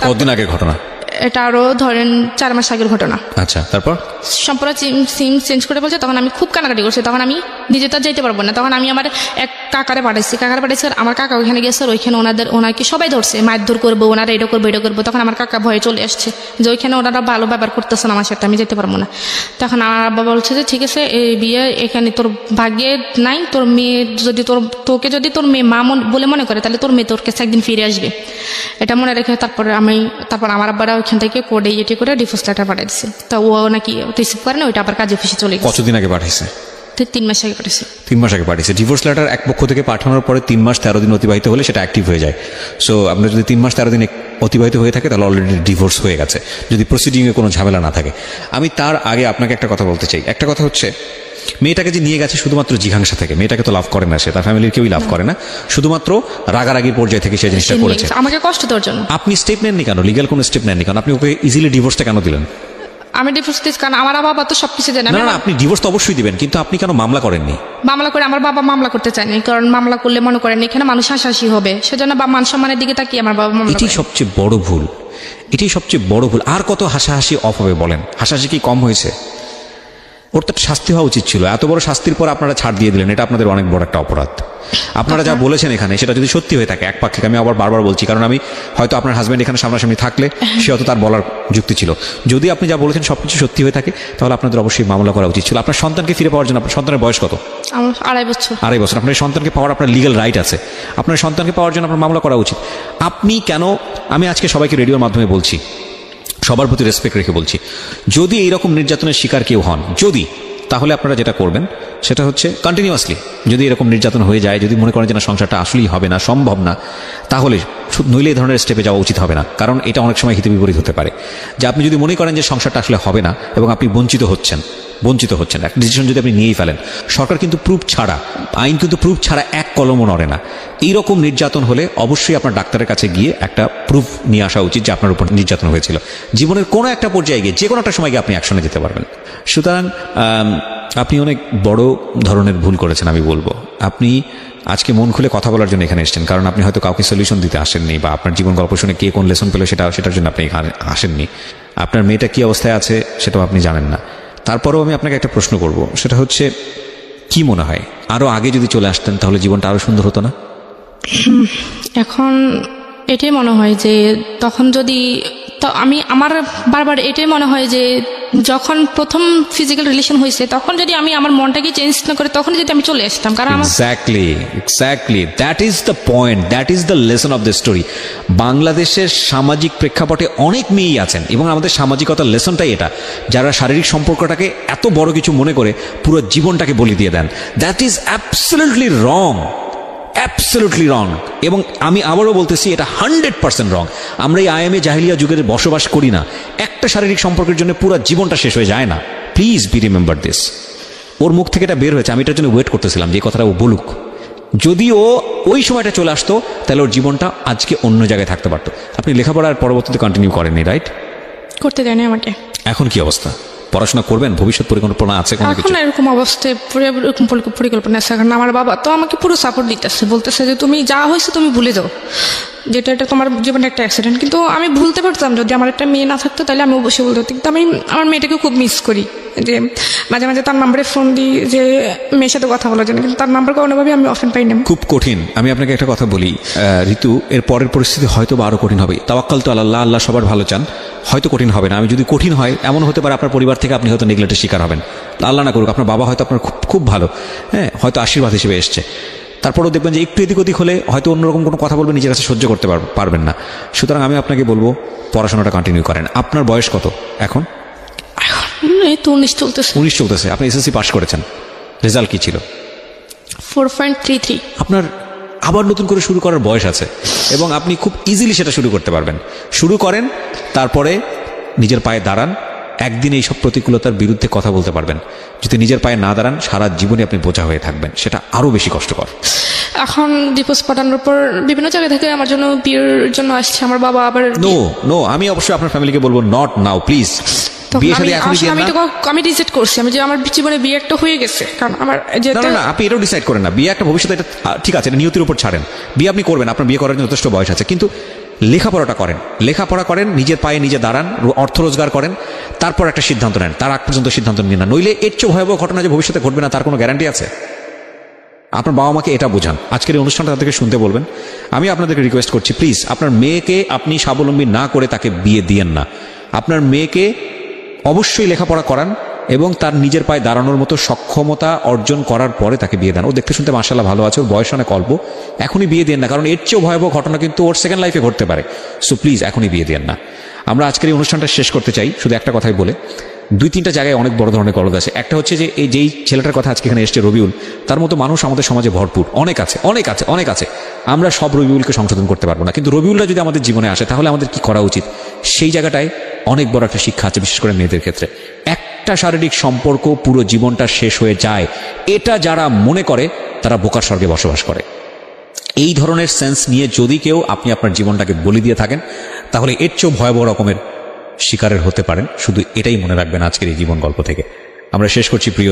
কতদিন আগের ঘটনা এটা? আরো ধরেন 4 মাস আগের ঘটনা। আচ্ছা, তারপর সম্পূর্ণ সিম চেঞ্জ করে ফেলছে। তখন আমি খুব কানাকাটি করছি, তখন আমি নিজে তো যাইতে পারবো না। তখন আমি আমার এক কাকারে পাঠাইছি, আমার কাকা ওইখানে গেছে, ওইখানে ওনাকে সবাই ধরছে, মারধর করবো, ওনারা এটা করবো। তখন আমার কাকা ভয়ে চলে আসছে যে ওইখানে ওনারা ভালো ব্যবহার করতেছে না আমার সাথে, আমি যেতে পারবো না। তখন আমার বাবা বলছে যে ঠিক আছে এই বিয়ে এখানে তোর ভাগ্যে নাই, তোর মেয়ে যদি তোকে যদি তোর মেয়ে মা বলে মনে করে তাহলে তোর মেয়ে তোর কাছে একদিন ফিরে আসবে, এটা মনে রেখে তারপর আমার আব্বারা ওইখান থেকে কোর্টে ইয়ে করে ডিভোর্স লেটার পাঠিয়ে দিচ্ছে। তো ও নাকি রিসিভ করে না, ওইটা আবার কাজে অফিসে চলে গেছে। কতদিন আগে পাঠিয়েছে? 3 মাস আগে পাঠিয়েছে। 3 মাস আগে পাঠিয়েছে। ডিভোর্স লেটার এক পক্ষ থেকে পাঠানোর পরে 3 মাস 13 দিন অতিবাহিত হলে সেটা অ্যাক্টিভ হয়ে যায়। সো আপনার যদি 3 মাস 13 দিন অতিবাহিত হয়ে থাকে তাহলে অলরেডি ডিভোর্স হয়ে গেছে, যদি প্রসিডিংয়ে কোনো ঝামেলা না থাকে। আমি তার আগে আপনাকে একটা কথা বলতে চাই। একটা কথা হচ্ছে, মেয়েটাকে যে নিয়ে গেছে শুধুমাত্র জিঘাংসা থেকে, মেয়েটাকে তো লাভ করে না, সে তার ফ্যামিলির কেউই লাভ করে না, শুধুমাত্র রাগারাগির পর্যায়ে থেকে সে জিনিসটা করেছে। আমাকে কষ্ট দেওয়ার জন্য আপনি স্টেপ নেননি কেন? লিগ্যাল কোনো স্টেপ নেননি কেন? আপনি ওকে ইজিলি ডিভোর্সটা কেন দিলেন? আমি ডিভোর্স দিচ্ছি কারণ আমার বাবা তো সবকিছু জানে। না, আপনি ডিভোর্স তো অবশ্যই দিবেন, কিন্তু আপনি কেন মামলা করেননি? মামলা করে আমার বাবা মামলা করতে চায়নি, কারণ মামলা করলে মনে করেন এখানে মানুষ হাসাহাসি হবে, সেজন্য বা মান সম্মানের দিকে তাকিয়ে আমার বাবা মামলা। এটাই সবচেয়ে বড় ভুল। আর কত হাসাহাসি অফ হবে বলেন? হাসাহাসি কি কম হয়েছে? ওর তো শাস্তি হওয়া উচিত ছিল। এত বড় শাস্তির পর আপনারা ছাড় দিয়ে দিলেন, এটা আপনাদের অনেক বড় একটা অপরাধ। আপনারা যা বলেছেন এখানে সেটা যদি সত্যি হয়ে থাকে একপাক্ষিক, আমি আবার বারবার বলছি, কারণ আমি হয়তো আপনার হাজব্যান্ড এখানে সামনাসামনি থাকলে সে হয়তো তার বলার যুক্তি ছিল, যদি আপনি যা বলেছেন সবকিছু সত্যি হয়ে থাকে তাহলে আপনাদের অবশ্যই মামলা করা উচিত ছিল। আপনার সন্তানকে ফিরে পাওয়ার জন্য, আপনার সন্তানের বয়স কত? আমার 2.5 বছর। 2.5 বছর। আপনার সন্তানকে পাওয়ার আপনার লিগ্যাল রাইট আছে। আপনার সন্তানকে পাওয়ার জন্য আপনার মামলা করা উচিত। আপনি কেন? আমি আজকে সবাইকে রেডিওর মাধ্যমে বলছি, সবার প্রতি রেসপেক্ট রেখে বলছি, যদি এইরকম নির্যাতনের শিকার কেউ হন, তাহলে আপনারা যেটা করবেন সেটা হচ্ছে কন্টিনিউয়াসলি, যদি এরকম নির্যাতন হয়ে যায়, যদি মনে করেন যে না সংসারটা আসলেই হবে না, সম্ভব না, তাহলে নইলে এই ধরনের স্টেপে যাওয়া উচিত হবে না। কারণ এটা অনেক সময় হিতে বিপরীত হতে পারে। যে আপনি যদি মনে করেন যে সংসারটা আসলে হবে না এবং আপনি বঞ্চিত হচ্ছেন, একটা ডিসিশন যদি আপনি নিয়েই ফেলেন, সরকার কিন্তু প্রুফ ছাড়া, আইন কিন্তু প্রুফ ছাড়া এক কলমও নড়ে না। এইরকম নির্যাতন হলে অবশ্যই আপনার ডাক্তারের কাছে গিয়ে একটা প্রুফ নিয়ে আসা উচিত যে আপনার উপর নির্যাতন হয়েছিল। জীবনের কোনো একটা পর্যায়ে গিয়ে, যে কোনো একটা সময় গিয়ে আপনি অ্যাকশনে যেতে পারবেন। সুতরাং আপনি অনেক বড় ধরনের ভুল করেছেন আমি বলবো। আপনি আজকে মন খুলে কথা বলার জন্য এখানে এসেছেন, কারণ আপনি হয়তো কাউকে সলিউশন দিতে আসেননি, বা আপনার জীবন গল্প শুনে কে কোন লেসন পেলো সেটার জন্য আপনি এখানে আসেননি। আপনার মেয়েটা কি অবস্থায় আছে সেটাও আপনি জানেন না। তারপরেও আমি আপনাকে একটা প্রশ্ন করব, সেটা হচ্ছে, কি মনে হয় আরো আগে যদি চলে আসতেন তাহলে জীবনটা আরো সুন্দর হতো না? এখন এটাই মনে হয় যে তখন যদি, তো আমার বারবার এটাই মনে হয় যে যখন প্রথম ফিজিক্যাল রিলেশন হয়েছে তখন যদি আমি আমার মনটাকে চেঞ্জ না করে তখন যদি আমি চলে আসতাম, কারণ আমার exactly that is the point, that is the lesson of the story. বাংলাদেশের সামাজিক প্রেক্ষাপটে অনেক মেয়েই আছেন এবং আমাদের সামাজিকতার লেসনটাই এটা, যারা শারীরিক সম্পর্কটাকে এত বড় কিছু মনে করে পুরো জীবনটাকে বলি দিয়ে দেন। That is absolutely wrong, absolutely wrong. এবং আমি আবারও বলতেছি এটা 100% রং। আমরা এই আইএমএ জাহিলিয়া যুগের বসবাস করি না। একটা শারীরিক সম্পর্কের জন্য পুরো জীবনটা শেষ হয়ে যায় না। Please be remember this. ওর মুখ থেকে এটা বের হয়েছে, আমি এটার জন্য ওয়েট করতেছিলাম যে কথাটা ও বলুক। যদি ও ওই সময়টা চলে আসতো তাহলে ওর জীবনটা আজকে অন্য জায়গায় থাকতে পারতো। আপনি লেখাপড়ার পরবর্তীতে কন্টিনিউ করেননি, রাইট? করতে দেয়নি আমাকে। এখন কি অবস্থা? পড়াশোনা করবেন? ভবিষ্যৎ পরিকল্পনা আছে কোনো কিছু? এখন এরকম অবস্থায় এরকম পরিকল্পনা আছে, কারণ আমার বাবা তো আমাকে পুরো সাপোর্ট দিতেছে, বলতেছে যে তুমি যা হয়েছে তুমি ভুলে যাও, যেটা এটা তোমার জীবনে একটা অ্যাক্সিডেন্ট। কিন্তু আমি ভুলতে পারতাম, যদি আমার একটা মেয়ে না থাকতো তাহলে আমি অবশ্যই বলতে পারতাম। কিন্তু আমি আমার মেয়েটাকে খুব মিস করি, যে মাঝে মাঝে তার নাম্বারে ফোন দিই যে মেয়ের সাথে কথা বলার জন্য, কিন্তু তার নাম্বার কোনোভাবে আমি অপশন পাই না। খুব কঠিন। আমি আপনাকে একটা কথা বলি ঋতু, এর পরের পরিস্থিতি হয়তো বা আরো কঠিন হবে। তাওয়াক্কাল তো আল্লাহ, আল্লাহ সবার ভালো চান, হয়তো কঠিন হবে না। আমি যদি কঠিন হয় এমন হতে পারে আপনার পরিবার থেকে আপনি হয়তো নেগলেক্টের শিকার হবেন, আল্লাহ না করুক। আপনার বাবা হয়তো আপনার খুব খুব ভালো, হ্যাঁ, হয়তো আশীর্বাদ হিসেবে এসছে। তারপরেও দেখবেন যে একটু এদিক ওদিক হলে হয়তো অন্যরকম কোনো কথা বলবেন, নিজের কাছে সহ্য করতে পারবেন না। সুতরাং আমি আপনাকে বলবো পড়াশোনাটা কন্টিনিউ করেন। আপনার বয়স কত এখন? এই তো 19 চলতেছে। 19 চলতেছে। আপনি এসএসসি পাস করেছেন, রেজাল্ট কি ছিল? 4.33। আপনার আবার নতুন করে শুরু করার বয়স আছে এবং আপনি খুব ইজিলি সেটা শুরু করতে পারবেন। শুরু করেন, তারপরে নিজের পায়ে দাঁড়ান, একদিন এই সব প্রতিকূলতার বিরুদ্ধে কথা বলতে পারবেন। যদি নিজের পায়ে না দাঁড়ান সারা জীবনে আপনি বোঝা হয়ে থাকবেন, সেটা আরো বেশি কষ্টকর। এখন ডিভোর্স পাঠানোর পর বিভিন্ন জায়গা থেকে আমার জন্য বিয়ের জন্য আসছে আমার বাবা। আবার নো, আমি অবশ্যই আপনার ফ্যামিলিকে বলবো নট নাও প্লিজ। বিয়ে শাদী এখনই দিয়েন না। আমি রিজেক্ট করছি, আমি যে আমার জীবনে বিয়ে একটা হয়ে গেছে, কারণ আমার না, আপনি এটাও ডিসাইড করেন না। বিয়ে একটা ভবিষ্যতে, এটা ঠিক আছে, এটা নিয়তির উপর ছাড়েন। বিয়ে আপনি করবেন, আপনার বিয়ে করার জন্য যথেষ্ট বয়স আছে, কিন্তু লেখাপড়াটা করেন, লেখাপড়া করেন, নিজের পায়ে নিজে দাঁড়ান, অর্থ রোজগার করেন, তারপর একটা সিদ্ধান্ত নেন। তার আগ পর্যন্ত সিদ্ধান্ত নিন না, নইলে এর চেয়ে ভয়াবহ ঘটনা যে ভবিষ্যতে ঘটবে না তার কোনো গ্যারান্টি আছে? আপনার বাবা মাকে এটা বোঝান। আজকের এই অনুষ্ঠানটা তাদেরকে শুনতে বলবেন। আমি আপনাদেরকে রিকোয়েস্ট করছি, প্লিজ আপনার মেয়েকে আপনি স্বাবলম্বী না করে তাকে বিয়ে দিয়েন না। আপনার মেয়েকে অবশ্যই লেখাপড়া করান এবং তার নিজের পায়ে দাঁড়ানোর মতো সক্ষমতা অর্জন করার পরে তাকে বিয়ে দেন। ও দেখতে শুনতে মাশাআল্লাহ ভালো আছে, ওর বয়স অনেক অল্প, এখনই বিয়ে দেন না, কারণ এর চেয়েও ভয়াবহ ঘটনা কিন্তু ওর সেকেন্ড লাইফে ঘটতে পারে। সো প্লিজ এখনই বিয়ে দেন না। আমরা আজকের এই অনুষ্ঠানটা শেষ করতে চাই শুধু একটা কথাই বলে। 2-3টা জায়গায় অনেক বড় ধরনের গলদ আছে। একটা হচ্ছে যে এই যেই ছেলেটার কথা আজকে এখানে এসছে রবিউল, তার মতো মানুষ আমাদের সমাজে ভরপুর, অনেক আছে। আমরা সব রবিউলকে সংশোধন করতে পারবো না, কিন্তু রবিউলরা যদি আমাদের জীবনে আসে তাহলে আমাদের কি করা উচিত, সেই জায়গাটায় অনেক বড় একটা শিক্ষা আছে, বিশেষ করে মেয়েদের ক্ষেত্রে। একটা শারীরিক সম্পর্ক পুরো জীবনটা শেষ হয়ে যায়, এটা যারা মনে করে তারা বোকার স্বর্গে বসবাস করে। এই ধরনের সেন্স নিয়ে যদি কেউ আপনি আপনার জীবনটাকে বলি দিয়ে থাকেন তাহলে এর চেয়েও ভয়াবহ রকমের শিকারের হতে পারেন। শুধু এটাই মনে রাখবেন আজকের এই জীবন গল্প থেকে। আমরা শেষ করছি প্রিয়